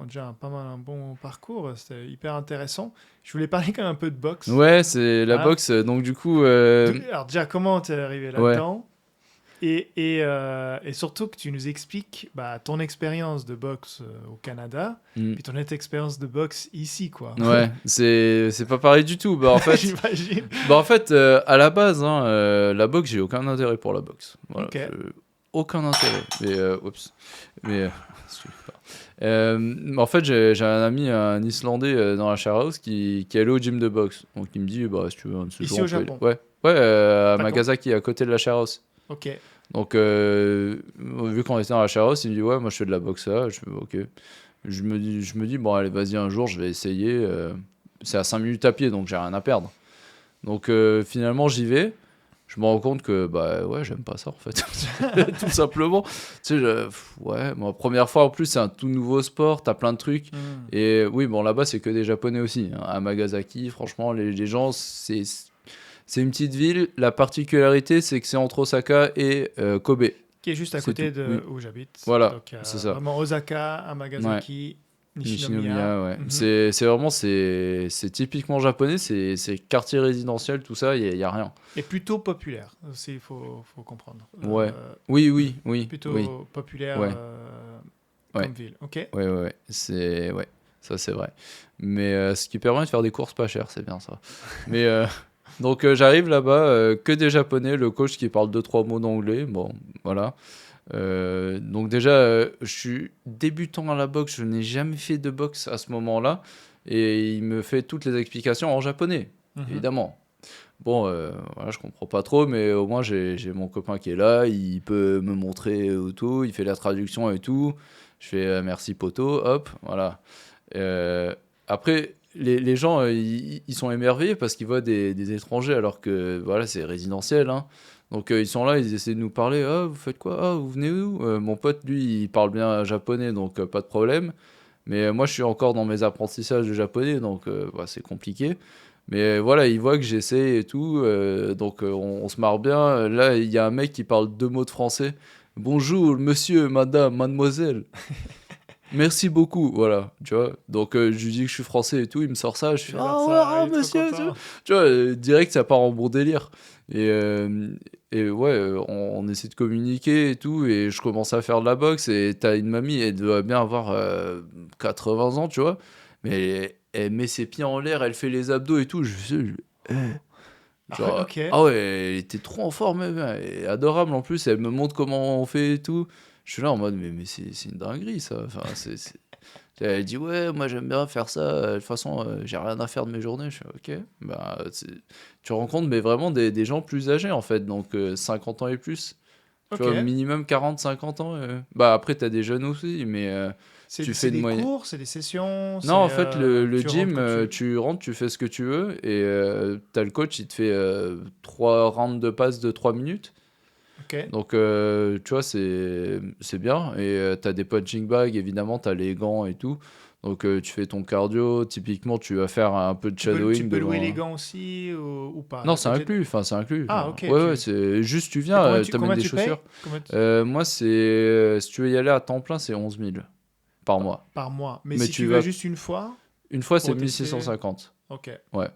déjà pas mal un bon parcours. C'était hyper intéressant. Je voulais parler quand même un peu de boxe. Ouais, c'est la Hein. boxe donc du coup Alors déjà, comment t'es arrivé ouais. là-dedans? Et surtout que tu nous expliques bah, ton expérience de boxe au Canada, Mm. puis ton expérience de boxe ici, quoi. Ouais, c'est pas pareil du tout. J'imagine. Bah en fait à la base hein, la boxe, j'ai aucun intérêt pour la boxe. Voilà, Ok. aucun intérêt. Mais oups. Mais en fait, j'ai un ami, un Islandais dans la share house qui est allé au gym de boxe. Donc il me dit, bah si tu veux, un de ce Ici jour, au on peut y aller. Japon. Ouais, ouais, à D'accord. Nagasaki, à côté de la share house. Ok. Donc vu qu'on était dans la share house, il me dit, ouais, moi je fais de la boxe là. Je fais, ok. Je me dis, bon, allez, vas-y, un jour, je vais essayer. C'est à 5 minutes à pied, donc j'ai rien à perdre. Donc finalement, j'y vais. Je me rends compte que bah ouais, j'aime pas ça en fait. Tout simplement. Tu sais, ouais, ma première fois en plus, c'est un tout nouveau sport, t'as plein de trucs. Hmm. Et oui, bon, là-bas, c'est que des Japonais aussi. Hein. À Nagasaki, franchement, les gens, c'est une petite ville. La particularité, c'est que c'est entre Osaka et Kobe. Qui est juste à C'est côté tout. Oui. de où j'habite. Voilà, Donc, c'est ça. vraiment Osaka, Ouais. Amagasaki, Nishinomiya. Nishinomiya, ouais. Mhm. C'est typiquement japonais, c'est quartier résidentiel, tout ça, il y a rien. Et plutôt populaire aussi, faut comprendre. Ouais. Oui, oui, oui, Plutôt oui. populaire Ouais, ouais, comme ville. Ok. ouais, ouais, ouais. Ouais, ça c'est vrai. Mais ce qui permet de faire des courses pas chères, c'est bien ça. Mais donc j'arrive là-bas, que des Japonais, le coach qui parle 2-3 mots d'anglais, bon, voilà. Donc déjà, je suis débutant à la boxe, je n'ai jamais fait de boxe à ce moment-là, et il me fait toutes les explications en japonais, Mhm. évidemment. Bon, voilà, je comprends pas trop, mais au moins j'ai mon copain qui est là, il peut me montrer tout, il fait la traduction et tout. Je fais merci poto, hop, voilà. Euh, Après, les gens, ils sont émerveillés parce qu'ils voient des étrangers alors que voilà, c'est résidentiel. Hein. Donc ils sont là, ils essaient de nous parler. Ah, vous faites quoi? Ah, vous venez d'où? Mon pote, lui, il parle bien japonais, donc pas de problème. Mais moi, je suis encore dans mes apprentissages de japonais, donc bah, c'est compliqué. Mais voilà, il voit que j'essaie et tout, donc on se marre bien. Là, il y a un mec qui parle 2 mots de français. Bonjour, monsieur, madame, mademoiselle. Merci beaucoup, voilà, tu vois. Donc je lui dis que je suis français et tout, il me sort ça, je Il fais regarde ah ouais, ça, ah, il est trop monsieur, content. tu vois, direct ça part en bon délire. Et, euh, et ouais, on essaie de communiquer et tout, et je commence à faire de la boxe, et t'as une mamie, elle doit bien avoir 80 ans, tu vois, mais elle met ses pieds en l'air, elle fait les abdos et tout, eh. Ah ouais, Genre, ok. ah ouais, elle était trop en forme, elle est adorable en plus, elle me montre comment on fait et tout. Je suis là en mode, mais c'est une dinguerie ça. Enfin, Elle dit, ouais, moi j'aime bien faire ça. De toute façon, j'ai rien à faire de mes journées. Je fais, ok. Bah, tu rencontres mais vraiment des gens plus âgés en fait, donc 50 ans et plus. Tu Ok. vois, minimum 40 50 ans. Bah, après, t'as des jeunes aussi, mais tu C'est fais de des moyenne. cours, c'est des sessions, Non, en fait, le tu rentres gym, quand tu veux. tu rentres, tu fais ce que tu veux, et t'as le coach, il te fait 3 rounds de passe de 3 minutes. Ok. Donc, tu vois, c'est bien. Et tu as des punching bags, évidemment, tu as les gants et tout. Donc, tu fais ton cardio. Typiquement, tu vas faire un peu de Tu shadowing peux louer les devant. gants aussi ou pas? Non, Là, c'est inclus. Enfin, c'est inclus. Ah, Genre. ok. Ouais, ouais, c'est juste, tu Et viens, t'amènes combien des tu payes? chaussures. Moi, si tu veux y aller à temps plein, c'est 11 000 par mois. Par mois. Mais Mais si tu tu vas vas. juste une fois Une fois, c'est pour tester, 1650. ok, Ouais.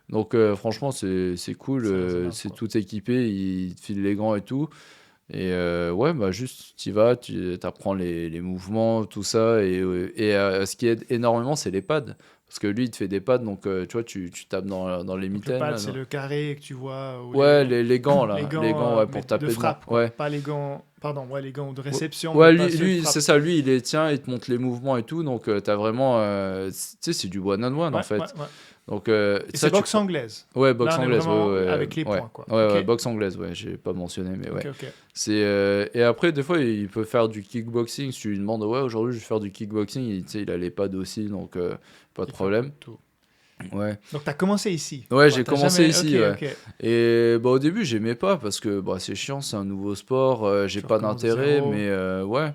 Donc, franchement, c'est cool. c'est raisonnable, C'est quoi. tout équipé. Ils te filent les gants et tout. Et ouais, bah juste, tu vas, tu apprends les mouvements, tout ça. Et ce qui aide énormément, c'est les pads. Parce que lui, il te fait des pads, donc tu vois, tu tapes dans les Donc le mitaines. pad, Là, c'est le carré que tu vois, ou ouais, les gants, les là. Les gants gants, ouais, mais pour de taper dedans. frappe, quoi. Ouais. Pas les gants, pardon, ouais, les gants de Ouais, réception, mais ouais, pas ceux de c'est frappe. ça. Lui, il les tient, il te montre les mouvements et tout. Donc, t'as vraiment. Tu sais, c'est du one-on-one, en Ouais, ouais, fait. ouais. Donc, Et ça, c'est boxe anglaise. ouais, Là, boxe on est anglaise, ouais, vraiment ouais, avec les ouais, points, quoi. ouais, Ok, ouais, boxe anglaise, ouais, j'ai pas mentionné, mais ok, ouais. ok. Et après, des fois, il peut faire du kickboxing. Si tu lui demandes, ouais, aujourd'hui, je vais faire du kickboxing, tu sais, il a les pads aussi, donc pas de Il fait un peu de problème. tout. Ouais. Donc, tu as commencé ici, Ouais, quoi. j'ai T'as commencé jamais. Ok, ici, ouais. ok. Et bah, au début, j'aimais pas parce que bah, c'est chiant, c'est un nouveau sport, j'ai Tu pas recommences de d'intérêt, zéro. mais ouais.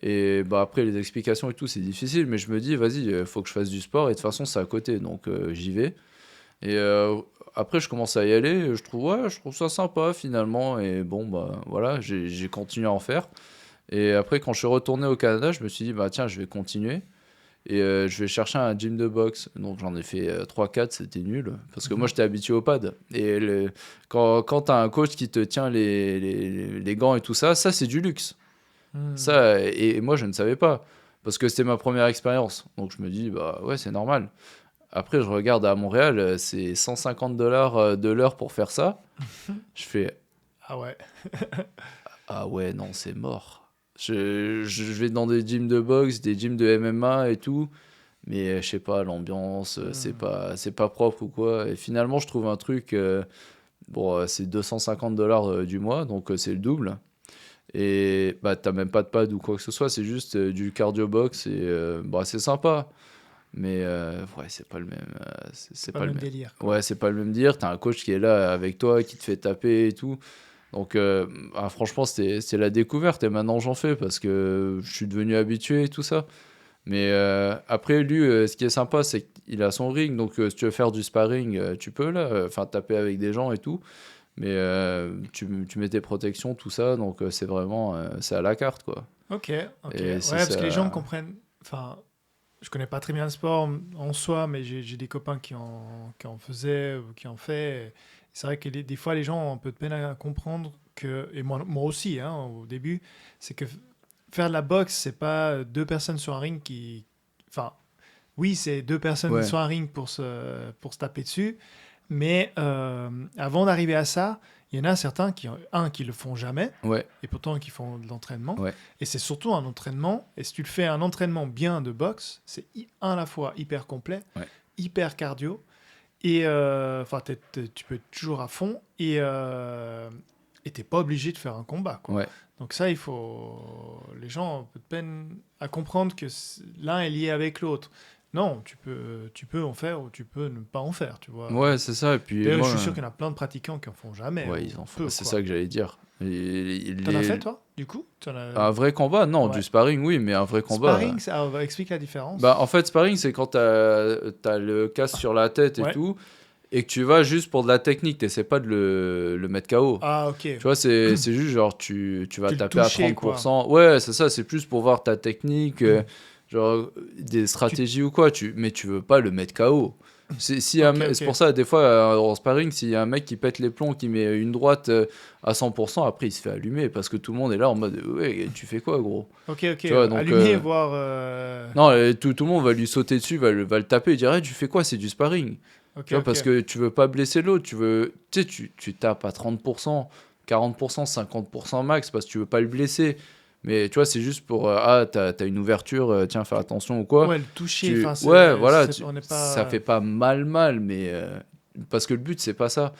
Et bah, après, les explications et tout, c'est difficile, mais je me dis, vas-y, faut que je fasse du sport, et de toute façon, c'est à côté, donc j'y vais. Et après, je commence à y aller, et je trouve ça sympa finalement, et bon, bah voilà, j'ai continué à en faire. Et après, quand je suis retourné au Canada, je me suis dit, bah tiens, je vais continuer. Et je vais chercher un gym de boxe. Donc j'en ai fait 3-4, c'était nul. Parce que moi, Mhm. j'étais habitué au pad. Et quand tu as un coach qui te tient les gants et tout ça, ça, c'est du luxe. Hmm. Ça, et moi, je ne savais pas. Parce que c'était ma première expérience. Donc je me dis, bah ouais, c'est normal. Après, je regarde à Montréal, c'est 150 dollars de l'heure pour faire ça. Je fais, Ah ouais. ah ouais, non, c'est mort. Je vais dans des gyms de boxe, des gyms de MMA et tout, mais je sais pas, l'ambiance, Hmm. c'est pas propre ou quoi. Et finalement, je trouve un truc, bon, c'est 250 dollars du mois, donc c'est le double. Et bah, t'as même pas de pad ou quoi que ce soit, c'est juste du cardio box, et bah, c'est sympa. Mais ouais, c'est pas le même. C'est C'est pas le pas le même même. délire, quoi. Ouais, c'est pas le même dire. T'as un coach qui est là avec toi, qui te fait taper et tout. Donc, franchement, c'était la découverte. Et maintenant, j'en fais parce que je suis devenu habitué et tout ça. Mais après, lui, ce qui est sympa, c'est qu'il a son ring. Donc, si tu veux faire du sparring, tu peux là. Enfin, taper avec des gens et tout. Mais tu mets tes protections, tout ça. Donc, c'est vraiment. C'est à la carte, quoi. Ok, ok. Ouais, Et c'est parce que les gens ça. comprennent. Enfin, je connais pas très bien le sport en soi, mais j'ai des copains qui en faisaient ou qui en fait. C'est vrai que des fois, les gens ont un peu de peine à comprendre que, et moi aussi, hein, au début, c'est que faire de la boxe, c'est pas deux personnes sur un ring qui. Enfin, oui, c'est deux personnes Ouais, sur un ring pour se taper dessus, mais avant d'arriver à ça, il y en a certains qui le font jamais, ouais, et pourtant qui font de l'entraînement. ouais, Et c'est surtout un entraînement, et si tu le fais un entraînement bien de boxe, c'est à la fois hyper complet, ouais. hyper cardio, et enfin, tu peux être toujours à fond, et t'es pas obligé de faire un combat, quoi. Ouais. Donc ça, il faut... Les gens ont un peu de peine à comprendre que l'un est lié avec l'autre. Non, tu peux en faire ou tu peux ne pas en faire, tu vois. Ouais, c'est ça. Et puis D'ailleurs, je moi, suis sûr qu'il y en a plein de pratiquants qui en font jamais ouais, ou ils en font. peu, C'est quoi. ça que j'allais dire. T'en as fait, toi, du coup? Un vrai combat, non, du Ouais. sparring, oui, mais un vrai combat. Sparring, explique la Bah, en différence. fait, sparring, c'est quand t'as le casque sur la tête et Ouais. tout, et que tu vas juste pour de la technique, t'essaies pas de le mettre KO. Ah, ok. Tu vois, c'est juste genre, tu vas Tu le taper à touchais, 30%. Ouais, c'est ça, c'est plus pour voir ta technique, genre des stratégies ou quoi. Mais tu veux pas le mettre KO. Ok, C'est ok. pour ça, des fois, en sparring, s'il y a un mec qui pète les plombs, qui met une droite à 100%, après il se fait allumer parce que tout le monde est là en mode ouais, tu fais quoi, gros? Ok, ok. Tu vois, donc. Allumer, voir. Non, tout le monde va lui sauter dessus, va le taper et dire hey, tu fais quoi? C'est du sparring. Ok, Tu vois, parce ok. que tu veux pas blesser l'autre, tu sais, tu tapes à 30%, 40%, 50% max parce que tu veux pas le blesser. Mais tu vois, c'est juste pour t'as une ouverture, tiens, fais attention ou quoi. Ouais, le toucher, enfin, Ouais, voilà, on n'est ça pas. fait pas mal, mais parce que le but, c'est pas ça.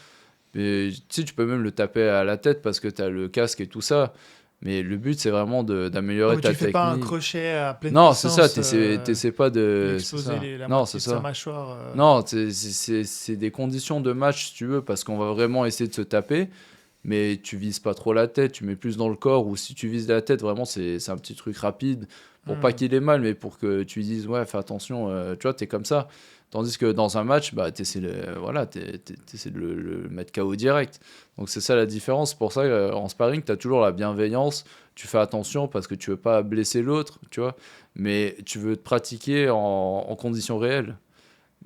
Mais tu sais, tu peux même le taper à la tête parce que t'as le casque et tout ça. Mais le but, c'est vraiment Ah, d'améliorer mais tu ta fais pas un technique. crochet à pleine Non, c'est ça, puissance t'essaies pas et de. C'est exposer ça. la Non, c'est moitié de sa ça. mâchoire. Non, c'est des conditions de match, si tu veux, parce qu'on va vraiment essayer de se taper, mais tu vises pas trop la tête, tu mets plus dans le corps, ou si tu vises la tête, vraiment, c'est un petit truc rapide, pour pas Hmm. qu'il ait mal, mais pour que tu lui dises, ouais, fais attention, tu vois, t'es comme ça. Tandis que dans un match, bah, voilà, t'essaies de le mettre KO direct. Donc c'est ça la différence. C'est pour ça qu'en sparring, t'as toujours la bienveillance, tu fais attention parce que tu veux pas blesser l'autre, tu vois, mais tu veux te pratiquer en conditions réelles.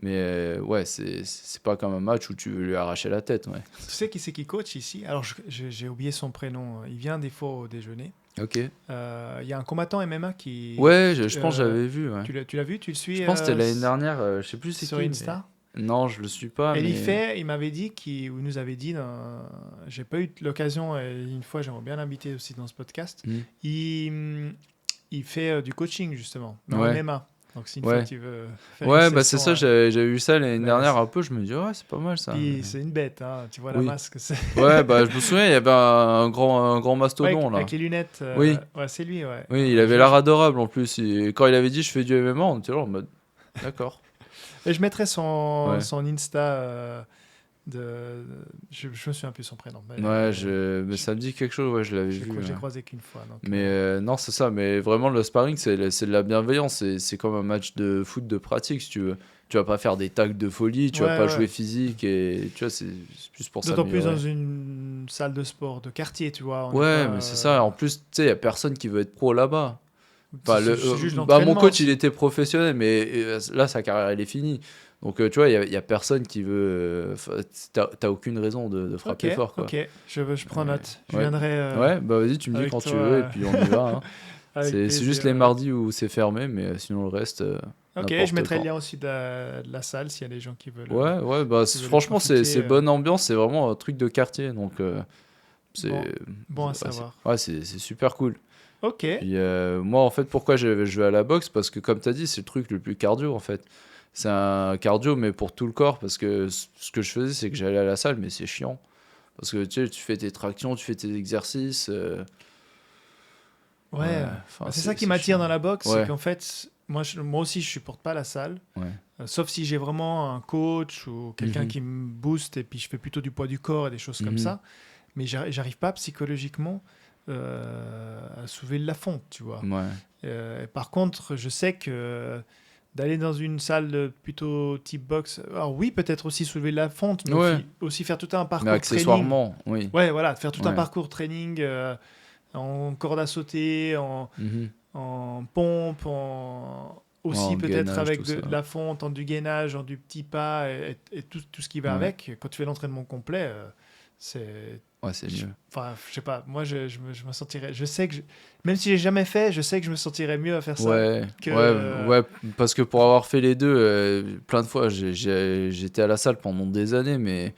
Mais ouais, c'est pas comme un match où tu veux lui arracher la tête, ouais. Tu sais qui c'est qui coach ici? Alors, j'ai oublié son prénom. Il vient des fois au déjeuner. Ok. Il y a un combattant MMA qui. Ouais, je pense que j'avais vu, ouais. Tu l'as vu? Tu le Je suis pense que c'était l'année dernière, je sais plus c'est sur qui, Insta? mais... Non, je le suis pas, Et mais... il m'avait dit, ou il nous avait dit, j'ai pas eu l'occasion, et une fois j'aimerais bien l'inviter aussi dans ce podcast, Hmm. il fait du coaching justement, mais en Ouais, MMA. Donc si une fois ouais. tu veux faire une Ouais, bah c'est session, ça, j'avais vu ça l'année mais dernière un peu, je me dis, ouais, c'est pas mal ça. puis c'est une bête, hein, tu vois la Oui. masse que c'est. Ouais, bah je me souviens, il y avait un grand Ouais, mastodon, avec là. les lunettes, Oui, ouais, c'est lui, ouais. oui, il avait l'air adorable en plus. Quand il avait dit, je fais du MMA, on était là en mode, d'accord. Et je mettrai Ouais. son Insta, de, je me souviens plus son prénom, Ouais, mais ça me dit quelque chose, ouais, je l'avais vu. j'ai Ouais. croisé qu'une fois. Donc, Mais non, c'est ça. Mais vraiment, le sparring, c'est de la bienveillance. C'est comme un match de foot de pratique, si tu veux. Tu vas pas faire des tacles de folie, tu vas ouais, pas ouais. jouer physique. Et tu vois, c'est plus pour D'autant plus dans s'améliorer. une salle de sport de quartier, tu vois. On n'est Ouais, pas, mais c'est ça. En plus, tu sais, il y a personne qui veut être pro là-bas. Enfin, c'est juste mon l'entraînement. coach, il était professionnel, mais là, sa carrière, elle est finie. Donc, tu vois, il y a personne qui veut. T'as aucune raison de Ok, frapper fort, quoi. ok. Je prends note. Je Ouais. viendrai Ouais, bah vas-y, tu me dis avec quand tu toi veux, et puis on y va, hein. avec C'est plaisir. juste les mardis où c'est fermé, mais sinon le reste, Ok, je n'importe mettrai le quand. lien aussi de la salle s'il y a des gens qui veulent, Ouais, ouais, bah qui veulent en franchement, profiter. c'est bonne ambiance, c'est vraiment un truc de quartier, donc c'est Bon, bon à ouais, savoir. ouais, c'est super cool. Ok. Puis moi, en fait, pourquoi je vais à la boxe? Parce que comme tu as dit, c'est le truc le plus cardio, en fait. C'est un cardio, mais pour tout le corps, parce que ce que je faisais, c'est que j'allais à la salle, mais c'est chiant. Parce que tu sais, tu fais tes tractions, tu fais tes exercices. Ouais. Ouais, enfin, Bah, c'est ça qui c'est m'attire chiant. dans la boxe, c'est Ouais, qu'en fait, moi aussi, je supporte pas la salle. ouais. Sauf si j'ai vraiment un coach ou quelqu'un Mhm, qui me booste et puis je fais plutôt du poids du corps et des choses comme mhm. ça. Mais j'arrive pas psychologiquement à soulever la fonte, tu vois. Ouais. Par contre, je sais que d'aller dans une salle plutôt type box, alors oui, peut-être aussi soulever la fonte, mais Ouais, aussi faire tout un mais parcours training. accessoirement, oui. Ouais, voilà, faire tout un Ouais. parcours training en corde à sauter, Mhm. en pompe, aussi En peut-être gainage, avec tout ça. de la fonte, en du gainage, en du petit pas et tout ce qui va Ouais, avec. Quand tu fais l'entraînement complet, c'est. ouais, c'est mieux. Enfin, je sais pas, moi je me sentirais. Je sais que. Même si j'ai jamais fait, je sais que je me sentirais mieux à faire ça Ouais, que. ouais, parce que pour avoir fait les deux, plein de fois, j'étais à la salle pendant des années, mais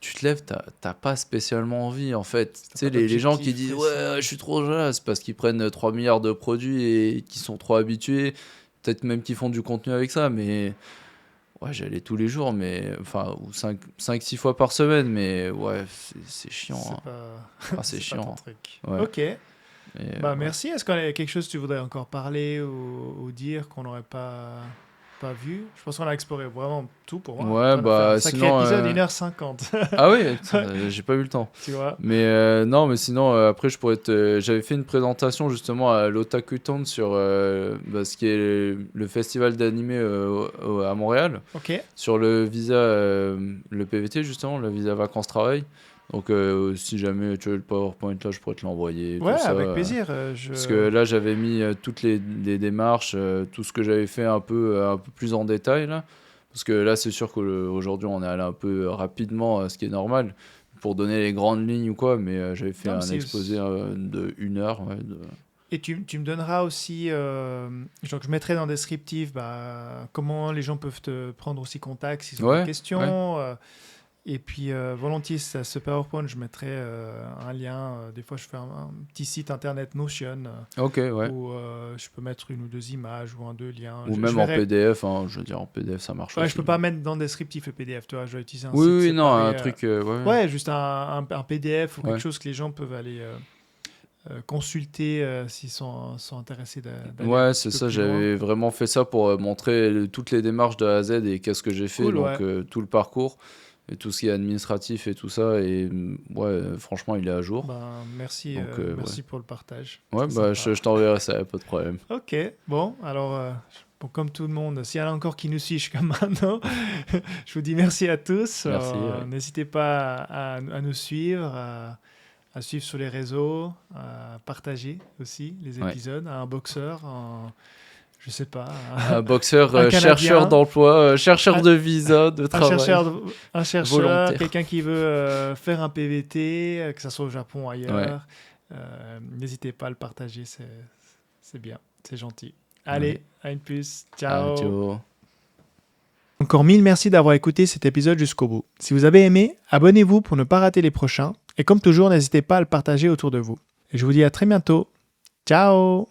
tu te lèves, t'as pas spécialement envie, en fait. Tu T'as sais, pas les gens qui d'objectif disent, précis. ouais, je suis trop jeune, c'est parce qu'ils prennent 3 milliards de produits et qu'ils sont trop habitués. Peut-être même qu'ils font du contenu avec ça, mais ouais, j'allais tous les jours, mais enfin, ou 5-6 fois par semaine, mais ouais, c'est chiant, C'est hein. pas. Ah, c'est C'est pas ton chiant. truc. Ouais, Ok. et, Bah ouais. merci. Est-ce qu'il y a quelque chose que tu voudrais encore parler ou dire qu'on n'aurait pas pas vu. Je pense qu'on a exploré vraiment tout pour moi. Ouais, On a fait un sacré sinon. épisode, 1h50. Ah oui, j'ai pas eu le temps. Tu vois. Non, mais sinon, après, j'avais fait une présentation justement à l'Otakuton sur ce qui est le festival d'animé à Montréal, Ok. sur le visa, le PVT justement, le visa vacances-travail. Donc, si jamais tu veux le PowerPoint là, je pourrais te l'envoyer. Ouais, tout ça, avec plaisir. Parce que là, j'avais mis toutes les démarches, tout ce que j'avais fait un peu plus en détail là. Parce que là, c'est sûr qu'aujourd'hui, on est allé un peu rapidement, ce qui est normal, pour donner les grandes lignes ou quoi, mais j'avais fait Non, mais un exposé de 1 heure. Ouais, Et tu me donneras aussi, genre que je mettrai dans le descriptif, comment les gens peuvent te prendre aussi contact s'ils ont Ouais, des questions. Et puis, volontiers, ce PowerPoint, je mettrai un lien. Des fois, je fais un petit site internet Notion Ok, ouais. où je peux mettre 1 ou 2 images ou 2 liens. Ou Je même en verrai. PDF, hein, je veux dire, en PDF, ça marche Ouais, aussi. je peux pas mettre dans le descriptif le PDF, tu vois. Je vais utiliser un site Oui, non, séparé, un truc. Ouais. Ouais, juste un PDF ou quelque Ouais. chose que les gens peuvent aller consulter s'ils sont intéressés d'aller Ouais, un c'est petit ça, peu plus loin. j'avais vraiment fait ça pour montrer toutes les démarches de A à Z et qu'est-ce que j'ai fait, Cool, donc tout le parcours et tout ce qui est administratif et tout ça. Et ouais, franchement, il est à jour. Merci, Donc, merci pour le partage. Ouais, Très sympa. je t'enverrai ça, y a pas de problème. Ok, bon, alors, comme tout le monde, s'il y en a encore qui nous suivent jusqu'à maintenant, je vous dis merci à tous. Merci, ouais. N'hésitez pas à nous suivre, à suivre sur les réseaux, à partager aussi les Ouais. épisodes, à un boxeur, je sais pas, Un boxeur, Un Canadien. chercheur d'emploi, chercheur Un- de visa, de travail. un chercheur, Volontaire. quelqu'un qui veut faire un PVT, que ce soit au Japon ou ailleurs. N'hésitez pas à le partager, c'est bien, c'est gentil. Allez, à une puce, ciao. Ciao. Encore 1000 merci d'avoir écouté cet épisode jusqu'au bout. Si vous avez aimé, abonnez-vous pour ne pas rater les prochains. Et comme toujours, n'hésitez pas à le partager autour de vous. Et je vous dis à très bientôt. Ciao.